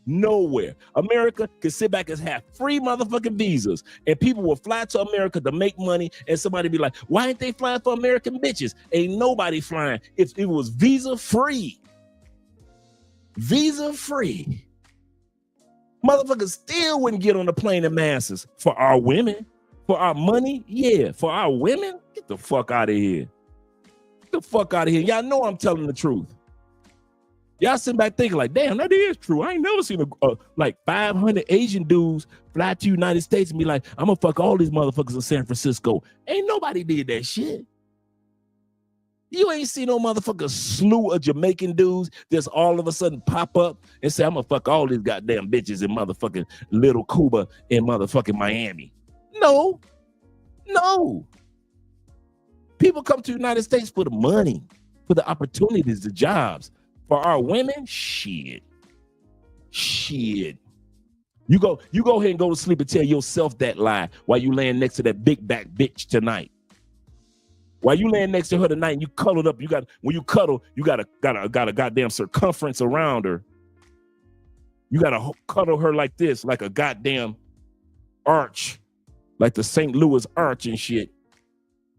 Nowhere. America can sit back and have free motherfucking visas, and people will fly to America to make money, and somebody be like, why ain't they flying for American bitches? Ain't nobody flying. If it was visa free, motherfuckers still wouldn't get on the plane in masses. For our women, for our money, yeah. For our women, get the fuck out of here. Get the fuck out of here. Y'all know I'm telling the truth. Y'all sitting back thinking like, damn, that is true. I ain't never seen like 500 Asian dudes fly to the United States and be like, I'm gonna fuck all these motherfuckers in San Francisco. Ain't nobody did that shit. You ain't seen no motherfucker slew of Jamaican dudes just all of a sudden pop up and say, I'm gonna fuck all these goddamn bitches in motherfucking Little Cuba in motherfucking Miami. No. People come to the United States for the money, for the opportunities, the jobs. For our women, shit. You go ahead and go to sleep and tell yourself that lie while you laying next to that big back bitch tonight. While you laying next to her tonight and you cuddled up, when you cuddle, you got a goddamn circumference around her. You gotta cuddle her like this, like a goddamn arch, like the St. Louis arch and shit,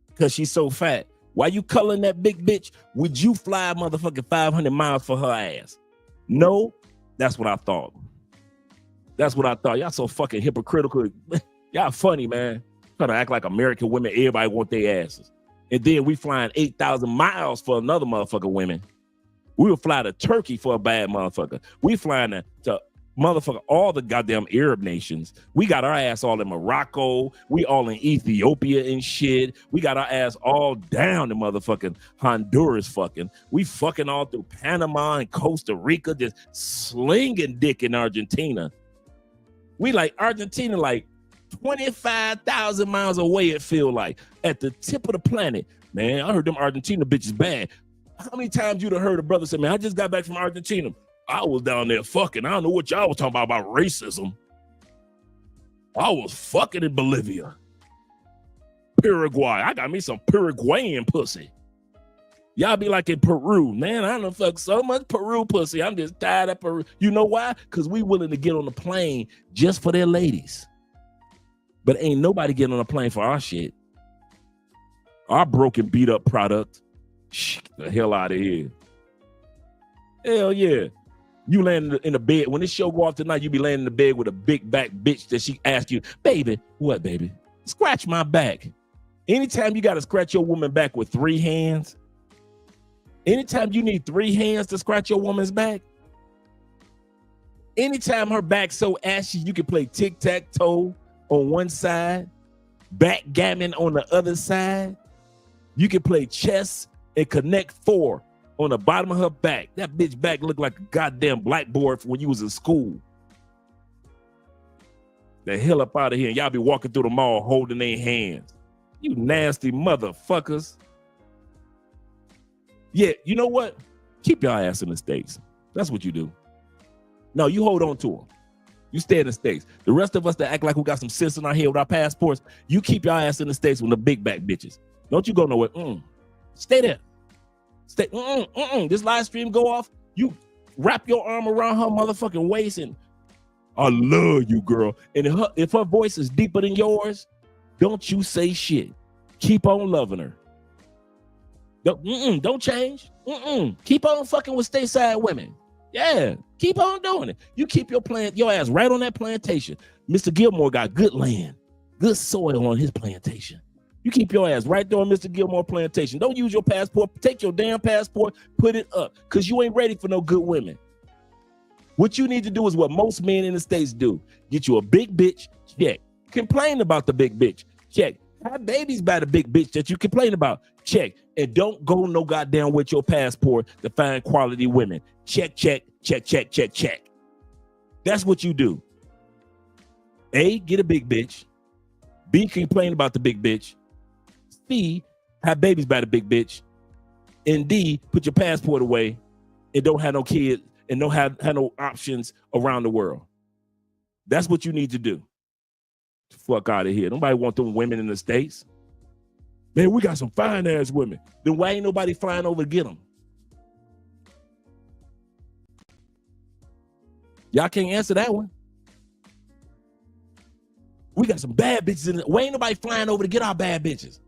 because she's so fat. Why you cuddling that big bitch? Would you fly motherfucking 500 miles for her ass? No, that's what I thought. Y'all so fucking hypocritical. Y'all funny, man. Trying to act like American women, everybody want their asses. And then we flying 8,000 miles for another motherfucker women. We will fly to Turkey for a bad motherfucker. We flying to motherfucker all the goddamn Arab nations. We got our ass all in Morocco. We all in Ethiopia and shit. We got our ass all down in motherfucking Honduras fucking. We fucking all through Panama and Costa Rica, just slinging dick in Argentina. We like Argentina like 25,000 miles away, it feel like. At the tip of the planet. Man, I heard them Argentina bitches bad. How many times you done heard a brother say, man, I just got back from Argentina. I was down there fucking. I don't know what y'all was talking about racism. I was fucking in Bolivia. Paraguay. I got me some Paraguayan pussy. Y'all be like in Peru. Man, I done fuck so much Peru pussy. I'm just tired of Peru. You know why? Because we willing to get on the plane just for their ladies. But ain't nobody getting on a plane for our shit. Our broken, beat up product. Shh, the hell out of here. Hell yeah. You land in the bed. When this show go off tonight, you be laying in the bed with a big back bitch that she ask you, baby, what, baby? Scratch my back. Anytime you got to scratch your woman back with 3 hands, anytime you need 3 hands to scratch your woman's back, anytime her back's so ashy, you can play tic-tac-toe on one side, backgammon on the other side. You can play chess and connect 4 on the bottom of her back. That bitch back looked like a goddamn blackboard when you was in school. The hell up out of here. Y'all be walking through the mall holding their hands. You nasty motherfuckers. Yeah, you know what? Keep your ass in the States. That's what you do. No, you hold on to them. You stay in the States. The rest of us that act like we got some sense in our head with our passports, you keep your ass in the States with the big back bitches. Don't you go nowhere. Stay there. Stay. This live stream go off. You wrap your arm around her motherfucking waist and I love you, girl. And if her voice is deeper than yours, don't you say shit. Keep on loving her. Don't change. Keep on fucking with stateside women. Yeah, Keep on doing it. You keep your ass right on that plantation. Mr. Gilmore got good land, good soil on his plantation. You keep your ass right there on Mr. Gilmore plantation. Don't use your passport. Take your damn passport, put it up, because you ain't ready for no good women. What you need to do is what most men in the States do. Get you a big bitch, check. Complain about the big bitch, check. Have babies by the big bitch that you complain about, check. And don't go no goddamn with your passport to find quality women. Check, check, check, check, check, check. That's what you do. A, get a big bitch. B, complain about the big bitch. C, have babies by the big bitch. And D, put your passport away and don't have no kids and don't have no options around the world. That's what you need to do. Fuck out of here. Nobody want them women in the States. Man, we got some fine ass women. Then why ain't nobody flying over to get them? Y'all can't answer that one. We got some bad bitches in it. Why ain't nobody flying over to get our bad bitches?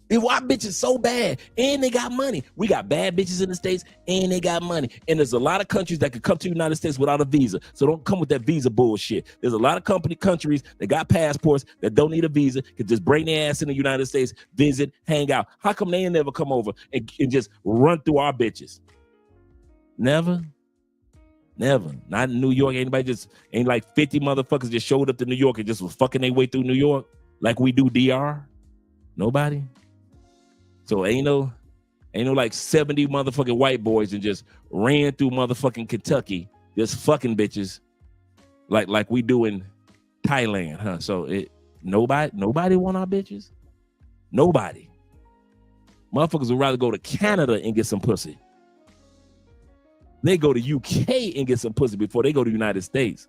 If our bitches so bad and they got money. We got bad bitches in the States and they got money. And there's a lot of countries that could come to the United States without a visa. So don't come with that visa bullshit. There's a lot of countries that got passports that don't need a visa, could just bring their ass in the United States, visit, hang out. How come they ain't never come over and just run through our bitches? Never. Never. Not in New York. Ain't like 50 motherfuckers just showed up to New York and just was fucking their way through New York like we do DR. Nobody. So ain't no like 70 motherfucking white boys and just ran through motherfucking Kentucky, just fucking bitches like we do in Thailand, huh? So nobody want our bitches? Nobody. Motherfuckers would rather go to Canada and get some pussy. They go to UK and get some pussy before they go to the United States.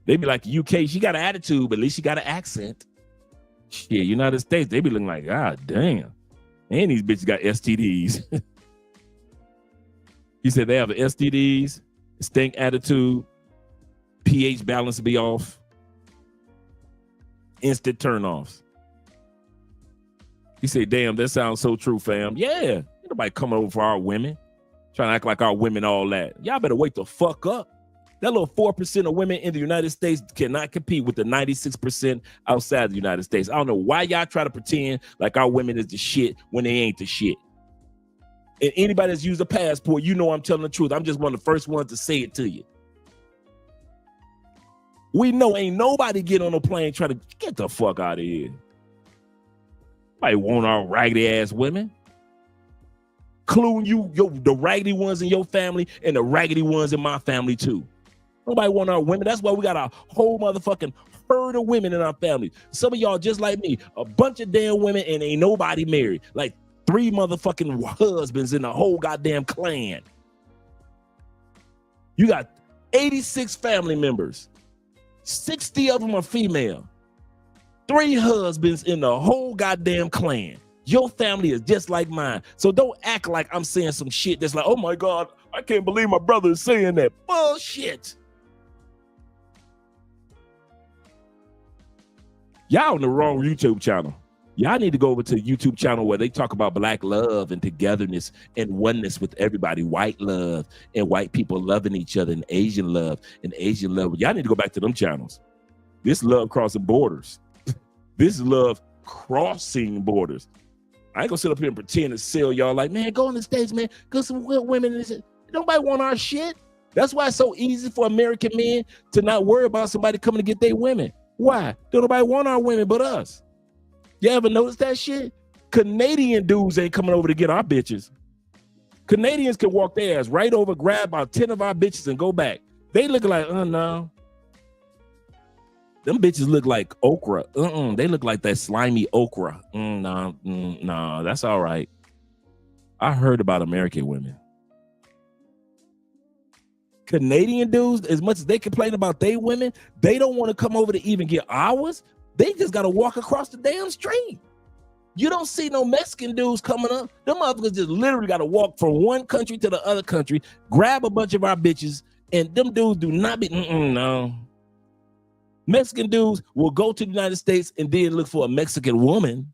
They be like, UK, she got an attitude, but at least she got an accent. Shit, United States, they be looking like, God damn. And these bitches got STDs. He said they have STDs, stink attitude, pH balance be off, instant turnoffs. He said, damn, that sounds so true, fam. Yeah, ain't nobody coming over for our women, trying to act like our women all that. Y'all better wake the fuck up. That little 4% of women in the United States cannot compete with the 96% outside the United States. I don't know why y'all try to pretend like our women is the shit when they ain't the shit. And anybody that's used a passport, you know I'm telling the truth. I'm just one of the first ones to say it to you. We know ain't nobody get on a plane trying to get the fuck out of here. Nobody want our raggedy ass women. Including the raggedy ones in your family and the raggedy ones in my family too. Nobody want our women. That's why we got a whole motherfucking herd of women in our family. Some of y'all just like me, a bunch of damn women and ain't nobody married. Like 3 motherfucking husbands in the whole goddamn clan. You got 86 family members. 60 of them are female. 3 husbands in the whole goddamn clan. Your family is just like mine. So don't act like I'm saying some shit that's like, oh my God, I can't believe my brother is saying that. Bullshit. Y'all on the wrong YouTube channel. Y'all need to go over to the YouTube channel where they talk about black love and togetherness and oneness with everybody. White love and white people loving each other and Asian love and Asian love. Y'all need to go back to them channels. This love crossing borders. This is love crossing borders. I ain't gonna sit up here and pretend to sell y'all like, man, go in the States, man. Go some women. Nobody want our shit. That's why it's so easy for American men to not worry about somebody coming to get their women. Why? Don't nobody want our women but us. You ever notice that shit? Canadian dudes ain't coming over to get our bitches. Canadians can walk their ass right over, grab about 10 of our bitches and go back. They look like, no. Them bitches look like okra. They look like that slimy okra. No, that's all right. I heard about American women. Canadian dudes, as much as they complain about they women, they don't want to come over to even get ours. They just got to walk across the damn street. You don't see no Mexican dudes coming up. Them motherfuckers just literally got to walk from one country to the other country, grab a bunch of our bitches, and them dudes do not be, no. Mexican dudes will go to the United States and then look for a Mexican woman.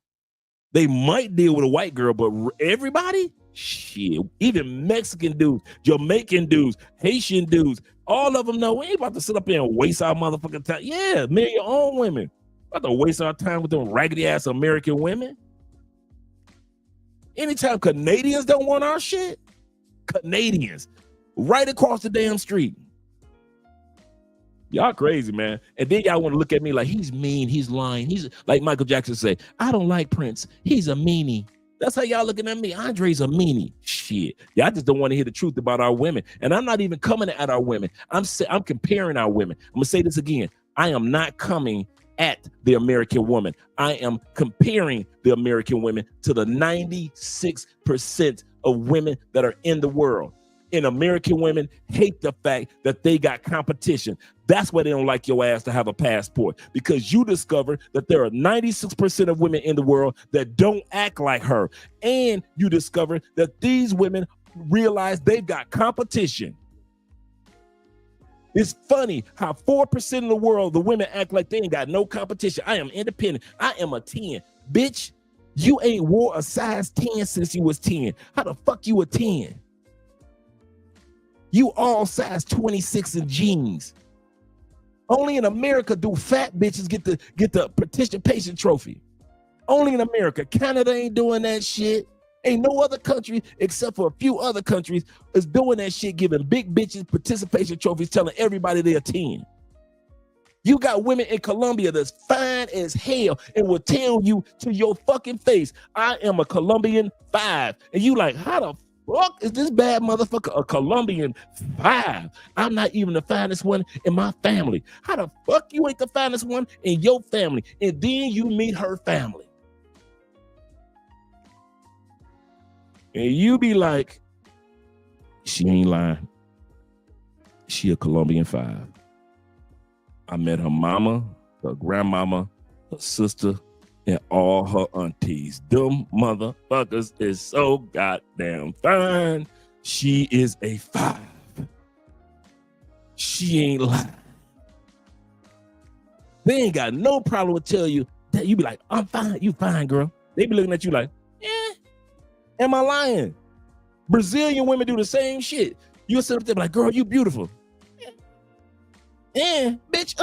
They might deal with a white girl, but everybody? Shit, even Mexican dudes, Jamaican dudes, Haitian dudes, all of them know we ain't about to sit up here and waste our motherfucking time. Yeah, marry your own women. About to waste our time with them raggedy ass American women. Anytime Canadians don't want our shit, Canadians, right across the damn street. Y'all crazy, man. And then y'all want to look at me like he's mean, he's lying. He's like Michael Jackson say, I don't like Prince. He's a meanie. That's how y'all looking at me. Andre's a meanie. Shit. Y'all just don't want to hear the truth about our women. And I'm not even coming at our women. I'm comparing our women. I'm gonna say this again. I am not coming at the American woman. I am comparing the American women to the 96% of women that are in the world. And American women hate the fact that they got competition. That's why they don't like your ass to have a passport, because you discover that there are 96% of women in the world that don't act like her. And you discover that these women realize they've got competition. It's funny how 4% of the world, the women act like they ain't got no competition. I am independent. I am a 10. Bitch, you ain't wore a size 10 since you was 10. How the fuck you a 10? You all size 26 in jeans. Only in America do fat bitches get the participation trophy. Only in America. Canada ain't doing that shit. Ain't no other country except for a few other countries is doing that shit, giving big bitches participation trophies, telling everybody they're 10. You got women in Colombia that's fine as hell and will tell you to your fucking face, I am a Colombian 5. And you like, how the fuck is this bad motherfucker a Colombian 5? I'm not even the finest one in my family. How the fuck you ain't the finest one in your family? And then you meet her family. And you be like, she ain't lying. She a Colombian 5. I met her mama, her grandmama, her sister, and all her aunties. Them motherfuckers is so goddamn fine. She is a 5. She ain't lying. They ain't got no problem with tell you that. You be like, I'm fine. You fine, girl. They be looking at you like, am I lying? Brazilian women do the same shit. You'll sit up there like, girl, you beautiful. Bitch,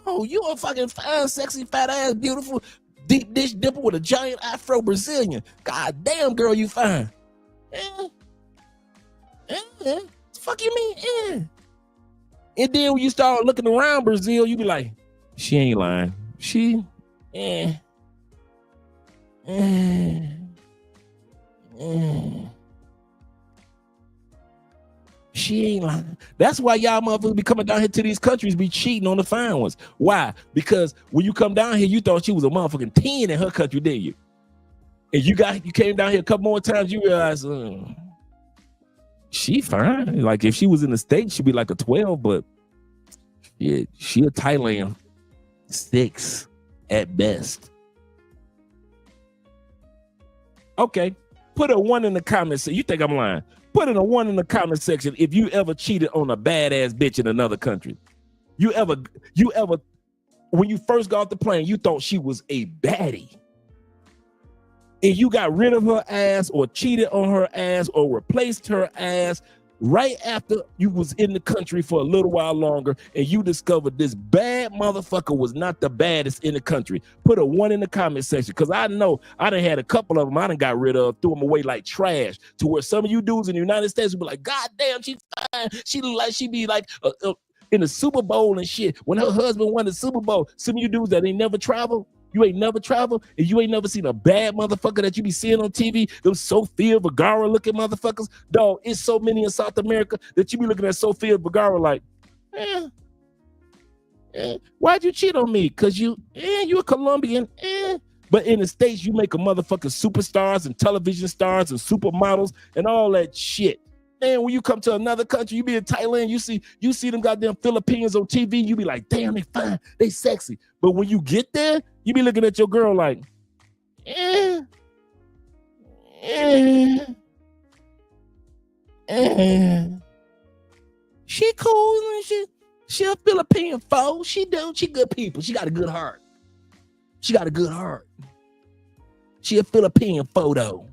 no. You a fucking fine, sexy, fat ass, beautiful, deep dish dipper with a giant Afro Brazilian. God damn, girl, you fine. Fuck you mean? And then when you start looking around Brazil, you be like, she ain't lying. She, she ain't lying. That's why y'all motherfuckers be coming down here to these countries, be cheating on the fine ones. Why? Because when you come down here, you thought she was a motherfucking 10 in her country, didn't you? And you came down here a couple more times, you realize she fine. Like if she was in the States, she'd be like a 12, but yeah, she a Thailand 6 at best. Okay, put a 1 in the comments. So you think I'm lying? Put in a 1 in the comment section if you ever cheated on a badass bitch in another country. You ever, when you first got off the plane, you thought she was a baddie. And you got rid of her ass or cheated on her ass or replaced her ass right after you was in the country for a little while longer and you discovered this bad motherfucker was not the baddest in the country. Put a 1 in the comment section, because I know I done had a couple of them I done got rid of, threw them away like trash, to where some of you dudes in the United States would be like, God damn, she fine. She look like she be like in the Super Bowl and shit. When her husband won the Super Bowl, some of you dudes that ain't never traveled, you ain't never traveled, and you ain't never seen a bad motherfucker that you be seeing on TV, those Sofia Vergara looking motherfuckers. Dog, it's so many in South America that you be looking at Sofia Vergara like, why'd you cheat on me? Cause you a Colombian. But in the States, you make a motherfucking superstars and television stars and supermodels and all that shit. And when you come to another country, you be in Thailand, you see them goddamn Philippines on TV, you be like, damn, they fine, they sexy. But when you get there, you be looking at your girl like, she cool and she a Philippine foe. She good people. She got a good heart. She a Philippine photo.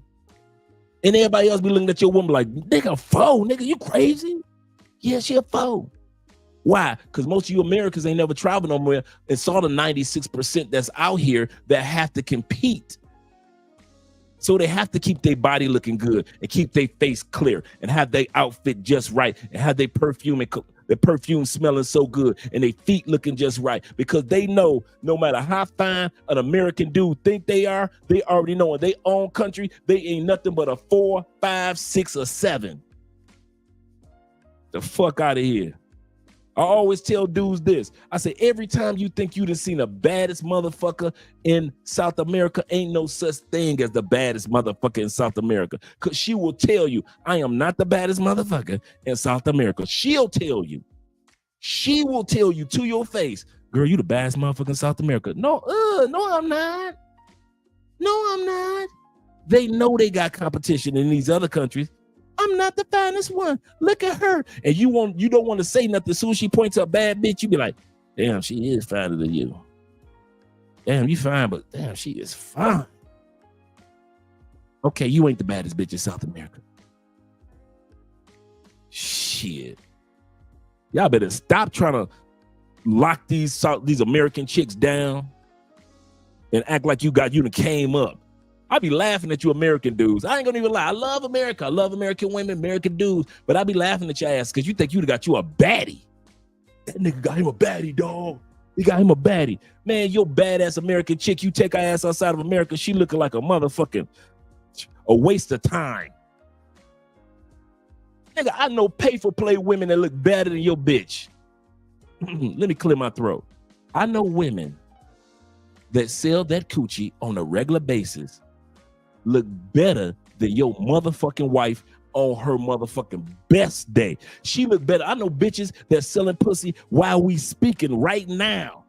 And everybody else be looking at your woman like, nigga, foe, nigga, you crazy? Yeah, she a foe. Why? Because most of you Americans ain't never traveled nowhere and saw the 96% that's out here that have to compete. So they have to keep their body looking good and keep their face clear and have their outfit just right and have their perfume and their perfume smelling so good and their feet looking just right, because they know no matter how fine an American dude think they are, they already know in their own country they ain't nothing but a 4, 5, 6, or 7. The fuck out of here. I always tell dudes this. I say, every time you think you done seen the baddest motherfucker in South America, ain't no such thing as the baddest motherfucker in South America. Because she will tell you, I am not the baddest motherfucker in South America. She'll tell you. She will tell you to your face, girl, you the baddest motherfucker in South America. No, I'm not. No, I'm not. They know they got competition in these other countries. I'm not the finest one. Look at her. And you don't want to say nothing. As soon as she points a bad bitch, you be like, damn, she is finer than you. Damn, you fine, but damn, she is fine. Okay, you ain't the baddest bitch in South America. Shit. Y'all better stop trying to lock these American chicks down and act like you done came up. I be laughing at you American dudes. I ain't gonna even lie. I love America. I love American women, American dudes, but I be laughing at your ass because you think you got you a baddie. That nigga got him a baddie, dog. He got him a baddie. Man, your badass American chick, you take her ass outside of America, she looking like a motherfucking a waste of time. Nigga, I know pay-for-play women that look better than your bitch. Let me clear my throat. I know women that sell that coochie on a regular basis look better than your motherfucking wife on her motherfucking best day. She look better. I know bitches that's selling pussy while we speaking right now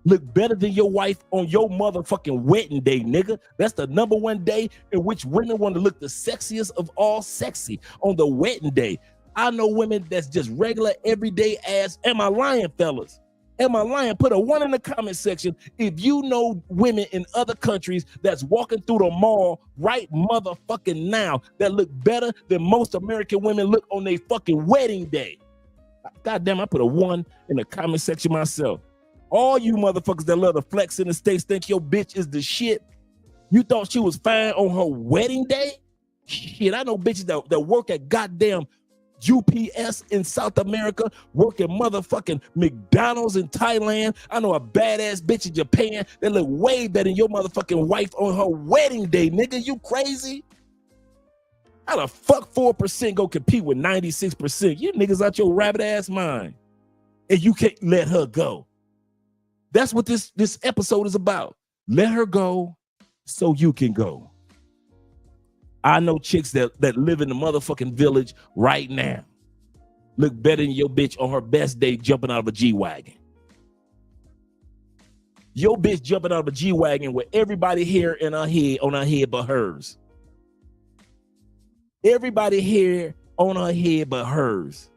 look better than your wife on your motherfucking wedding day, nigga. That's the #1 day in which women want to look the sexiest of all sexy, on the wedding day. I know women that's just regular everyday ass. Am I lying, fellas? Am I lying? Put a 1 in the comment section if you know women in other countries that's walking through the mall right motherfucking now that look better than most American women look on their fucking wedding day. God damn, I put a 1 in the comment section myself. All you motherfuckers that love to flex in the States think your bitch is the shit. You thought she was fine on her wedding day? Shit, I know bitches that work at goddamn UPS in South America, working motherfucking McDonald's in Thailand. I know a badass bitch in Japan that look way better than your motherfucking wife on her wedding day, nigga. You crazy? How the fuck 4% go compete with 96%? You niggas out your rabbit ass mind. And you can't let her go. That's what this episode is about. Let her go so you can go. I know chicks that live in the motherfucking village right now look better than your bitch on her best day jumping out of a G-Wagon. Your bitch jumping out of a G-Wagon with everybody hair in her head, on her head but hers. Everybody hair on her head but hers.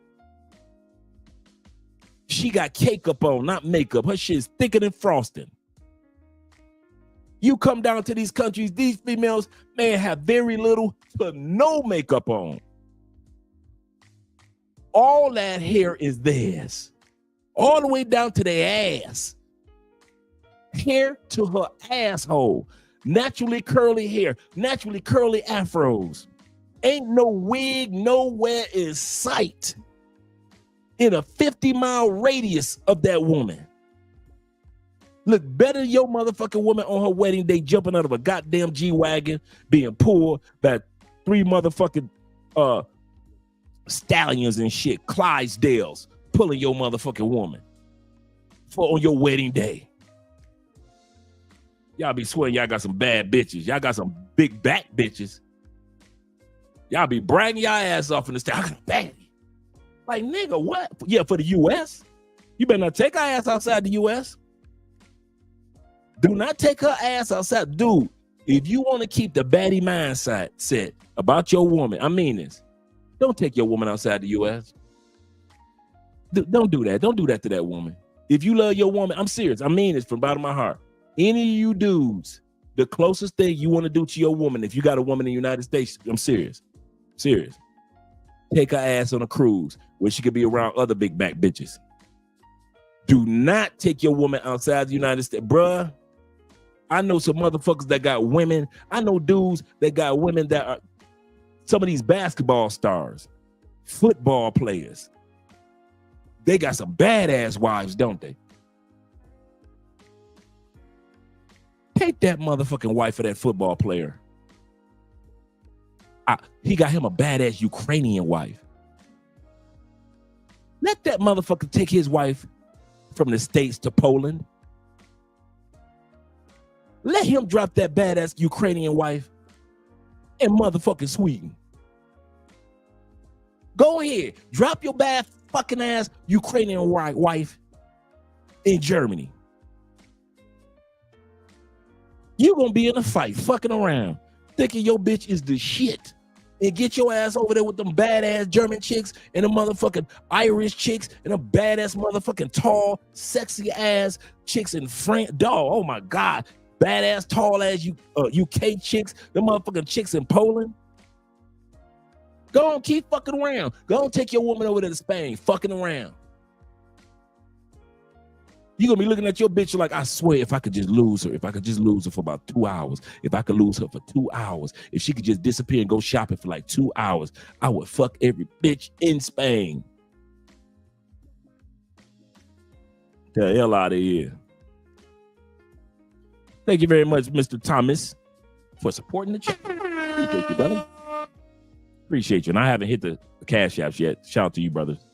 She got cake up on, not makeup. Her shit is thicker than frosting. You come down to these countries, these females, man, have very little to no makeup on. All that hair is theirs. All the way down to their ass. Hair to her asshole. Naturally curly hair. Naturally curly afros. Ain't no wig nowhere in sight. In a 50-mile radius of that woman. Look better than your motherfucking woman on her wedding day jumping out of a goddamn G-Wagon, being pulled by 3 motherfucking stallions and shit, Clydesdales, pulling your motherfucking woman on your wedding day. Y'all be swearing y'all got some bad bitches. Y'all got some big back bitches. Y'all be bragging y'all ass off in the state. I got a baddie. Like, nigga, what? Yeah, for the U.S.? You better not take our ass outside the U.S. Do not take her ass outside. Dude, if you want to keep the baddie mindset set about your woman, I mean this, don't take your woman outside the U.S. Don't do that. Don't do that to that woman. If you love your woman, I'm serious. I mean this from the bottom of my heart. Any of you dudes The closest thing you want to do to your woman, if you got a woman in the United States, I'm serious. Take her ass on a cruise where she could be around other big back bitches. Do not take your woman outside the United States. Bruh, I know some motherfuckers that got women. I know dudes that got women that are some of these basketball stars, football players. They got some badass wives, don't they? Take that motherfucking wife of that football player. He got him a badass Ukrainian wife. Let that motherfucker take his wife from the States to Poland. Let him drop that badass Ukrainian wife in motherfucking Sweden. Go ahead. Drop your bad fucking ass Ukrainian wife in Germany. You're going to be in a fight fucking around thinking your bitch is the shit. And get your ass over there with them badass German chicks and the motherfucking Irish chicks and the badass motherfucking tall, sexy ass chicks in France. Dog, oh my God. Badass, tall ass UK chicks, the motherfucking chicks in Poland. Go on, keep fucking around. Go on, take your woman over there to Spain, fucking around. You're going to be looking at your bitch like, I swear, if I could just lose her, for about 2 hours, if I could lose her for 2 hours, if she could just disappear and go shopping for like 2 hours, I would fuck every bitch in Spain. The hell out of here. Thank you very much, Mr. Thomas, for supporting the channel. Appreciate you, brother. Appreciate you. And I haven't hit the cash apps yet. Shout out to you, brothers.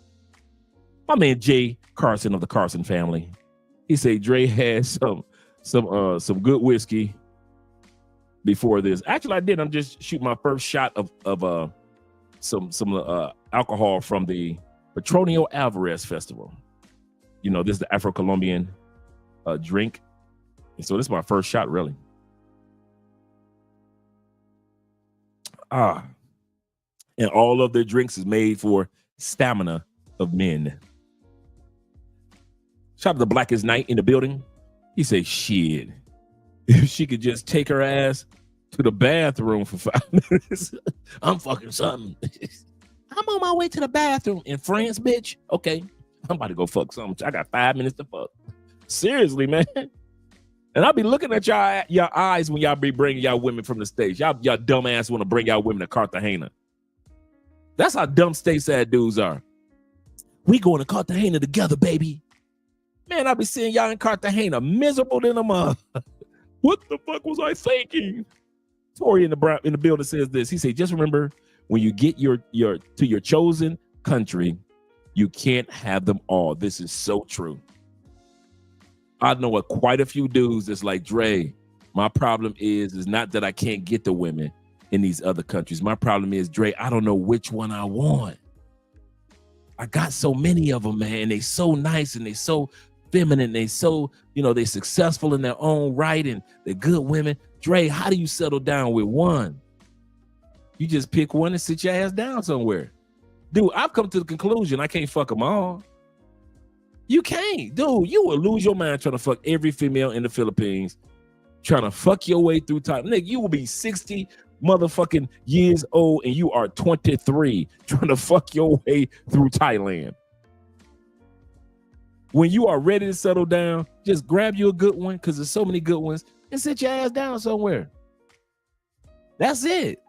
My man Jay Carson of the Carson family. He said Dre had some good whiskey before this. Actually, I did. I'm just shooting my first shot of some alcohol from the Petronio Alvarez Festival. You know, this is the Afro-Colombian drink. And so this is my first shot, really. And all of their drinks is made for stamina of men. Shout out to the Blackest Night in the building. He say, shit, if she could just take her ass to the bathroom for 5 minutes, I'm fucking something. I'm on my way to the bathroom in France, bitch. Okay, I'm about to go fuck something. I got 5 minutes to fuck. Seriously, man. And I'll be looking at y'all eyes when y'all be bringing y'all women from the States. Y'all dumbass want to bring y'all women to Cartagena. That's how dumb stateside dudes are. We going to Cartagena together, baby. Man, I be seeing y'all in Cartagena, miserable than a mother. What the fuck was I thinking? Tori in the building says this. He said, just remember, when you get to your chosen country, you can't have them all. This is so true. I know quite a few dudes that's like, Dre, my problem is not that I can't get the women in these other countries. My problem is, Dre, I don't know which one I want. I got so many of them, man. They so nice and they so feminine. They so, they successful in their own right and they're good women. Dre, how do you settle down with one? You just pick one and sit your ass down somewhere. Dude, I've come to the conclusion I can't fuck them all. You can't. Dude, you will lose your mind trying to fuck every female in the Philippines, trying to fuck your way through time. Nigga, you will be 60 motherfucking years old and you are 23 trying to fuck your way through Thailand. When you are ready to settle down, just grab you a good one, because there's so many good ones, and sit your ass down somewhere. That's it.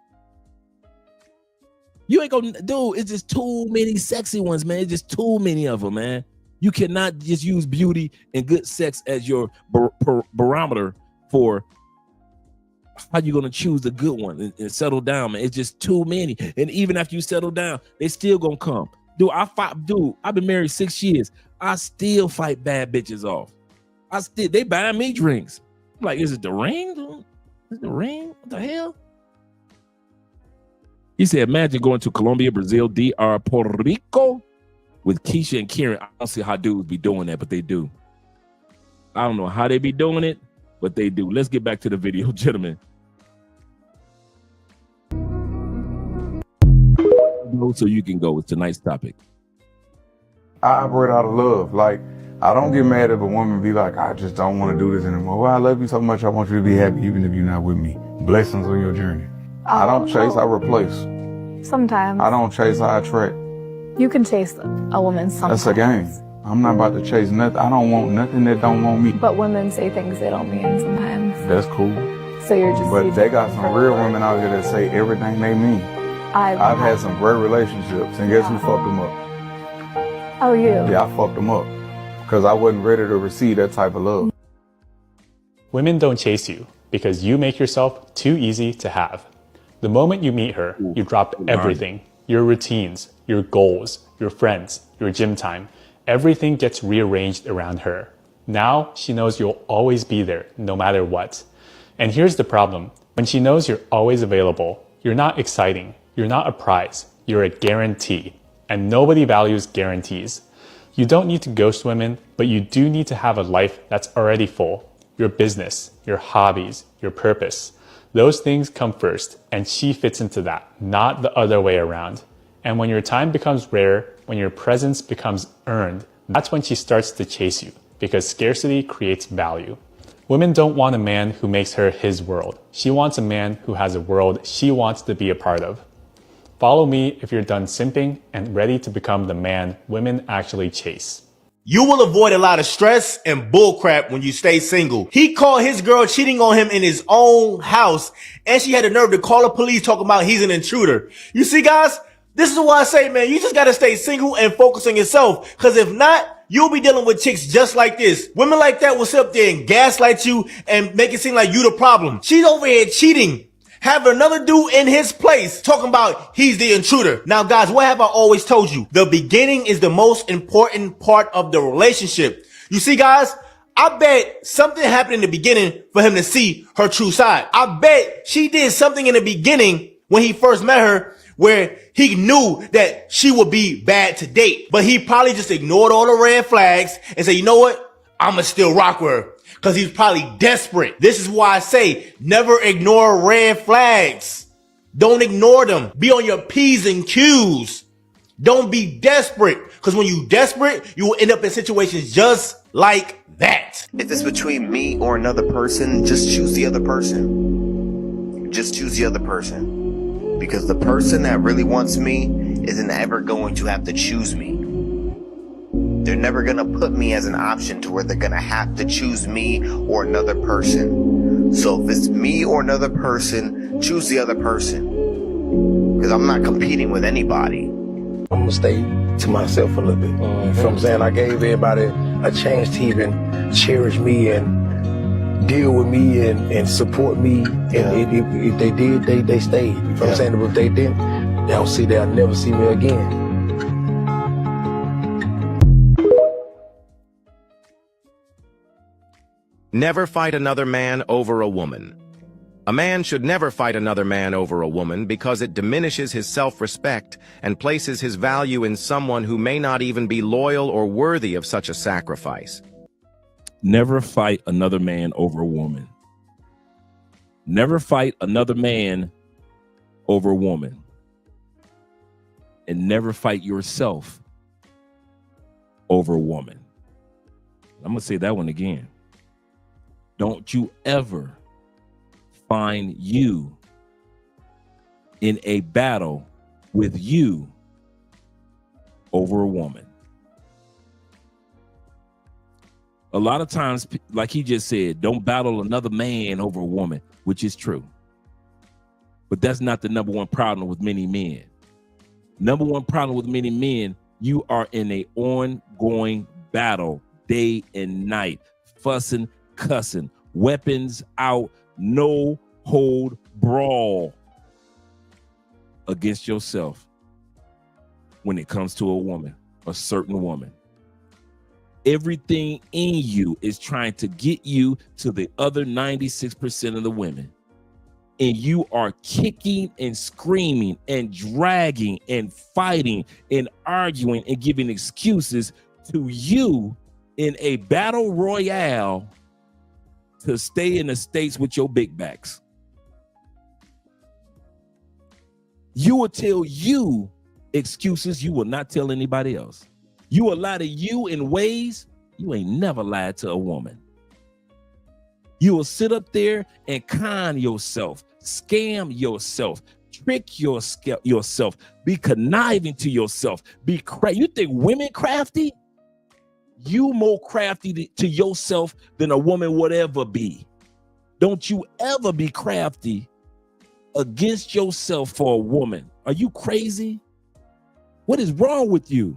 You ain't gonna, dude, it's just too many sexy ones, man. It's just too many of them, man. You cannot just use beauty and good sex as your barometer for how you gonna choose the good one and settle down, man. It's just too many. And even after you settle down, they still gonna come. Dude, I've been married 6 years. I still fight bad bitches off. They buying me drinks. I'm like, is it the ring? Is it the ring? What the hell? He said, imagine going to Colombia, Brazil, DR, Puerto Rico with Keisha and Karen. I don't see how dudes be doing that, but they do. I don't know how they be doing it, but they do. Let's get back to the video, gentlemen. So you can go. It's tonight's topic. I operate out of love. Like, I don't get mad if a woman be like, I just don't want to do this anymore. Well, I love you so much, I want you to be happy even if you're not with me. Blessings on your journey. I don't chase, I replace. Sometimes. I don't chase, I attract. You can chase a woman sometimes. That's a game. I'm not about to chase nothing. I don't want nothing that don't want me. But women say things they don't mean sometimes. That's cool. So you're just. But they got some real women out here that say everything they mean. I've had some great relationships, and guess who fucked them up? Oh, you? Yeah, I fucked them up. Because I wasn't ready to receive that type of love. Women don't chase you because you make yourself too easy to have. The moment you meet her, you drop everything. Your routines, your goals, your friends, your gym time. Everything gets rearranged around her. Now she knows you'll always be there, no matter what. And here's the problem. When she knows you're always available, you're not exciting. You're not a prize. You're a guarantee. And nobody values guarantees. You don't need to ghost women, but you do need to have a life that's already full. Your business, your hobbies, your purpose. Those things come first, and she fits into that, not the other way around. And when your time becomes rare, when your presence becomes earned, that's when she starts to chase you, because scarcity creates value. Women don't want a man who makes her his world. She wants a man who has a world she wants to be a part of. Follow me if you're done simping and ready to become the man women actually chase. You will avoid a lot of stress and bullcrap when you stay single. He caught his girl cheating on him in his own house, and she had the nerve to call the police talking about he's an intruder. You see, guys, this is why I say, man, you just gotta stay single and focus on yourself. Because if not, you'll be dealing with chicks just like this. Women like that will sit up there and gaslight you and make it seem like you the problem. She's over here cheating, having another dude in his place talking about he's the intruder. Now, guys, what have I always told you? The beginning is the most important part of the relationship. You see, guys, I bet something happened in the beginning for him to see her true side. I bet she did something in the beginning when he first met her where he knew that she would be bad to date. But he probably just ignored all the red flags and said, you know what? I'ma still rock with her. Because he's probably desperate. This is why I say never ignore red flags. Don't ignore them. Be on your P's and Q's. Don't be desperate. Because when you're desperate, you will end up in situations just like that. If it's between me or another person, just choose the other person. Just choose the other person. Because the person that really wants me isn't ever going to have to choose me. They're never going to put me as an option to where they're going to have to choose me or another person. So if it's me or another person, choose the other person. Because I'm not competing with anybody. I'm going to stay to myself a little bit. You know what I'm saying? I gave everybody a chance to even cherish me and deal with me and support me. And if they did, they stayed. You know what I'm saying? But if they didn't, they'll never see me again. Never fight another man over a woman. A man should never fight another man over a woman because it diminishes his self-respect and places his value in someone who may not even be loyal or worthy of such a sacrifice. Never fight another man over a woman. Never fight another man over a woman. And never fight yourself over a woman. I'm going to say that one again. Don't you ever find you in a battle with you over a woman. A lot of times, like he just said, don't battle another man over a woman, which is true. But that's not the number one problem with many men. Number one problem with many men, you are in an ongoing battle day and night, fussing, cussing, weapons out, no hold brawl against yourself when it comes to a woman, a certain woman. Everything in you is trying to get you to the other 96% of the women. And you are kicking and screaming and dragging and fighting and arguing and giving excuses to you in a battle royale to stay in the States with your big backs. You will tell you excuses you will not tell anybody else. You allow you in ways You ain't never lied to a woman. You will sit up there and con yourself, scam yourself, trick yourself, be conniving to yourself, be crafty. You think women crafty? You more crafty to yourself than a woman would ever be. Don't you ever be crafty against yourself for a woman. Are you crazy? What is wrong with you?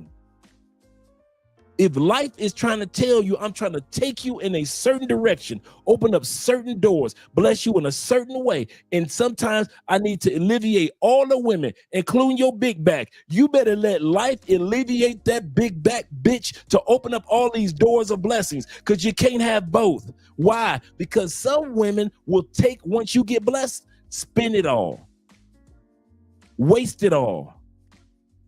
If life is trying to tell you, I'm trying to take you in a certain direction, open up certain doors, bless you in a certain way, and sometimes I need to alleviate all the women, including your big back, you better let life alleviate that big back bitch to open up all these doors of blessings, because you can't have both. Why? Because some women will take, once you get blessed, spend it all, waste it all,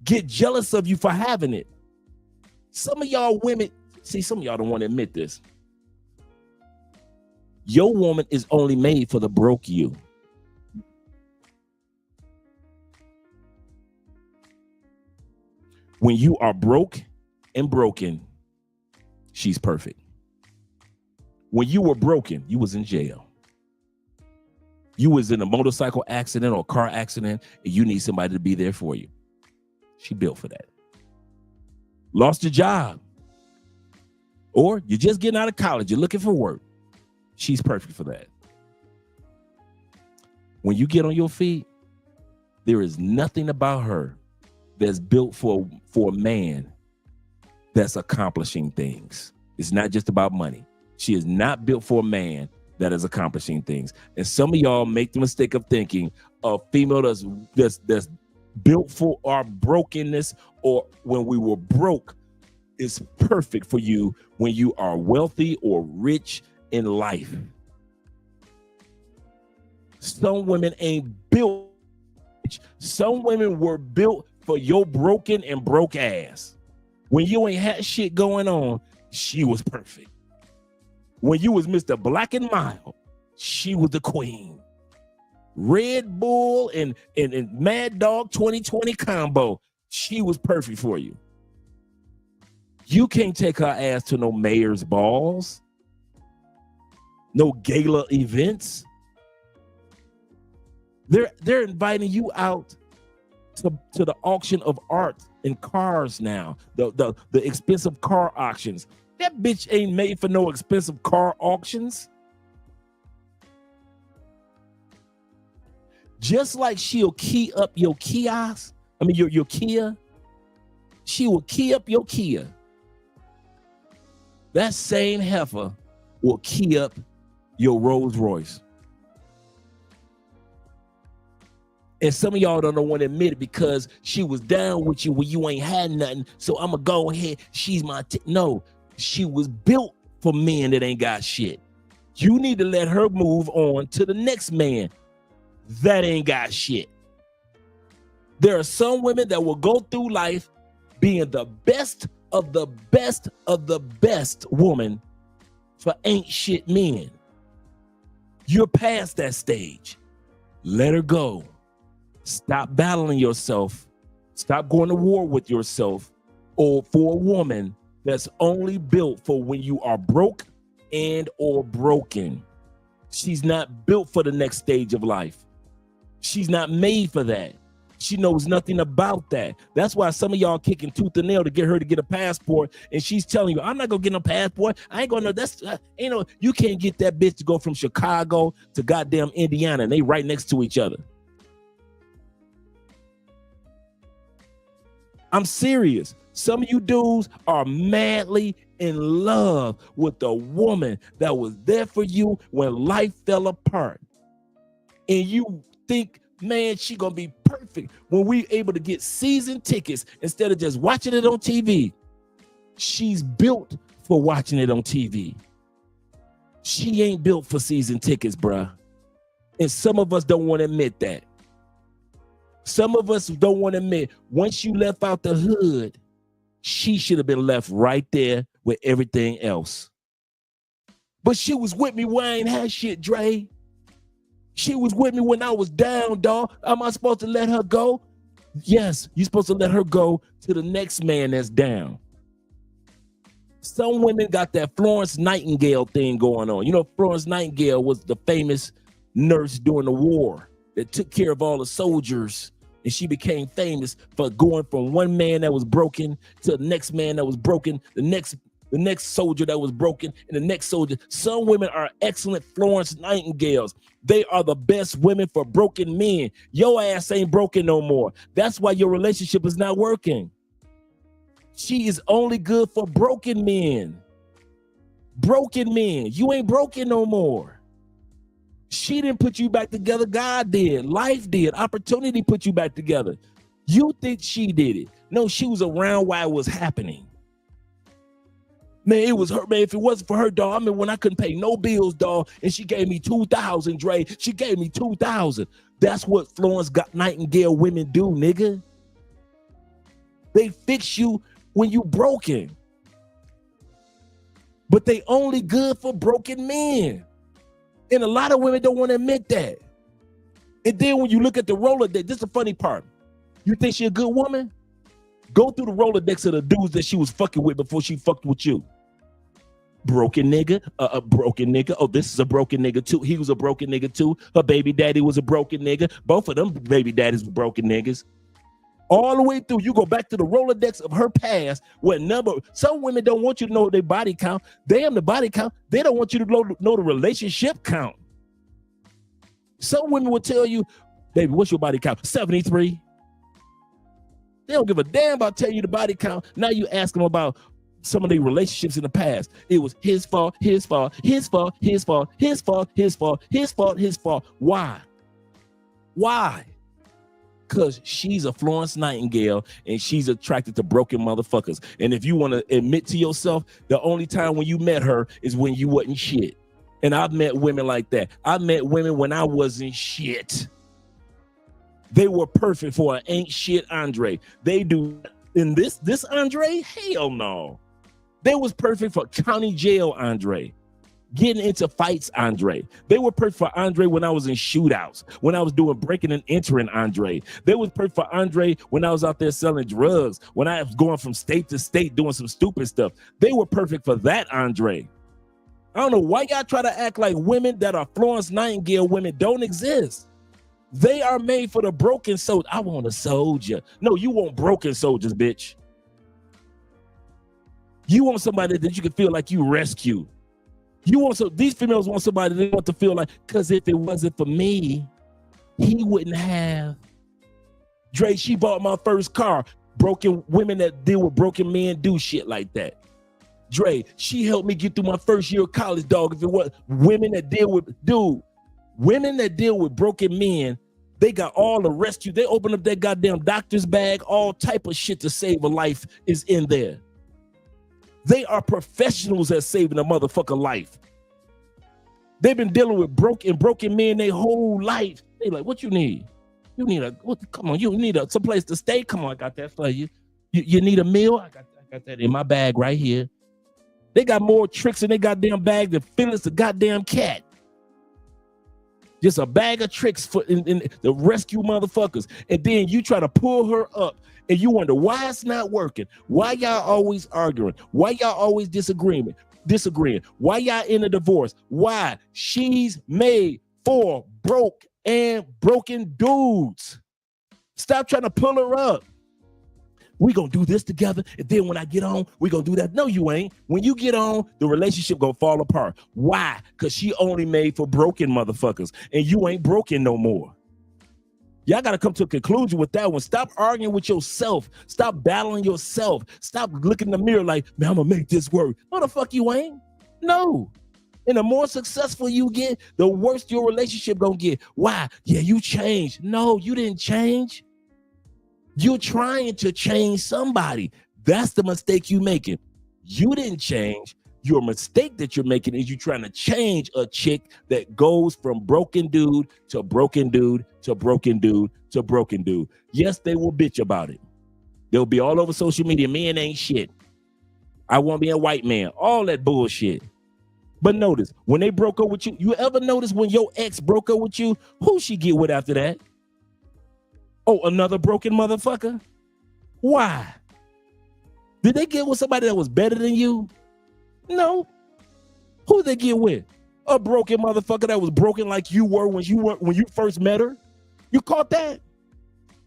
get jealous of you for having it. Some of y'all women, see, some of y'all don't want to admit this. Your woman is only made for the broke you. When you are broke and broken, she's perfect. When you were broken, you was in jail. You was in a motorcycle accident or car accident, and you need somebody to be there for you. She built for that. Lost your job, or you're just getting out of college, you're looking for work. She's perfect for that. When you get on your feet, there is nothing about her that's built for a man that's accomplishing things. It's not just about money. She is not built for a man that is accomplishing things. And some of y'all make the mistake of thinking a female that's built for our brokenness, or when we were broke, is perfect for you when you are wealthy or rich in life. Some women ain't built. Some women were built for your broken and broke ass. When you ain't had shit going on, she was perfect. When you was Mr. Black and Mild, she was the queen. Red Bull and Mad Dog 2020 combo, she was perfect for you. You can't take her ass to no mayor's balls, no gala events. They're inviting you out to the auction of art and cars now, the expensive car auctions. That bitch ain't made for no expensive car auctions. Just like she'll key up your kiosk, your Kia, she will key up your Kia. That same heifer will key up your Rolls Royce. And some of y'all don't want to admit it because she was down with you when you ain't had nothing. So I'm going to go ahead. She's my no, she was built for men that ain't got shit. You need to let her move on to the next man that ain't got shit. There are some women that will go through life being the best of the best of the best woman for ain't shit men. You're past that stage. Let her go. Stop battling yourself. Stop going to war with yourself or for a woman that's only built for when you are broke and or broken. She's not built for the next stage of life. She's not made for that. She knows nothing about that. That's why some of y'all kicking tooth and nail to get her to get a passport, and she's telling you, I'm not gonna get no passport. I ain't gonna, you can't get that bitch to go from Chicago to goddamn Indiana, and they right next to each other. I'm serious. Some of you dudes are madly in love with the woman that was there for you when life fell apart. And you think, man, she gonna be perfect when we able to get season tickets instead of just watching it on TV. She's built for watching it on TV. She ain't built for season tickets, bruh. And some of us don't want to admit that. Some of us don't want to admit, once you left out the hood, she should have been left right there with everything else. But she was with me when I ain't had shit, Dre. She was with me when I was down, dog. Am I supposed to let her go? Yes, you're supposed to let her go to the next man that's down. Some women got that Florence Nightingale thing going on. You know, Florence Nightingale was the famous nurse during the war that took care of all the soldiers, and she became famous for going from one man that was broken to the next man that was broken, the next soldier that was broken, and the next soldier. Some women are excellent Florence Nightingales. They are the best women for broken men. Your ass ain't broken no more. That's why your relationship is not working. She is only good for broken men. Broken men. You ain't broken no more. She didn't put you back together. God did. Life did. Opportunity put you back together. You think she did it. No, she was around while it was happening. Man, it was her, man. If it wasn't for her, dog, I mean, when I couldn't pay no bills, dog, and she gave me $2,000, Dre. She gave me $2,000. That's what Florence Nightingale women do, nigga. They fix you when you broken. But they only good for broken men. And a lot of women don't want to admit that. And then when you look at the Rolodex, this is the funny part. You think she a good woman? Go through the Rolodex of the dudes that she was fucking with before she fucked with you. Broken nigga, a broken nigga. Oh, this is a broken nigga too. He was a broken nigga too. Her baby daddy was a broken nigga. Both of them baby daddies were broken niggas. All the way through, you go back to the Rolodex of her past. What number? Some women don't want you to know their body count. Damn the body count. They don't want you to know the relationship count. Some women will tell you, baby, what's your body count? 73. They don't give a damn about telling you the body count. Now you ask them about some of the relationships in the past. It was his fault, his fault, his fault, his fault, his fault, his fault, his fault, his fault. Why? Why? Because she's a Florence Nightingale and she's attracted to broken motherfuckers. And if you want to admit to yourself, the only time when you met her is when you wasn't shit. And I've met women like that. I met women when I wasn't shit. They were perfect for an ain't shit Andre. They do. In this Andre? Hell no. They was perfect for county jail Andre. Getting into fights Andre. They were perfect for Andre when I was in shootouts. When I was doing breaking and entering Andre. They was perfect for Andre when I was out there selling drugs. When I was going from state to state doing some stupid stuff. They were perfect for that Andre. I don't know why y'all try to act like women that are Florence Nightingale women don't exist. They are made for the broken soldier. I want a soldier. No, you want broken soldiers, bitch. You want somebody that you can feel like you rescue. You want these females want somebody they want to feel like, because if it wasn't for me, he wouldn't have. Dre, she bought my first car. Broken women that deal with broken men do shit like that. Dre, she helped me get through my first year of college, dog. If it was women that deal with, women that deal with broken men, they got all the rescue. They open up that goddamn doctor's bag. All type of shit to save a life is in there. They are professionals at saving a motherfucker life. They've been dealing with broken men their whole life. They like, what you need? You need come on, you need some place to stay. Come on, I got that for you. You need a meal? I got that in my bag right here. They got more tricks in their goddamn bag than Phyllis the goddamn cat. Just a bag of tricks for in the rescue motherfuckers. And then you try to pull her up and you wonder why it's not working. Why y'all always arguing? Why y'all always disagreeing? Why y'all in a divorce? Why? She's made for broke and broken dudes. Stop trying to pull her up. We gonna do this together, and then when I get on, we gonna do that. No, you ain't. When you get on, the relationship gonna fall apart. Why? Because she only made for broken motherfuckers, and you ain't broken no more. Y'all gotta come to a conclusion with that one. Stop arguing with yourself. Stop battling yourself. Stop looking in the mirror like, man, I'm gonna make this work. No, the fuck you ain't. No. And the more successful you get, the worse your relationship gonna get. Why? Yeah, you changed. No, you didn't change. You're trying to change somebody. That's the mistake you're making. You didn't change. Your mistake that you're making is you trying to change a chick that goes from broken dude to broken dude to broken dude to broken dude. Yes, they will bitch about it. They'll be all over social media. Men ain't shit. I want to be a white man. All that bullshit. But notice, when they broke up with you, you ever notice when your ex broke up with you, who she get with after that? Oh, another broken motherfucker? Why? Did they get with somebody that was better than you? No. Who they get with? A broken motherfucker that was broken like you were when you first met her. You caught that?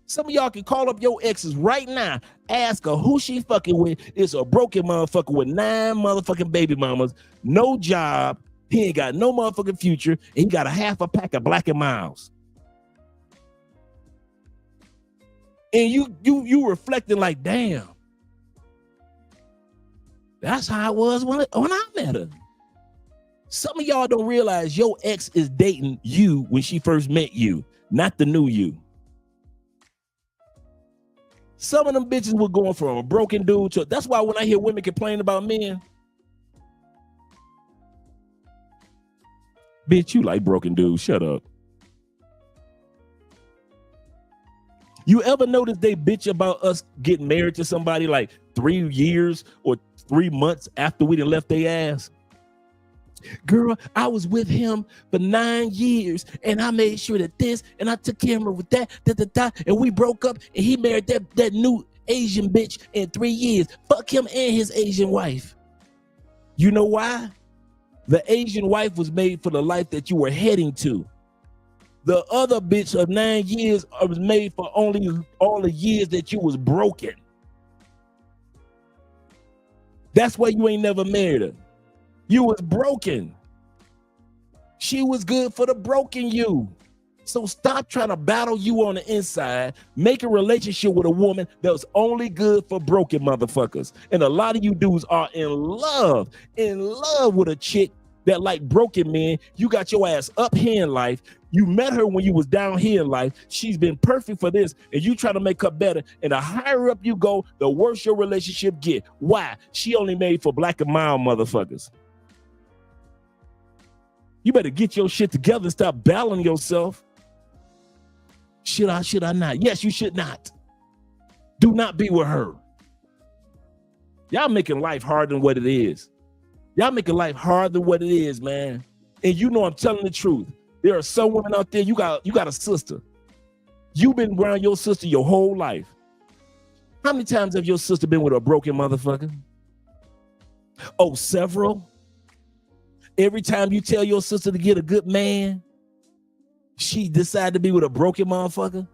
Some of y'all can call up your exes right now. Ask her who she fucking with. It's a broken motherfucker with 9 motherfucking baby mamas, no job. He ain't got no motherfucking future. And he got a half a pack of Black and Miles. And you reflecting like, damn. That's how it was when I met her. Some of y'all don't realize your ex is dating you when she first met you, not the new you. Some of them bitches were going from a broken dude to, that's why when I hear women complain about men, bitch, you like broken dudes, shut up. You ever notice they bitch about us getting married to somebody like 3 years or 3 months after we done left their ass? Girl, I was with him for 9 years and I made sure that this and I took care of him with that, and we broke up and he married that new Asian bitch in 3 years. Fuck him and his Asian wife. You know why? The Asian wife was made for the life that you were heading to. The other bitch of 9 years was made for only all the years that you was broken. That's why you ain't never married her. You was broken. She was good for the broken you. So stop trying to battle you on the inside. Make a relationship with a woman that was only good for broken motherfuckers. And a lot of you dudes are in love with a chick that like broken men. You got your ass up here in life. You met her when you was down here in life. She's been perfect for this, and you try to make her better. And the higher up you go, the worse your relationship get. Why? She only made for Black and Mild motherfuckers. You better get your shit together and stop battling yourself. Should I not? Yes, you should not. Do not be with her. Y'all making life harder than what it is. Y'all making life harder than what it is, man. And you know I'm telling the truth. There are some women out there, you got a sister. You've been around your sister your whole life. How many times have your sister been with a broken motherfucker? Oh, several? Every time you tell your sister to get a good man, she decided to be with a broken motherfucker.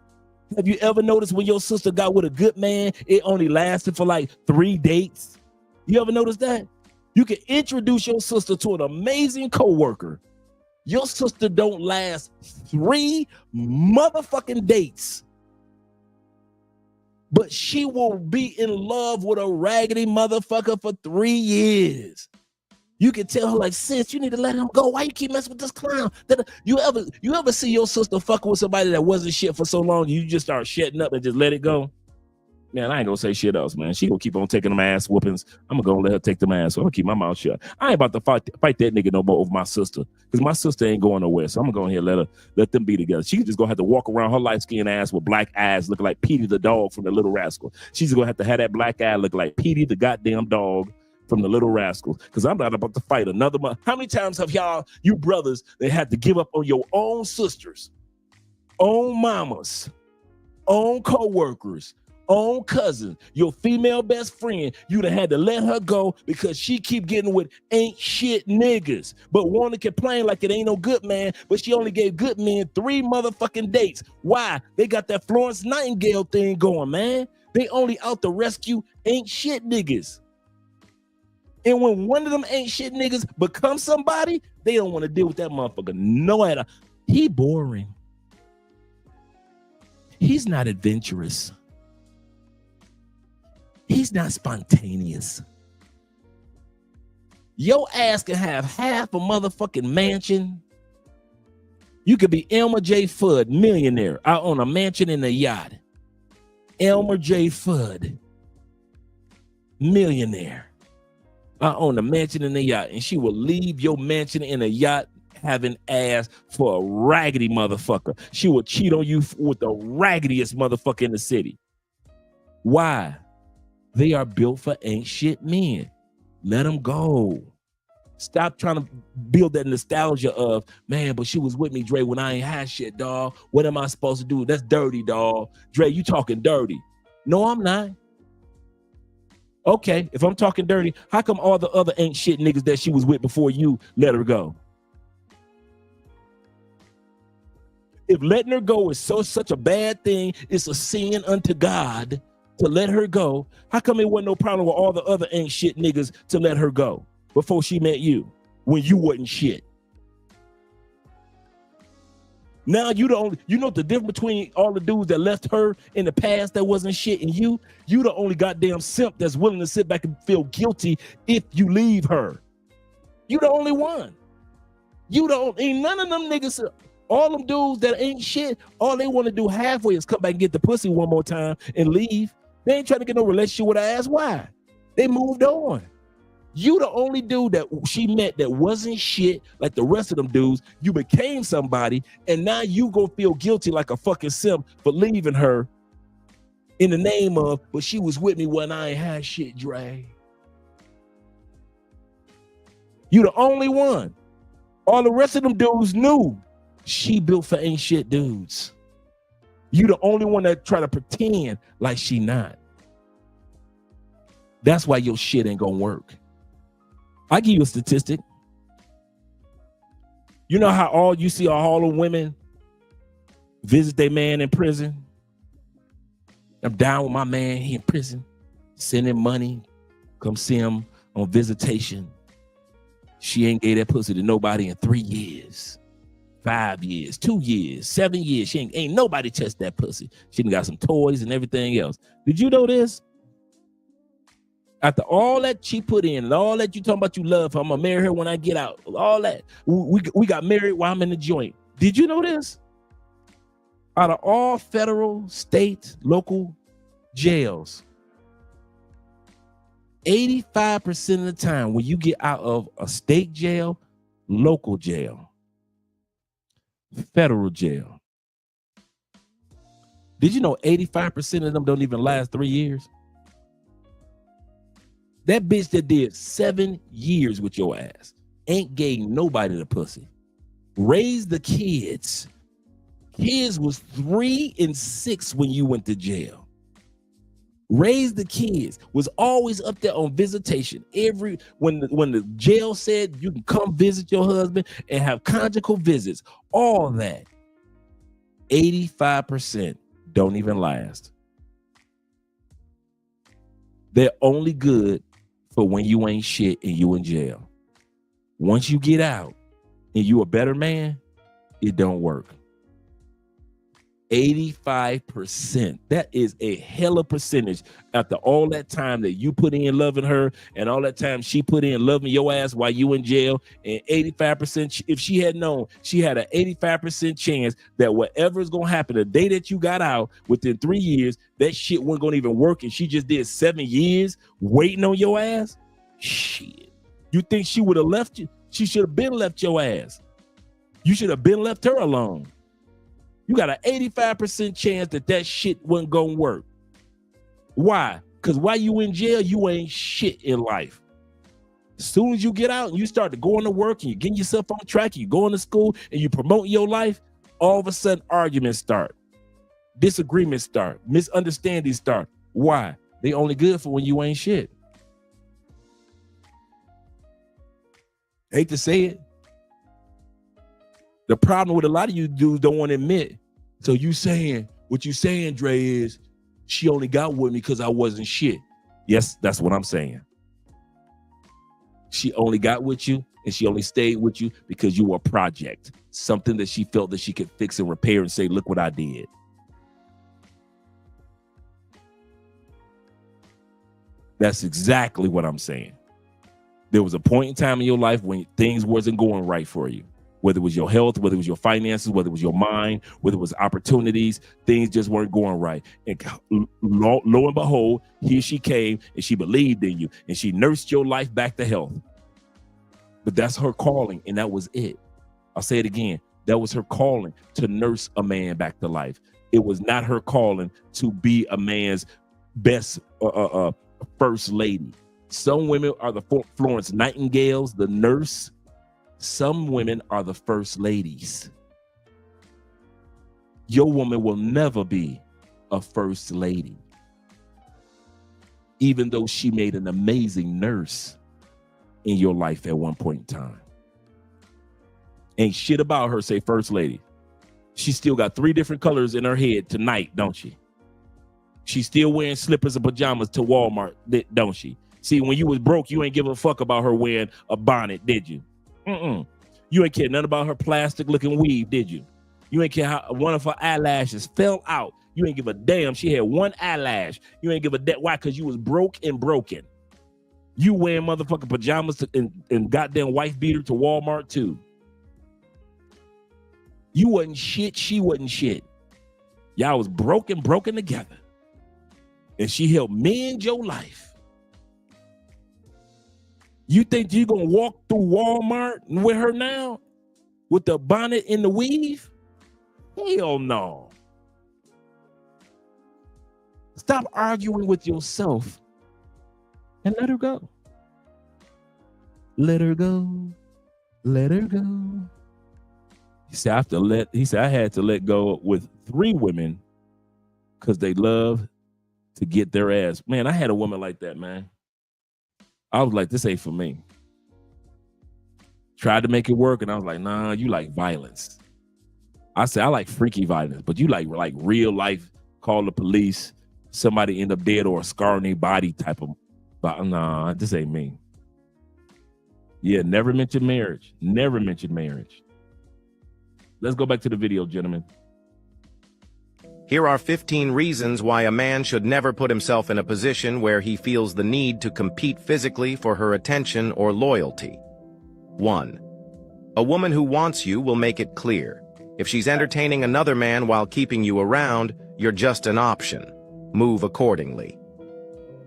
Have you ever noticed when your sister got with a good man, it only lasted for like 3 dates? You ever notice that? You can introduce your sister to an amazing coworker. Your sister don't last 3 motherfucking dates. But she will be in love with a raggedy motherfucker for 3 years. You can tell her like, sis, you need to let him go. Why you keep messing with this clown? You ever see your sister fucking with somebody that wasn't shit for so long, you just start shutting up and just let it go? Man, I ain't gonna say shit else, man. She gonna keep on taking them ass whoopings. I'm gonna let her take them ass, so I'm gonna keep my mouth shut. I ain't about to fight that nigga no more over my sister, because my sister ain't going nowhere. So I'm gonna go in here and let them be together. She's just gonna have to walk around her light-skinned ass with black eyes looking like Petey the dog from the Little Rascal. She's gonna have to have that black eye look like Petey the goddamn dog from the Little Rascals, because I'm not about to fight another month. How many times have you brothers, they had to give up on your own sisters, own mamas, own co-workers, own cousin, your female best friend? You'd have had to let her go because she keep getting with ain't shit niggas, but want to complain like it ain't no good man, but she only gave good men 3 motherfucking dates. Why? They got that Florence Nightingale thing going, man. They only out to rescue ain't shit niggas. And when one of them ain't shit niggas become somebody, they don't want to deal with that motherfucker. No matter. He boring. He's not adventurous. He's not spontaneous. Your ass can have half a motherfucking mansion. You could be Elmer J. Fudd, millionaire. I own a mansion and a yacht. Elmer J. Fudd, millionaire. I own a mansion and a yacht, and she will leave your mansion and a yacht having ass for a raggedy motherfucker. She will cheat on you with the raggediest motherfucker in the city. Why? They are built for ain't shit men. Let them go. Stop trying to build that nostalgia of, man, but she was with me, Dre, when I ain't had shit, dog. What am I supposed to do? That's dirty, dog. Dre, you talking dirty. No, I'm not. Okay, if I'm talking dirty, how come all the other ain't shit niggas that she was with before you let her go? If letting her go is such a bad thing, it's a sin unto God to let her go, how come it wasn't no problem with all the other ain't shit niggas to let her go before she met you when you wasn't shit? Now you know the difference between all the dudes that left her in the past that wasn't shit and you the only goddamn simp that's willing to sit back and feel guilty if you leave her. You the only one. Ain't none of them niggas, all them dudes that ain't shit, all they want to do halfway is come back and get the pussy one more time and leave. They ain't trying to get no relationship with her ass. Why? They moved on. You the only dude that she met that wasn't shit like the rest of them dudes. You became somebody, and now you go feel guilty like a fucking simp for leaving her in the name of, but she was with me when I ain't had shit, Dre. You the only one. All the rest of them dudes knew she built for ain't shit dudes. You the only one that try to pretend like she not. That's why your shit ain't gonna work. I give you a statistic. You know how all the women visit their man in prison? I'm down with my man, he in prison. Send him money, come see him on visitation. She ain't gave that pussy to nobody in 3 years, 5 years, 2 years, 7 years. She ain't nobody touched that pussy. She done got some toys and everything else. Did you know this? After all that she put in and all that you talking about you love her, I'm gonna marry her when I get out. All that. We got married while I'm in the joint. Did you know this? Out of all federal, state, local jails, 85% of the time when you get out of a state jail, local jail, federal jail, did you know 85% of them don't even last 3 years? That bitch that did 7 years with your ass ain't gave nobody the pussy. Raised the kids. Kids was 3 and 6 when you went to jail. Raised the kids. Was always up there on visitation. When the jail said you can come visit your husband and have conjugal visits, all that. 85% don't even last. They're only good for when you ain't shit and you in jail. Once you get out and you a better man, it don't work. 85%. That is a hella percentage after all that time that you put in loving her and all that time she put in loving your ass while you in jail. And 85%, if she had known, she had an 85% chance that whatever is going to happen the day that you got out within 3 years, that shit wasn't going to even work. And she just did 7 years waiting on your ass. Shit. You think she would have left you? She should have been left your ass. You should have been left her alone. You got an 85% chance that shit wasn't gonna work. Why? Because while you in jail, you ain't shit in life. As soon as you get out and you start to going to work and you getting yourself on track, you going to school and you promote your life, all of a sudden arguments start. Disagreements start. Misunderstandings start. Why? They only good for when you ain't shit. Hate to say it. The problem with a lot of you dudes don't want to admit. So what you saying, Dre, is she only got with me because I wasn't shit. Yes, that's what I'm saying. She only got with you and she only stayed with you because you were a project. Something that she felt that she could fix and repair and say, look what I did. That's exactly what I'm saying. There was a point in time in your life when things wasn't going right for you. Whether it was your health, whether it was your finances, whether it was your mind, whether it was opportunities, things just weren't going right. And lo and behold, here she came and she believed in you and she nursed your life back to health. But that's her calling and that was it. I'll say it again. That was her calling to nurse a man back to life. It was not her calling to be a man's best first lady. Some women are the Florence Nightingales, the nurse. Some women are the first ladies. Your woman will never be a first lady. even though she made an amazing nurse in your life at one point in time. Ain't shit about her, say First Lady. She still got 3 different colors in her head tonight, don't she? She's still wearing slippers and pajamas to Walmart, don't she? See, when you was broke, you ain't give a fuck about her wearing a bonnet, did you? You ain't care nothing about her plastic-looking weave, did you? You ain't care how one of her eyelashes fell out. You ain't give a damn. She had one eyelash. You ain't give a damn. Why? Because you was broke and broken. You wearing motherfucking pajamas and goddamn wife beater to Walmart too. You wasn't shit. She wasn't shit. Y'all was broken together. And she helped mend your life. You think you gonna walk through Walmart with her now? With the bonnet and the weave? Hell no. Stop arguing with yourself and let her go. Let her go. Let her go. He said, I had to let go with 3 women because they love to get their ass. Man, I had a woman like that, man. I was like, this ain't for me. Tried to make it work, and I was like, nah, you like violence. I said, I like freaky violence, but you like real life, call the police, somebody end up dead or a scar on their body type of, but nah, this ain't me. Yeah, never mention marriage. Never mention marriage. Let's go back to the video, gentlemen. Here are 15 reasons why a man should never put himself in a position where he feels the need to compete physically for her attention or loyalty. 1. A woman who wants you will make it clear. If she's entertaining another man while keeping you around, you're just an option. Move accordingly.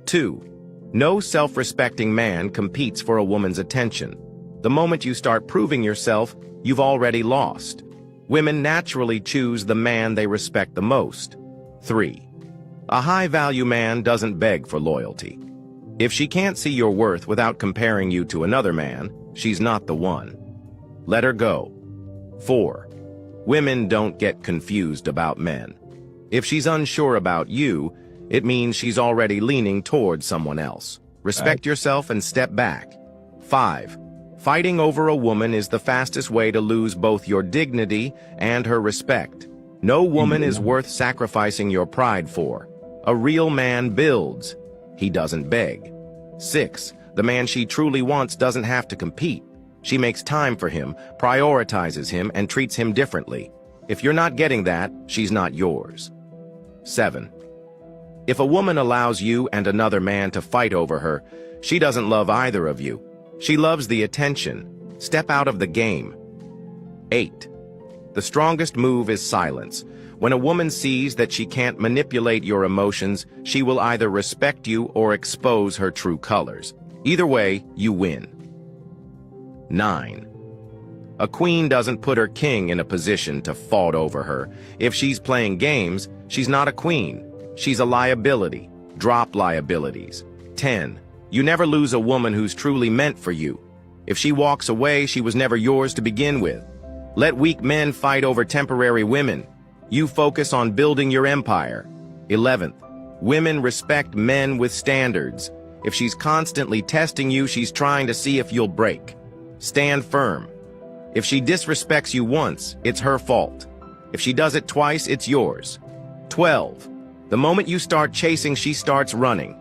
2. No self-respecting man competes for a woman's attention. The moment you start proving yourself, you've already lost. Women naturally choose the man they respect the most. 3. A high-value man doesn't beg for loyalty. If she can't see your worth without comparing you to another man, she's not the one. Let her go. 4. Women don't get confused about men. If she's unsure about you, it means she's already leaning towards someone else. Respect yourself and step back. 5. Fighting over a woman is the fastest way to lose both your dignity and her respect. No woman is worth sacrificing your pride for. A real man builds. He doesn't beg. 6. The man she truly wants doesn't have to compete. She makes time for him, prioritizes him, and treats him differently. If you're not getting that, she's not yours. 7. If a woman allows you and another man to fight over her, she doesn't love either of you. She loves the attention. Step out of the game. 8. The strongest move is silence. When a woman sees that she can't manipulate your emotions, she will either respect you or expose her true colors. Either way, you win. 9. A queen doesn't put her king in a position to fawn over her. If she's playing games, she's not a queen. She's a liability. Drop liabilities. 10. You never lose a woman who's truly meant for you. If she walks away, she was never yours to begin with. Let weak men fight over temporary women. You focus on building your empire. 11th, women respect men with standards. If she's constantly testing you, she's trying to see if you'll break. Stand firm. If she disrespects you once, it's her fault. If she does it twice, it's yours. 12. The moment you start chasing, she starts running.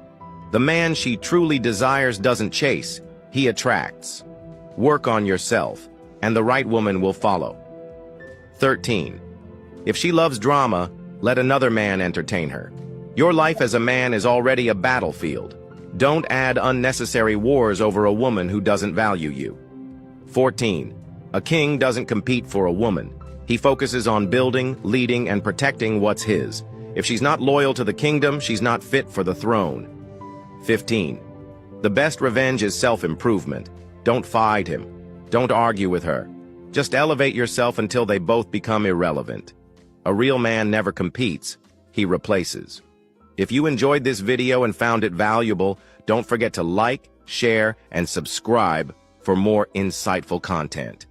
The man she truly desires doesn't chase, he attracts. Work on yourself, and the right woman will follow. 13. If she loves drama, let another man entertain her. Your life as a man is already a battlefield. Don't add unnecessary wars over a woman who doesn't value you. 14. A king doesn't compete for a woman. He focuses on building, leading, and protecting what's his. If she's not loyal to the kingdom, she's not fit for the throne. 15. The best revenge is self-improvement. Don't fight him. Don't argue with her. Just elevate yourself until they both become irrelevant. A real man never competes, he replaces. If you enjoyed this video and found it valuable, don't forget to like, share, and subscribe for more insightful content.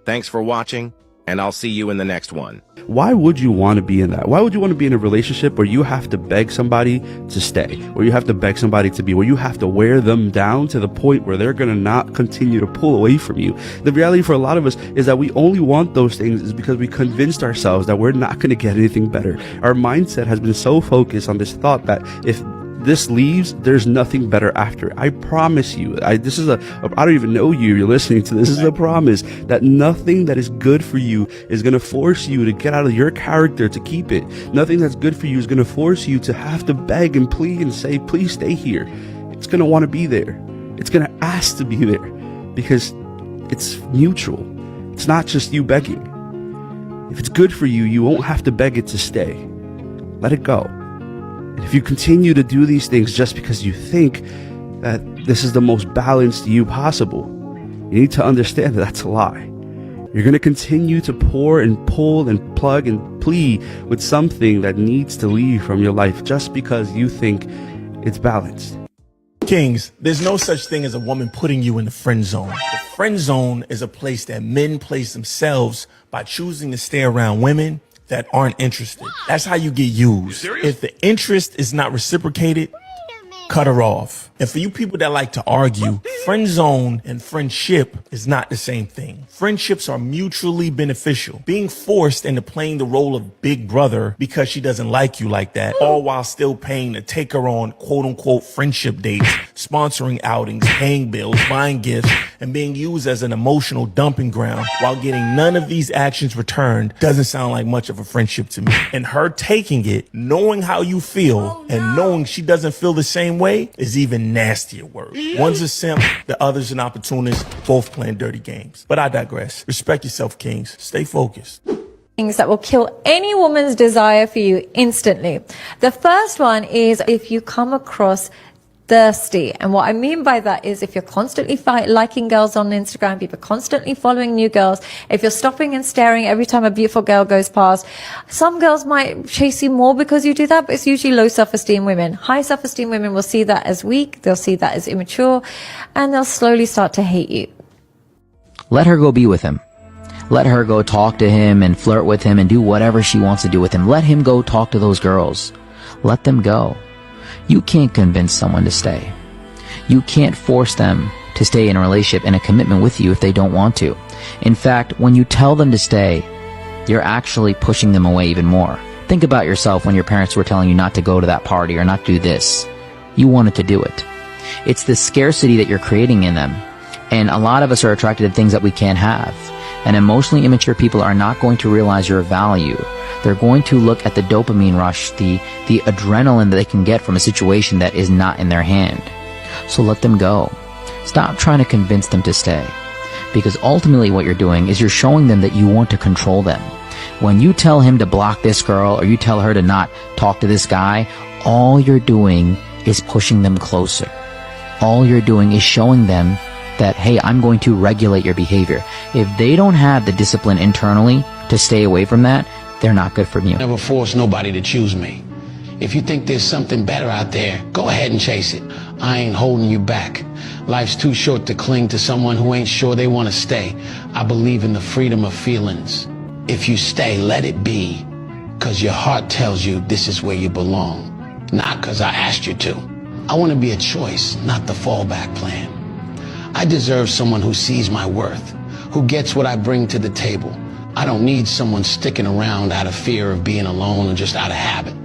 Thanks for watching, and I'll see you in the next one. Why would you want to be in that? Why would you want to be in a relationship where you have to beg somebody to stay, where you have to beg somebody to be, where you have to wear them down to the point where they're going to not continue to pull away from you? The reality for a lot of us is that we only want those things is because we convinced ourselves that we're not going to get anything better. Our mindset has been so focused on this thought that if this leaves, there's nothing better after. I promise you. I don't even know you. You're listening to this. This is a promise that nothing that is good for you is going to force you to get out of your character to keep it. Nothing that's good for you is going to force you to have to beg and plead and say, please stay here. It's going to want to be there. It's going to ask to be there because it's mutual. It's not just you begging. If it's good for you, you won't have to beg it to stay. Let it go. And if you continue to do these things just because you think that this is the most balanced you possible, you need to understand that that's a lie. You're going to continue to pour and pull and plug and plead with something that needs to leave from your life just because you think it's balanced. Kings, there's no such thing as a woman putting you in the friend zone. The friend zone is a place that men place themselves by choosing to stay around women that aren't interested. That's how you get used. If the interest is not reciprocated, cut her off. And for you people that like to argue, friend zone and friendship is not the same thing. Friendships are mutually beneficial. Being forced into playing the role of big brother because she doesn't like you like that, all while still paying to take her on quote unquote friendship dates, sponsoring outings, paying bills, buying gifts, and being used as an emotional dumping ground while getting none of these actions returned doesn't sound like much of a friendship to me. And her taking it, knowing how you feel and knowing she doesn't feel the same way is even nastier word. One's a simp, the other's an opportunist, both playing dirty games. But I digress. Respect yourself, Kings. Stay focused. Things that will kill any woman's desire for you instantly. The first one is if you come across thirsty. And what I mean by that is if you're constantly liking girls on Instagram, if you're constantly following new girls, if you're stopping and staring every time a beautiful girl goes past. Some girls might chase you more because you do that, but it's usually low self-esteem women. High self-esteem women will see that as weak, they'll see that as immature, and they'll slowly start to hate you. Let her go be with him. Let her go talk to him and flirt with him and do whatever she wants to do with him. Let him go talk to those girls. Let them go. You can't convince someone to stay. You can't force them to stay in a relationship and a commitment with you if they don't want to. In fact, when you tell them to stay, you're actually pushing them away even more. Think about yourself when your parents were telling you not to go to that party or not do this. You wanted to do it. It's the scarcity that you're creating in them. And a lot of us are attracted to things that we can't have. And emotionally immature people are not going to realize your value. They're going to look at the dopamine rush, the adrenaline that they can get from a situation that is not in their hand. So let them go. Stop trying to convince them to stay. Because ultimately what you're doing is you're showing them that you want to control them. When you tell him to block this girl or you tell her to not talk to this guy, all you're doing is pushing them closer. All you're doing is showing them that, hey, I'm going to regulate your behavior. If they don't have the discipline internally to stay away from that, they're not good for you. Never force nobody to choose me. If you think there's something better out there, go ahead and chase it. I ain't holding you back. Life's too short to cling to someone who ain't sure they want to stay. I believe in the freedom of feelings. If you stay, let it be. Because your heart tells you this is where you belong. Not because I asked you to. I want to be a choice, not the fallback plan. I deserve someone who sees my worth, who gets what I bring to the table. I don't need someone sticking around out of fear of being alone or just out of habit.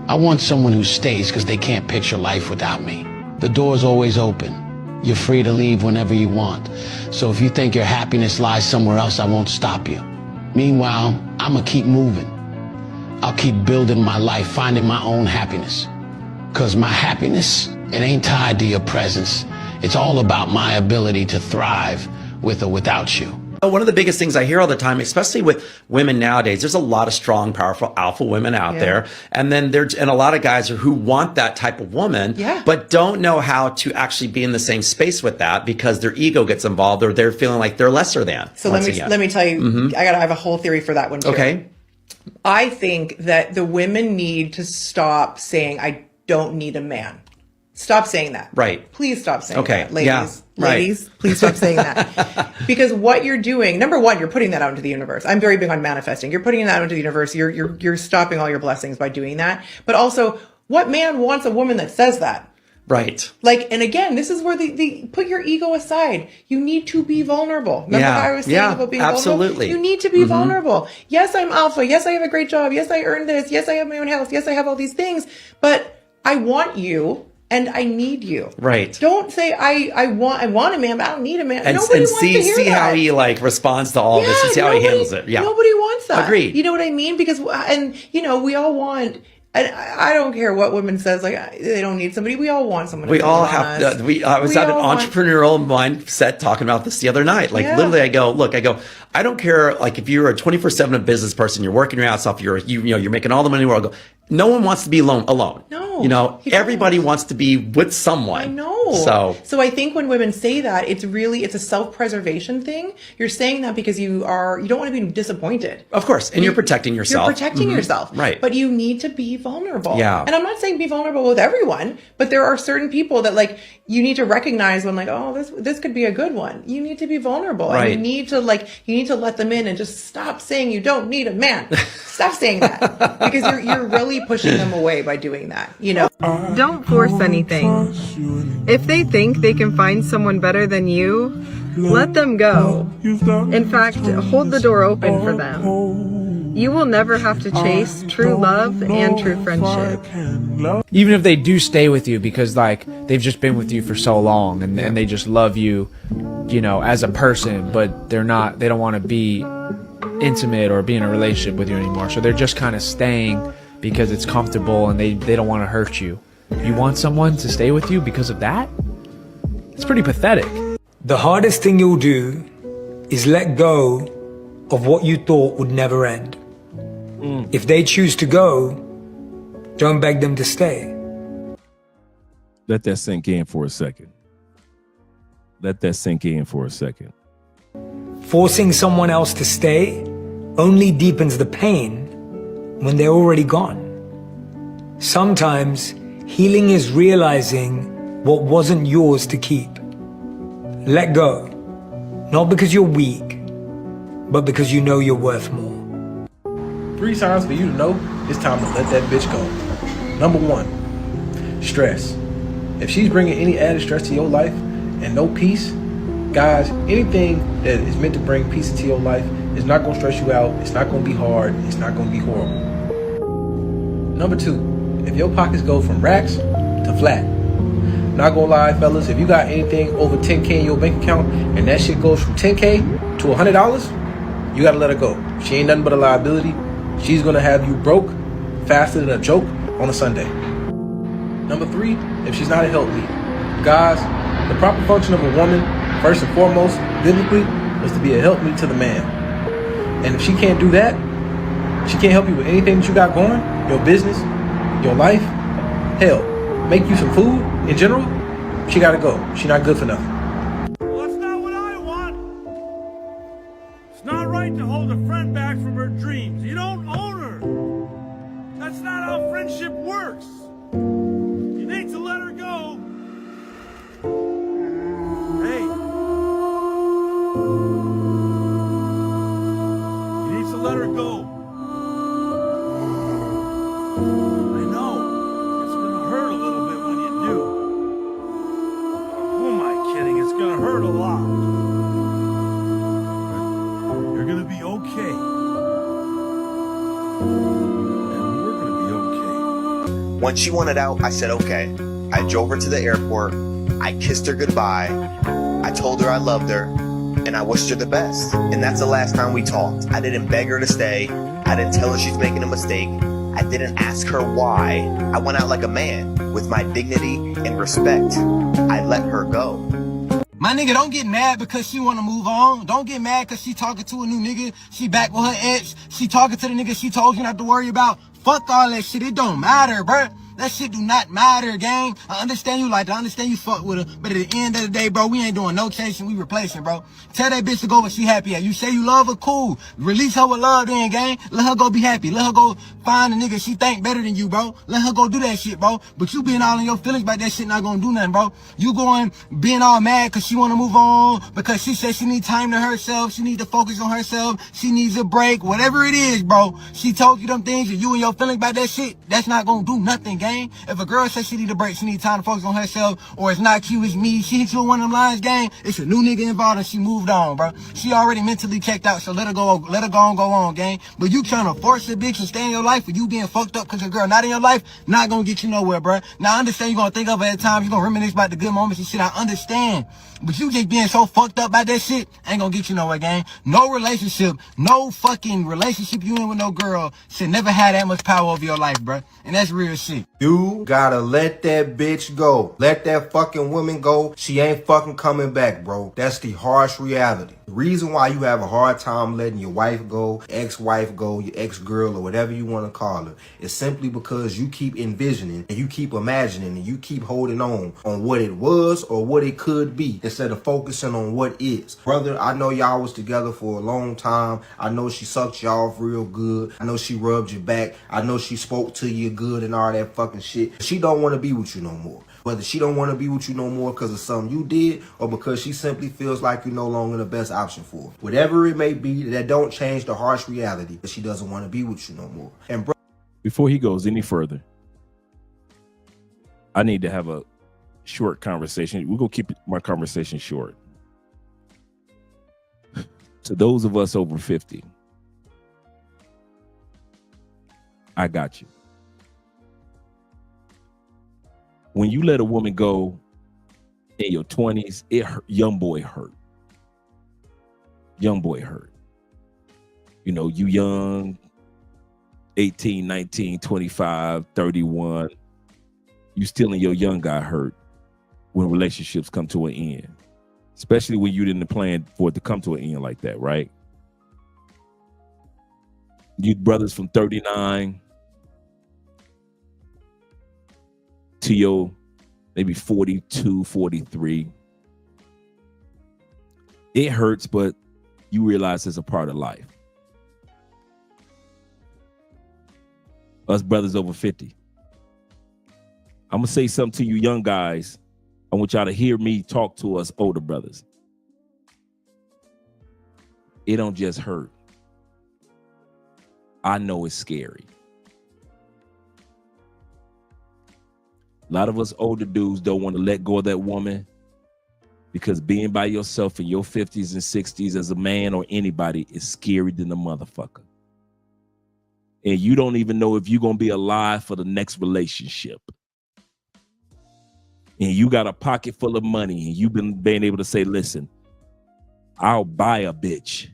I want someone who stays because they can't picture life without me. The door's always open. You're free to leave whenever you want. So if you think your happiness lies somewhere else, I won't stop you. Meanwhile, I'ma keep moving. I'll keep building my life, finding my own happiness. Because my happiness, it ain't tied to your presence. It's all about my ability to thrive with or without you. One of the biggest things I hear all the time, especially with women nowadays, there's a lot of strong, powerful alpha women out there. And then there's a lot of guys who want that type of woman, but don't know how to actually be in the same space with that because their ego gets involved or they're feeling like they're lesser than. So let me tell you, I have a whole theory for that one too. Okay. I think that the women need to stop saying, I don't need a man. Stop saying that. Right. Please stop saying Okay. that, ladies. Yeah. Right. Ladies, please stop saying that. Because what you're doing, number one, you're putting that out into the universe. I'm very big on manifesting. You're putting that out into the universe. You're stopping all your blessings by doing that. But also, what man wants a woman that says that? Right. Like, and again, this is where the put your ego aside. You need to be vulnerable. Remember how I was saying about being absolutely. vulnerable? You need to be vulnerable. Yes, I'm alpha. Yes, I have a great job. Yes, I earned this. Yes, I have my own house. Yes, I have all these things. But I want you. And I need you. Right. Don't say I want a man, but I don't need a man. And, Nobody and wants to hear see that. how he like responds to all this and see how he handles it. Yeah. Nobody wants that. Agreed. You know what I mean? Because, and you know, we all want, and I don't care what women says, like they don't need somebody. We all want someone to We check all on have. us. I was We at an all want- entrepreneurial mindset talking about this the other night. Like Yeah. literally, I go. I don't care. Like if you're a 24/7 business person, you're working your ass off. You're making all the money in the world. No one wants to be alone. No. You know, everybody wants to be with someone. I know. So I think when women say that, it's a self-preservation thing. You're saying that because you don't want to be disappointed. Of course, and you're protecting yourself. You're protecting yourself. Right. But you need to be vulnerable. Yeah. And I'm not saying be vulnerable with everyone, but there are certain people that like you need to recognize when like, oh, this could be a good one. You need to be vulnerable. Right. And you need to let them in and just stop saying you don't need a man. Stop saying that. Because you're really pushing them away by doing that. You know? Don't force anything. If they think they can find someone better than you, let them go. In fact, hold the door open for them. You will never have to chase true love and true friendship. Even if they do stay with you because like they've just been with you for so long and they just love you, you know, as a person, but they don't want to be intimate or be in a relationship with you anymore. So they're just kind of staying because it's comfortable and they don't want to hurt you. You want someone to stay with you because of that? It's pretty pathetic. The hardest thing you'll do is let go of what you thought would never end. If they choose to go, don't beg them to stay. Let that sink in for a second. Let that sink in for a second. Forcing someone else to stay only deepens the pain when they're already gone. Sometimes healing is realizing what wasn't yours to keep. Let go, not because you're weak, but because you know you're worth more. 3 signs for you to know it's time to let that bitch go. Number 1, stress. If she's bringing any added stress to your life and no peace, guys, anything that is meant to bring peace into your life is not going to stress you out. It's not going to be hard. It's not going to be horrible. Number 2, if your pockets go from racks to flat. Not gonna lie, fellas, if you got anything over 10K in your bank account and that shit goes from 10K to $100, you gotta let her go. She ain't nothing but a liability. She's gonna have you broke faster than a joke on a Sunday. Number 3, if she's not a helpmeet. Guys, the proper function of a woman, first and foremost, biblically, is to be a helpmeet to the man. And if she can't do that, she can't help you with anything that you got going, your business, your life, hell, make you some food in general, she gotta go. She not good for nothing. It's not right to hold a friend back from her dreams. You don't own her. That's not how friendship works. You need to let her go. Hey. You need to let her go. I know. It's gonna hurt a little bit when you do. Who am I kidding? It's gonna hurt a lot. You're gonna be okay. And we're gonna be okay. When she wanted out, I said okay. I drove her to the airport. I kissed her goodbye. I told her I loved her. And I wished her the best. And that's the last time we talked. I didn't beg her to stay. I didn't tell her she's making a mistake. I didn't ask her why. I went out like a man with my dignity and respect. I let her go. My nigga, don't get mad because she wanna move on. Don't get mad because she talking to a new nigga. She back with her ex. She talking to the nigga she told you not to worry about. Fuck all that shit. It don't matter, bruh. That shit do not matter, gang. I understand you like that. I understand you fuck with her. But at the end of the day, bro, we ain't doing no chasing. We replacing, bro. Tell that bitch to go where she happy at. You say you love her, cool. Release her with love then, gang. Let her go be happy. Let her go find a nigga she think better than you, bro. Let her go do that shit, bro. But you being all in your feelings about that shit not gonna do nothing, bro. You going being all mad cause she wanna move on, because she said she need time to herself. She need to focus on herself. She needs a break. Whatever it is, bro. She told you them things and you and your feelings about that shit, that's not gonna do nothing, gang. If a girl says she need a break, she need time to focus on herself, or it's not you, it's me, she hit you with one of them lines, gang, it's a new nigga involved and she moved on, bro. She already mentally checked out, so let her go and go on, gang. But you trying to force a bitch to stay in your life, or you being fucked up because your girl not in your life, not gonna get you nowhere, bro. Now I understand you gonna think of it at times, you gonna reminisce about the good moments and shit, I understand. But you just being so fucked up by that shit ain't gonna get you nowhere, gang. No relationship, no fucking relationship you in with no girl should never have that much power over your life, bruh. And that's real shit. You gotta let that bitch go. Let that fucking woman go. She ain't fucking coming back, bro. That's the harsh reality. The reason why you have a hard time letting your wife go, ex-wife go, your ex-girl, or whatever you want to call her, is simply because you keep envisioning and you keep imagining and you keep holding on what it was or what it could be instead of focusing on what is. Brother, I know y'all was together for a long time. I know she sucked y'all off real good. I know she rubbed your back. I know she spoke to you good and all that fucking shit. She don't want to be with you no more. Whether she don't want to be with you no more because of something you did or because she simply feels like you're no longer the best option for her. Whatever it may be, that don't change the harsh reality that she doesn't want to be with you no more. And bro, before he goes any further, I need to have a short conversation. We're going to keep my conversation short. To those of us over 50, I got you. When you let a woman go in your 20s, it hurt. Young boy hurt. Young boy hurt. You know, you young, 18, 19, 25, 31. You still in your young guy hurt when relationships come to an end. Especially when you didn't plan for it to come to an end like that, right? You brothers from 39 to your maybe 42, 43. It hurts, but you realize it's a part of life. Us brothers over 50. I'm going to say something to you young guys. I want y'all to hear me talk to us older brothers. It don't just hurt. I know it's scary. A lot of us older dudes don't want to let go of that woman because being by yourself in your 50s and 60s as a man or anybody is scary than a motherfucker. And you don't even know if you're going to be alive for the next relationship. And you got a pocket full of money and you've been being able to say, listen, I'll buy a bitch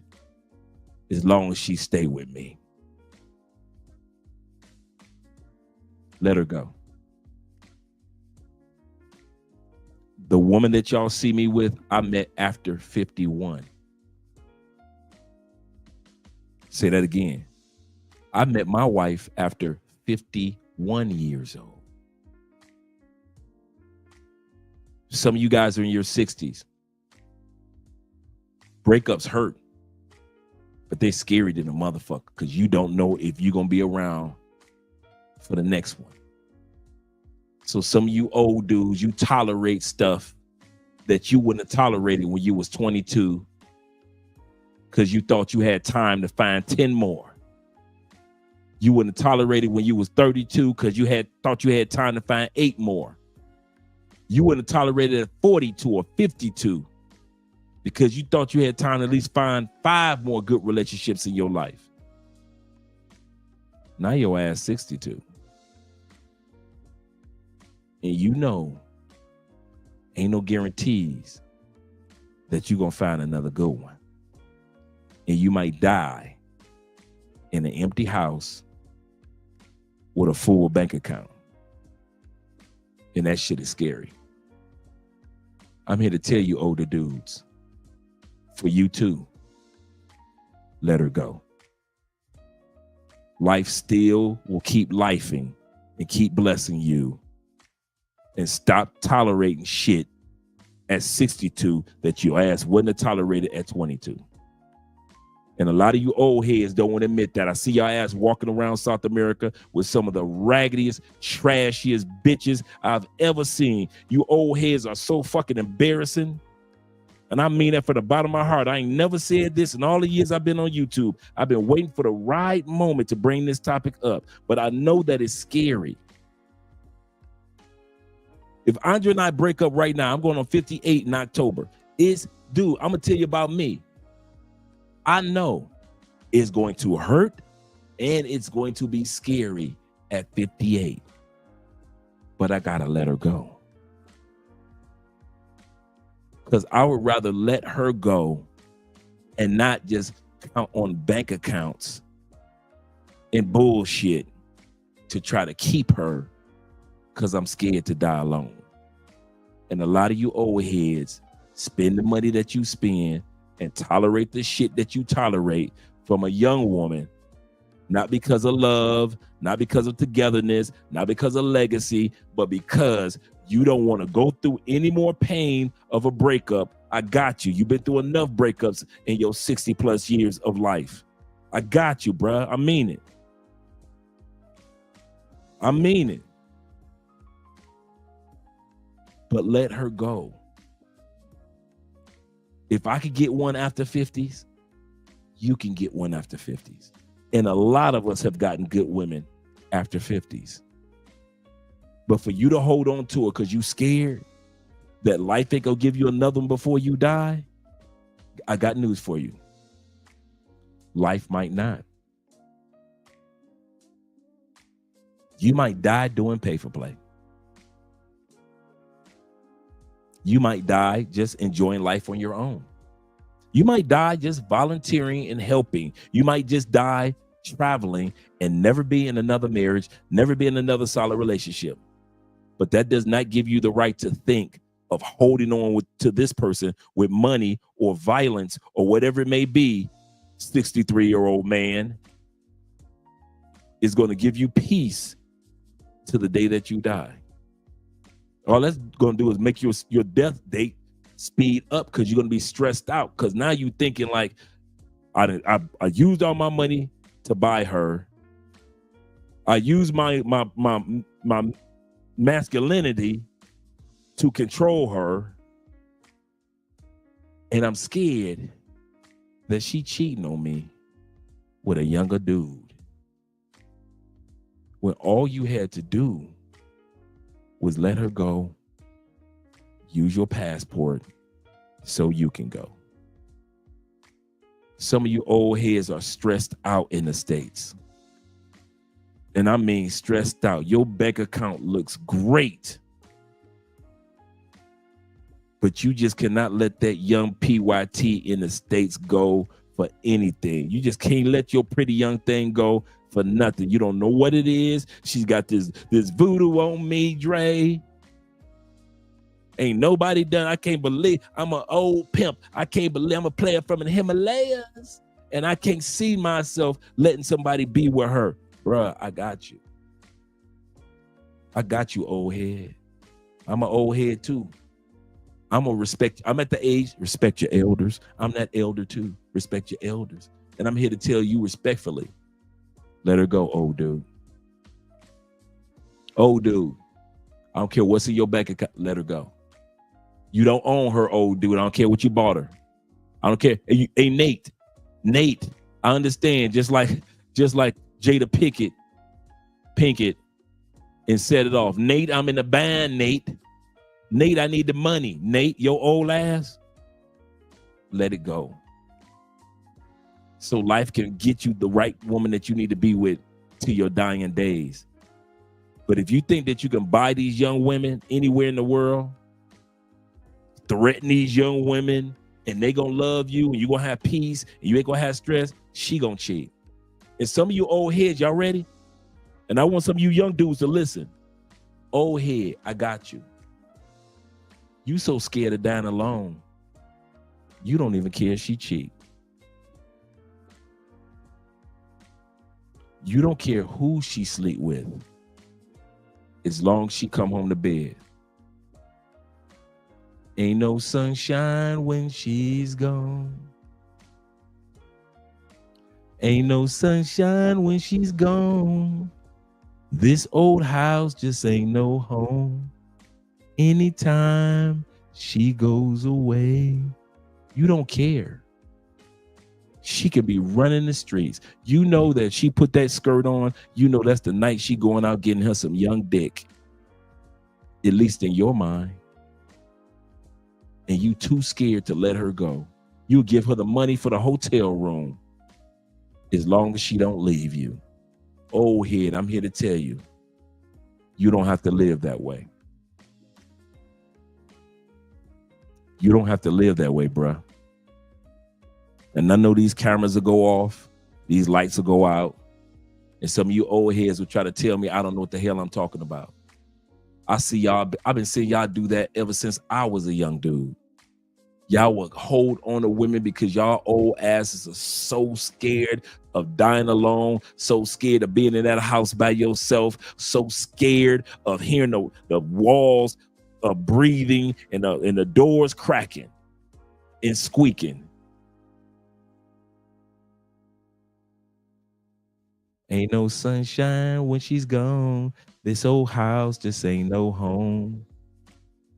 as long as she stay with me. Let her go. The woman that y'all see me with, I met after 51. Say that again. I met my wife after 51 years old. Some of you guys are in your 60s. Breakups hurt, but they're scary than a motherfucker because you don't know if you're going to be around for the next one. So some of you old dudes, you tolerate stuff that you wouldn't have tolerated when you was 22 because you thought you had time to find 10 more. You wouldn't have tolerated when you was 32 because you thought you had time to find 8 more. You wouldn't have tolerated at 42 or 52 because you thought you had time to at least find 5 more good relationships in your life. Now your ass 62. And you know, ain't no guarantees that you're going to find another good one. And you might die in an empty house with a full bank account. And that shit is scary. I'm here to tell you, older dudes, for you too, let her go. Life still will keep lifing and keep blessing you, and stop tolerating shit at 62 that your ass wouldn't have tolerated at 22. And a lot of you old heads don't want to admit that. I see your ass walking around South America with some of the raggediest, trashiest bitches I've ever seen. You old heads are so fucking embarrassing. And I mean that from the bottom of my heart. I ain't never said this in all the years I've been on YouTube. I've been waiting for the right moment to bring this topic up. But I know that it's scary. If Andre and I break up right now, I'm going on 58 in October. Dude, I'm going to tell you about me. I know it's going to hurt and it's going to be scary at 58. But I got to let her go. Because I would rather let her go and not just count on bank accounts and bullshit to try to keep her because I'm scared to die alone. And a lot of you old heads spend the money that you spend and tolerate the shit that you tolerate from a young woman, not because of love, not because of togetherness, not because of legacy, but because you don't want to go through any more pain of a breakup. I got you. You've been through enough breakups in your 60 plus years of life. I got you, bruh. I mean it. I mean it. But let her go. If I could get one after 50s, you can get one after 50s. And a lot of us have gotten good women after 50s. But for you to hold on to her because you scared that life ain't gonna give you another one before you die, I got news for you. Life might not. You might die doing pay for play. You might die just enjoying life on your own. You might die just volunteering and helping. You might just die traveling and never be in another marriage, never be in another solid relationship. But that does not give you the right to think of holding on to this person with money or violence or whatever it may be. 63-year-old man is going to give you peace to the day that you die. All that's going to do is make your death date speed up because you're going to be stressed out because now you're thinking like, I used all my money to buy her. I used my masculinity to control her. And I'm scared that she cheating on me with a younger dude. When all you had to do was let her go, use your passport so you can go. Some of you old heads are stressed out in the States. And I mean stressed out. Your bank account looks great. But you just cannot let that young PYT in the States go for anything. You just can't let your pretty young thing go for nothing. You don't know what it is. She's got this voodoo on me, Dre. Ain't nobody done. I can't believe I'm an old pimp. I can't believe I'm a player from the Himalayas. And I can't see myself letting somebody be with her. Bruh, I got you. I got you, old head. I'm an old head too. I'm gonna respect. I'm at the age, respect your elders. I'm that elder too. Respect your elders. And I'm here to tell you respectfully, let her go, old dude. Old dude. I don't care what's in your bank account. Let her go. You don't own her, old dude. I don't care what you bought her. I don't care. Hey, Nate, I understand. Just like Jada Pinkett, and set it off. Nate, I'm in the band, Nate. Nate, I need the money. Nate, your old ass, let it go. So life can get you the right woman that you need to be with to your dying days. But if you think that you can buy these young women anywhere in the world, threaten these young women, and they gonna love you, and you gonna have peace, and you ain't gonna have stress, she gonna cheat. And some of you old heads, y'all ready? And I want some of you young dudes to listen. Old head, I got you. You so scared of dying alone, you don't even care if she cheat. You don't care who she sleep with. as long as she come home to bed. Ain't no sunshine when she's gone. Ain't no sunshine when she's gone. This old house just ain't no home. Anytime she goes away, you don't care. She could be running the streets. You know that she put that skirt on. You know that's the night she going out getting her some young dick. At least in your mind. And you too scared to let her go. You give her the money for the hotel room as long as she don't leave you. Old head, I'm here to tell you, you don't have to live that way. You don't have to live that way, bruh. And I know these cameras will go off, these lights will go out, and some of you old heads will try to tell me I don't know what the hell I'm talking about. I see y'all, I've been seeing y'all do that ever since I was a young dude. Y'all will hold on to women because y'all old asses are so scared of dying alone, so scared of being in that house by yourself, so scared of hearing the walls breathing and the doors cracking and squeaking. Ain't no sunshine when she's gone. This old house just ain't no home.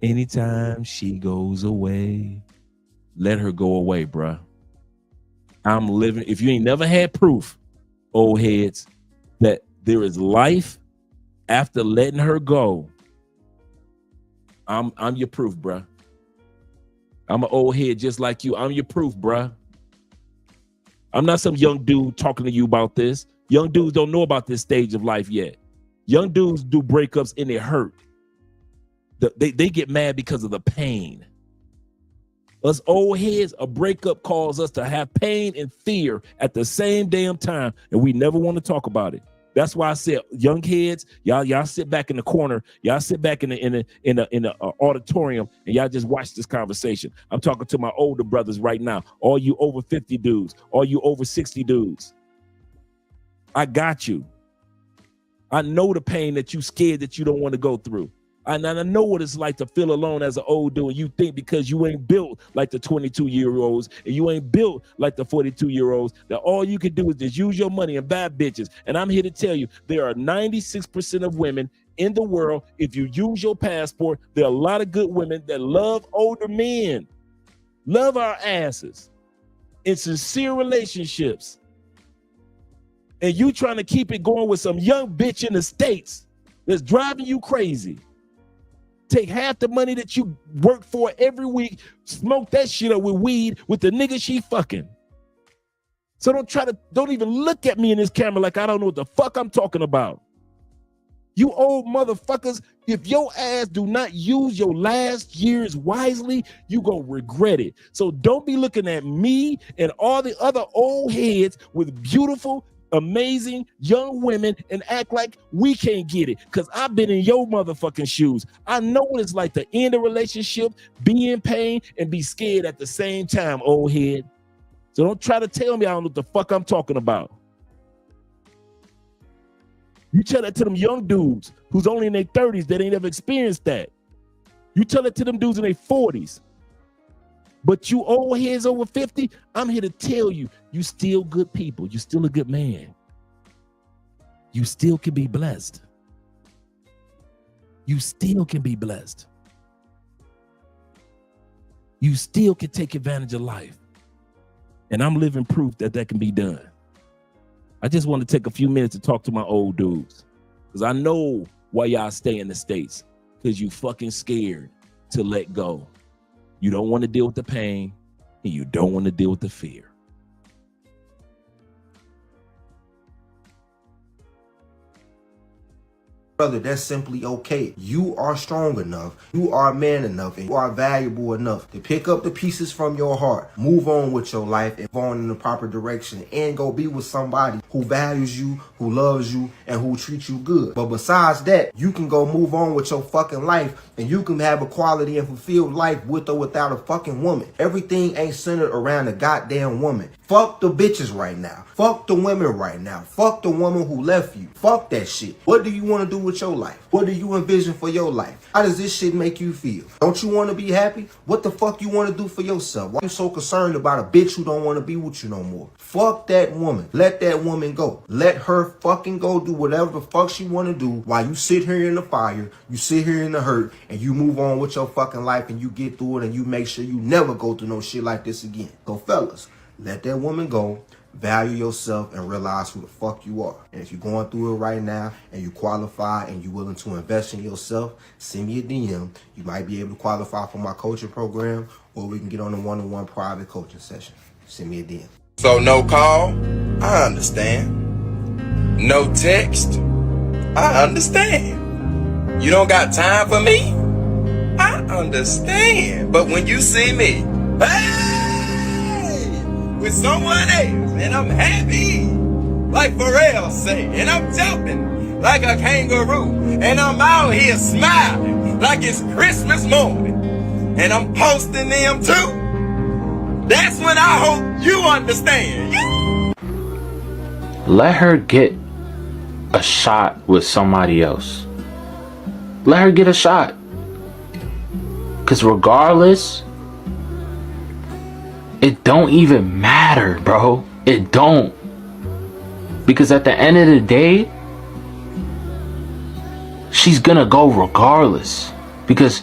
Anytime she goes away, let her go away, bruh. I'm living. If you ain't never had proof, old heads, that there is life after letting her go, I'm your proof, bruh. I'm an old head just like you. I'm your proof, bruh. I'm not some young dude talking to you about this. Young dudes don't know about this stage of life yet. Young dudes do breakups and it hurt. They get mad because of the pain. Us old heads, a breakup causes us to have pain and fear at the same damn time, and we never want to talk about it. That's why I said, young heads, y'all sit back in the corner, y'all sit back in the auditorium, and y'all just watch this conversation. I'm talking to my older brothers right now, all you over 50 dudes, all you over 60 dudes. I got you. I know the pain that you scared that you don't want to go through. And I know what it's like to feel alone as an old dude. And you think because you ain't built like the 22-year-olds and you ain't built like the 42-year-olds, that all you can do is just use your money and buy bitches. And I'm here to tell you, there are 96% of women in the world. If you use your passport, there are a lot of good women that love older men, love our asses, in sincere relationships. And you trying to keep it going with some young bitch in the States that's driving you crazy. Take half the money that you work for every week, smoke that shit up with weed with the nigga she fucking. So don't even look at me in this camera like I don't know what the fuck I'm talking about. You old motherfuckers, if your ass do not use your last years wisely, you gonna regret it. So don't be looking at me and all the other old heads with beautiful, amazing young women and act like we can't get it, because I've been in your motherfucking shoes. I know what it's like to end a relationship, be in pain, and be scared at the same time, old head. So don't try to tell me I don't know what the fuck I'm talking about. You tell that to them young dudes who's only in their 30s that ain't ever experienced that. You tell it to them dudes in their 40s. But you old heads over 50, I'm here to tell you, you still good people. You still a good man. You still can be blessed. You still can be blessed. You still can take advantage of life. And I'm living proof that that can be done. I just want to take a few minutes to talk to my old dudes, because I know why y'all stay in the States, because you fucking scared to let go. You don't want to deal with the pain, and you don't want to deal with the fear. Brother, that's simply okay. You are strong enough, you are man enough, and you are valuable enough to pick up the pieces from your heart, move on with your life, and move on in the proper direction, and go be with somebody who values you, who loves you, and who treats you good. But besides that, you can go move on with your fucking life, and you can have a quality and fulfilled life with or without a fucking woman. Everything ain't centered around a goddamn woman. Fuck the bitches right now. Fuck the women right now. Fuck the woman who left you. Fuck that shit. What do you want to do with your life? What do you envision for your life? How does this shit make you feel? Don't you want to be happy? What the fuck you want to do for yourself? Why you so concerned about a bitch who don't want to be with you no more? Fuck that woman. Let that woman go. Let her fucking go do whatever the fuck she want to do while you sit here in the fire, you sit here in the hurt, and you move on with your fucking life and you get through it and you make sure you never go through no shit like this again. So fellas, let that woman go. Value yourself and realize who the fuck you are. And if you're going through it right now and you qualify and you're willing to invest in yourself, send me a DM. You might be able to qualify for my coaching program, or we can get on a one-on-one private coaching session. Send me a DM. So no call? I understand. No text? I understand. You don't got time for me? I understand. But when you see me, with someone else, and I'm happy, like Pharrell say, and I'm jumping like a kangaroo, and I'm out here smiling like it's Christmas morning, and I'm posting them too. That's when I hope you understand. Let her get a shot with somebody else. Let her get a shot. Because regardless, it don't even matter, bro. It don't. Because at the end of the day, she's gonna go regardless. Because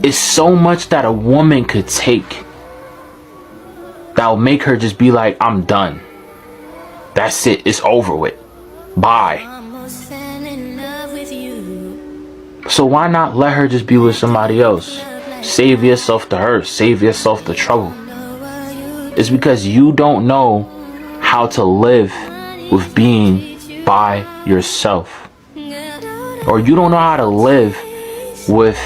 it's so much that a woman could take that'll make her just be like, I'm done. That's it. It's over with. Bye. So why not let her just be with somebody else? Save yourself to her. Save yourself the trouble. It's because you don't know how to live with being by yourself. Or you don't know how to live with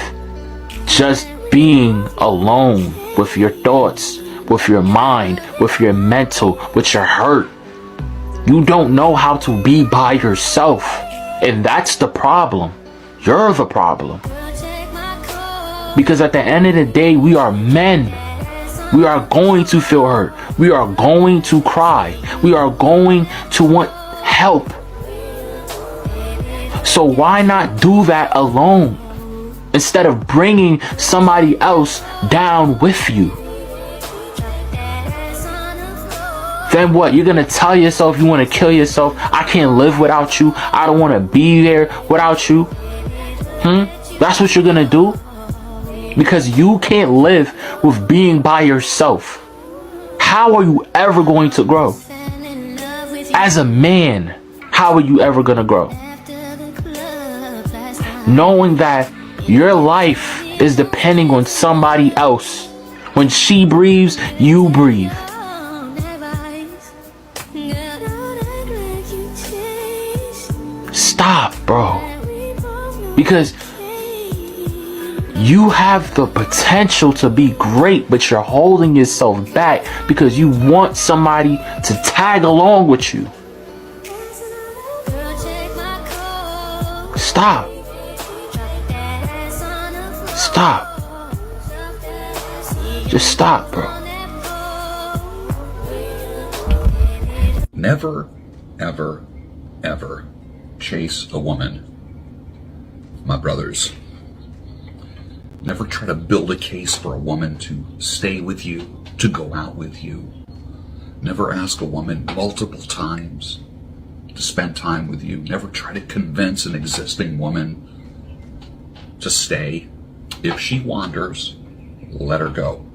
just being alone with your thoughts, with your mind, with your mental, with your hurt. You don't know how to be by yourself. And that's the problem. You're the problem. Because at the end of the day, we are men. We are going to feel hurt. We are going to cry. We are going to want help. So why not do that alone instead of bringing somebody else down with you? Then what? You're going to tell yourself you want to kill yourself. I can't live without you. I don't want to be there without you. That's what you're going to do? Because you can't live with being by yourself. How are you ever going to grow? As a man, how are you ever going to grow? Knowing that your life is depending on somebody else. When she breathes, you breathe. Stop, bro. Because you have the potential to be great, but you're holding yourself back because you want somebody to tag along with you. Stop. Stop. Just stop, bro. Never, ever, ever chase a woman. My brothers. Never try to build a case for a woman to stay with you, to go out with you. Never ask a woman multiple times to spend time with you. Never try to convince an existing woman to stay. If she wanders, let her go.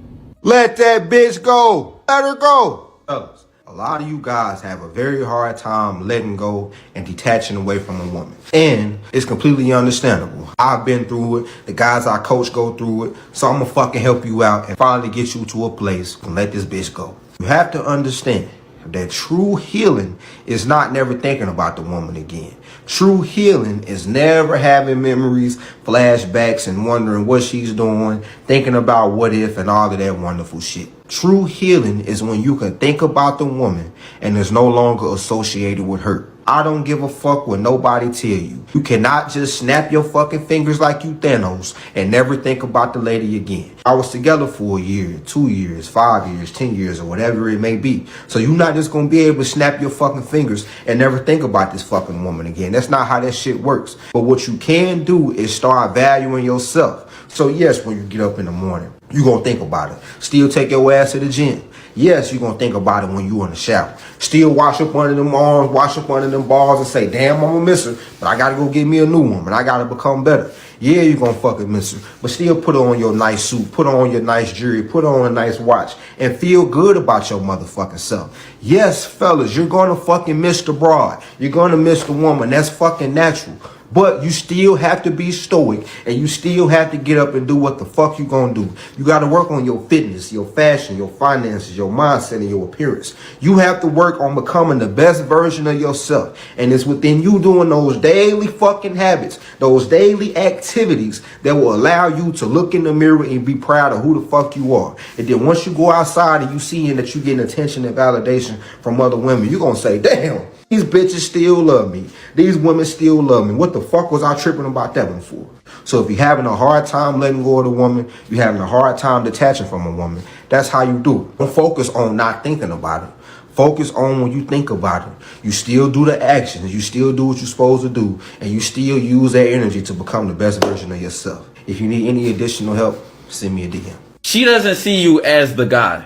Let that bitch go. Let her go. Fellas, a lot of you guys have a very hard time letting go and detaching away from a woman. And it's completely understandable. I've been through it. The guys I coach go through it. So I'm gonna fucking help you out and finally get you to a place and let this bitch go. You have to understand that true healing is not never thinking about the woman again. True healing is never having memories, flashbacks, and wondering what she's doing, thinking about what if and all of that wonderful shit. True healing is when you can think about the woman and is no longer associated with hurt. I don't give a fuck what nobody tell you. You cannot just snap your fucking fingers like you Thanos and never think about the lady again. I was together for a year, 2 years, 5 years, 10 years, or whatever it may be. So you're not just gonna be able to snap your fucking fingers and never think about this fucking woman again. That's not how that shit works. But what you can do is start valuing yourself. So yes, when you get up in the morning, you're gonna think about it. Still take your ass to the gym. Yes, you're gonna think about it when you in the shower. Still wash up under them arms, wash up under them balls and say, damn, I'm gonna miss her, but I gotta go get me a new woman. I gotta become better. Yeah, you're gonna fucking miss her, but still put on your nice suit, put on your nice jewelry, put on a nice watch, and feel good about your motherfucking self. Yes, fellas, you're gonna fucking miss the broad. You're gonna miss the woman. That's fucking natural. But you still have to be stoic, and you still have to get up and do what the fuck you gonna do. You gotta work on your fitness, your fashion, your finances, your mindset, and your appearance. You have to work on becoming the best version of yourself. And it's within you doing those daily fucking habits, those daily activities that will allow you to look in the mirror and be proud of who the fuck you are. And then once you go outside and you seeing that you getting attention and validation from other women, you're gonna say, damn, these bitches still love me. These women still love me. What the fuck was I tripping about that one for? So if you're having a hard time letting go of the woman, you're having a hard time detaching from a woman, that's how you do it. Don't focus on not thinking about it. Focus on when you think about it. You still do the actions. You still do what you're supposed to do. And you still use that energy to become the best version of yourself. If you need any additional help, send me a DM. She doesn't see you as the guy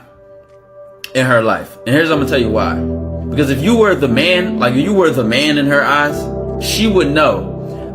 in her life. And here's I'm gonna tell you why. Because if you were the man, like if you were the man in her eyes, she would know,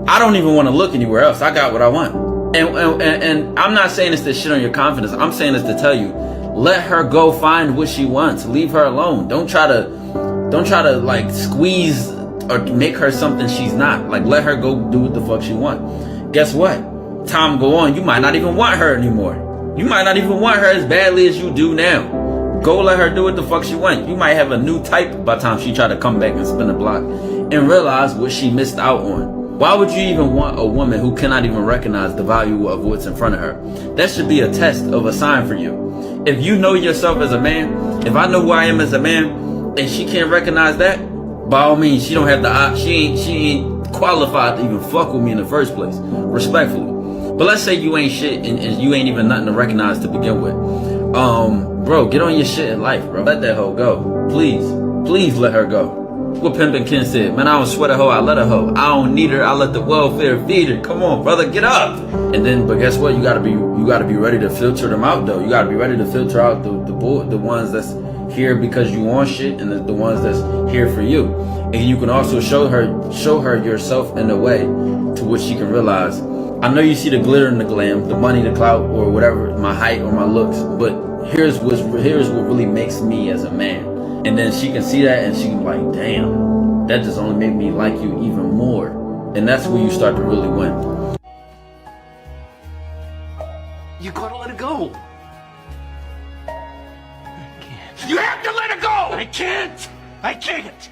I don't even want to look anywhere else. I got what I want. And I'm not saying this to shit on your confidence. I'm saying this to tell you, let her go find what she wants. Leave her alone. Don't try to like squeeze or make her something she's not. Like let her go do what the fuck she want. Guess what? Time go on, you might not even want her anymore. You might not even want her as badly as you do now. Go let her do what the fuck she wants. You might have a new type by the time she try to come back and spin the block and realize what she missed out on. Why would you even want a woman who cannot even recognize the value of what's in front of her? That should be a test of a sign for you. If you know yourself as a man, if I know who I am as a man, and she can't recognize that, by all means, she don't have the she ain't qualified to even fuck with me in the first place, respectfully. But let's say you ain't shit and you ain't even nothing to recognize to begin with. Bro, get on your shit in life, bro. Let that hoe go. Please let her go. What Pimpin' Ken said, man, I don't sweat a hoe, I let a hoe. I don't need her, I let the welfare feed her. Come on, brother, get up. And then, but guess what? You gotta be ready to filter them out, though. You gotta be ready to filter out the ones that's here because you want shit, and the ones that's here for you. And you can also show her yourself in a way to which she can realize, I know you see the glitter and the glam, the money, the clout, or whatever, my height or my looks, but here's what really makes me as a man. And then she can see that and she can be like, damn, that just only made me like you even more. And that's where you start to really win. You gotta let it go. I can't. You have to let it go! I can't! I can't!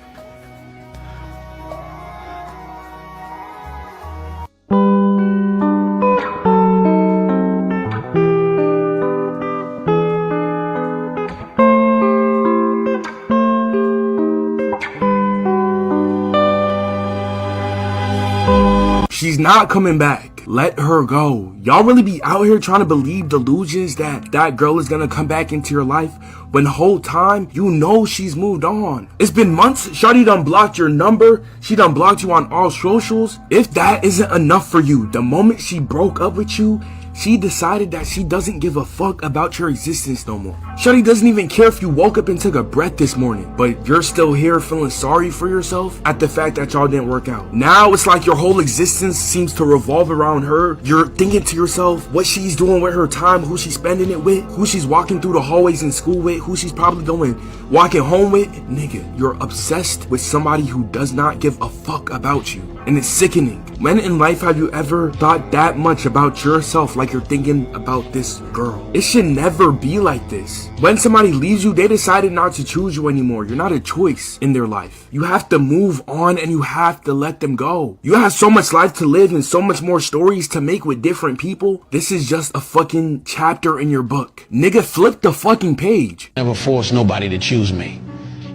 She's not coming back. Let her go. Y'all really be out here trying to believe delusions that girl is gonna come back into your life when the whole time you know she's moved on. It's been months. Shawty done blocked your number. She done blocked you on all socials. If that isn't enough for you, the moment she broke up with you, she decided that she doesn't give a fuck about your existence no more. Shawty doesn't even care if you woke up and took a breath this morning, but you're still here feeling sorry for yourself at the fact that y'all didn't work out. Now it's like your whole existence seems to revolve around her. You're thinking to yourself what she's doing with her time, who she's spending it with, who she's walking through the hallways in school with, who she's probably walking home with. Nigga, you're obsessed with somebody who does not give a fuck about you. And it's sickening. When in life have you ever thought that much about yourself like you're thinking about this girl? It should never be like this. When somebody leaves you, they decided not to choose you anymore. You're not a choice in their life. You have to move on and you have to let them go. You have so much life to live and so much more stories to make with different people. This is just a fucking chapter in your book. Nigga, flip the fucking page. Never force nobody to choose me.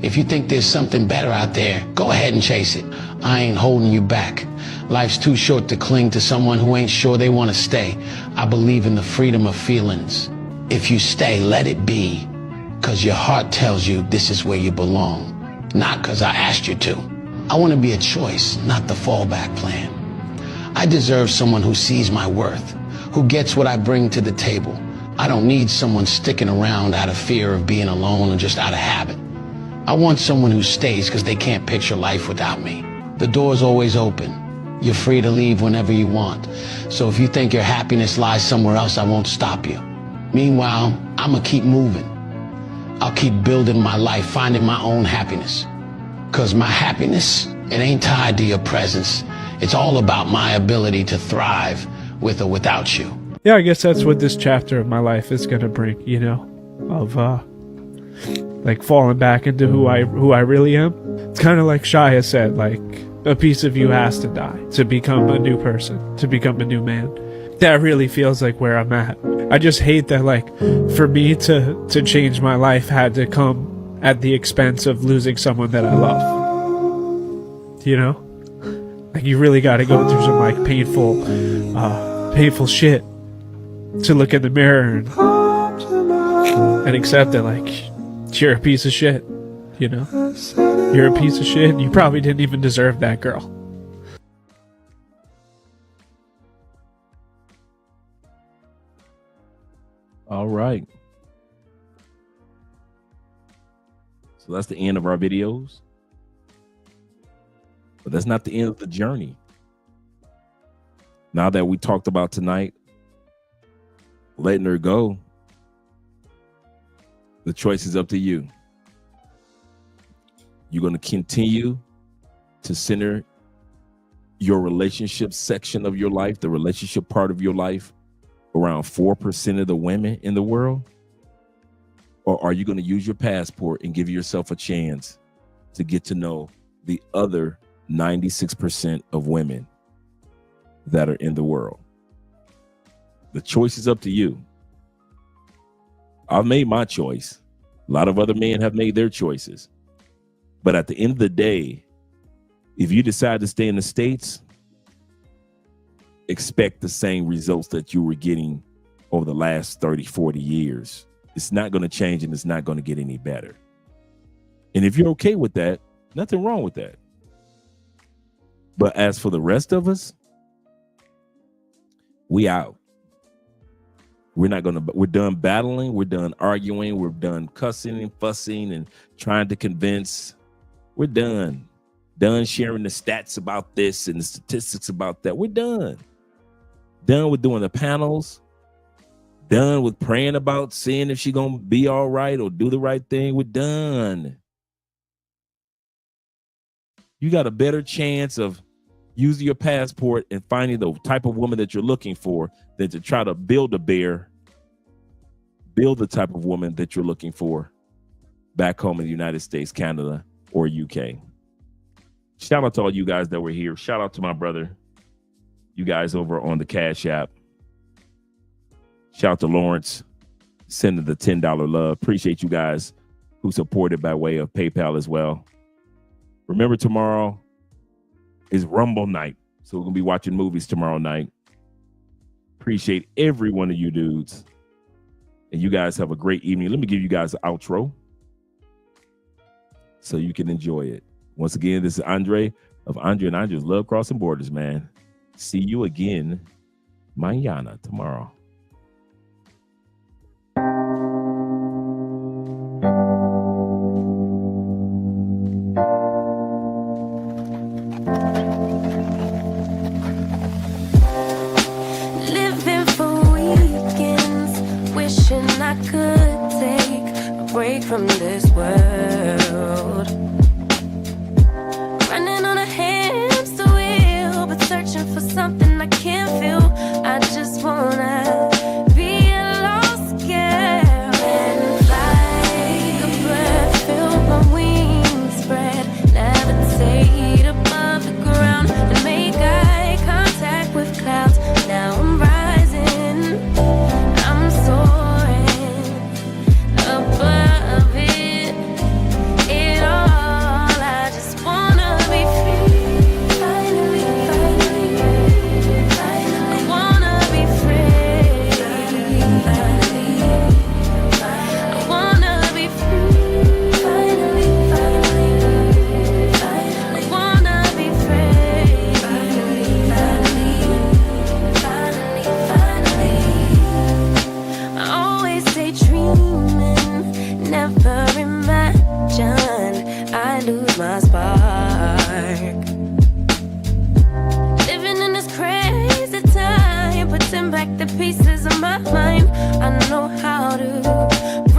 If you think there's something better out there, go ahead and chase it. I ain't holding you back. Life's too short to cling to someone who ain't sure they want to stay. I believe in the freedom of feelings. If you stay, let it be. Cause your heart tells you this is where you belong. Not cause I asked you to. I want to be a choice, not the fallback plan. I deserve someone who sees my worth, who gets what I bring to the table. I don't need someone sticking around out of fear of being alone or just out of habit. I want someone who stays because they can't picture life without me. The door's always open. You're free to leave whenever you want. So if you think your happiness lies somewhere else, I won't stop you. Meanwhile, I'ma keep moving. I'll keep building my life, finding my own happiness. Cause my happiness, it ain't tied to your presence. It's all about my ability to thrive with or without you. Yeah, I guess that's what this chapter of my life is gonna bring, you know, of like falling back into who I really am. It's kind of like Shia said, like a piece of you has to die to become a new person, to become a new man. That really feels like where I'm at. I just hate that, like, for me to change my life had to come at the expense of losing someone that I love. You know? Like, you really gotta go through some, like, painful shit to look in the mirror and accept that, like, you're a piece of shit. You know? You're a piece of shit. You probably didn't even deserve that girl. All right. So that's the end of our videos. But that's not the end of the journey. Now that we talked about tonight, letting her go, the choice is up to you. You're going to continue to center your relationship section of your life, the relationship part of your life, around 4% of the women in the world? Or are you going to use your passport and give yourself a chance to get to know the other 96% of women that are in the world? The choice is up to you. I've made my choice. A lot of other men have made their choices. But at the end of the day, if you decide to stay in the States, expect the same results that you were getting over the last 30, 40 years. It's not going to change and it's not going to get any better. And if you're okay with that, nothing wrong with that. But as for the rest of us, we out. We're done battling. We're done arguing. We're done cussing and fussing and trying to convince. We're done. Done sharing the stats about this and the statistics about that. We're done. Done with doing the panels. Done with praying about seeing if she's going to be all right or do the right thing. We're done. You got a better chance of using your passport and finding the type of woman that you're looking for than to try to build the type of woman that you're looking for back home in the United States, Canada, or UK. Shout out to all you guys that were here. Shout out to my brother, you guys over on the Cash App. Shout out to Lawrence, sending the $10 love. Appreciate you guys who supported by way of PayPal as well. Remember, tomorrow is Rumble night, so we're going to be watching movies tomorrow night. Appreciate every one of you dudes. And you guys have a great evening. Let me give you guys an outro so you can enjoy it. Once again, this is Andre of Andre and Andre's Love Crossing Borders, man. See you again mañana, tomorrow. Living for weekends, wishing I could take a break from this world. Running on a hamster wheel, but searching for something I can't feel. I just wanna be a lost girl and fly. Take a breath, feel my wings spread, levitate above the ground and make eye contact with clouds. Now I'm rising, I'm soaring above it. It all lose my spark. Living in this crazy time, putting back the pieces of my mind. I know how to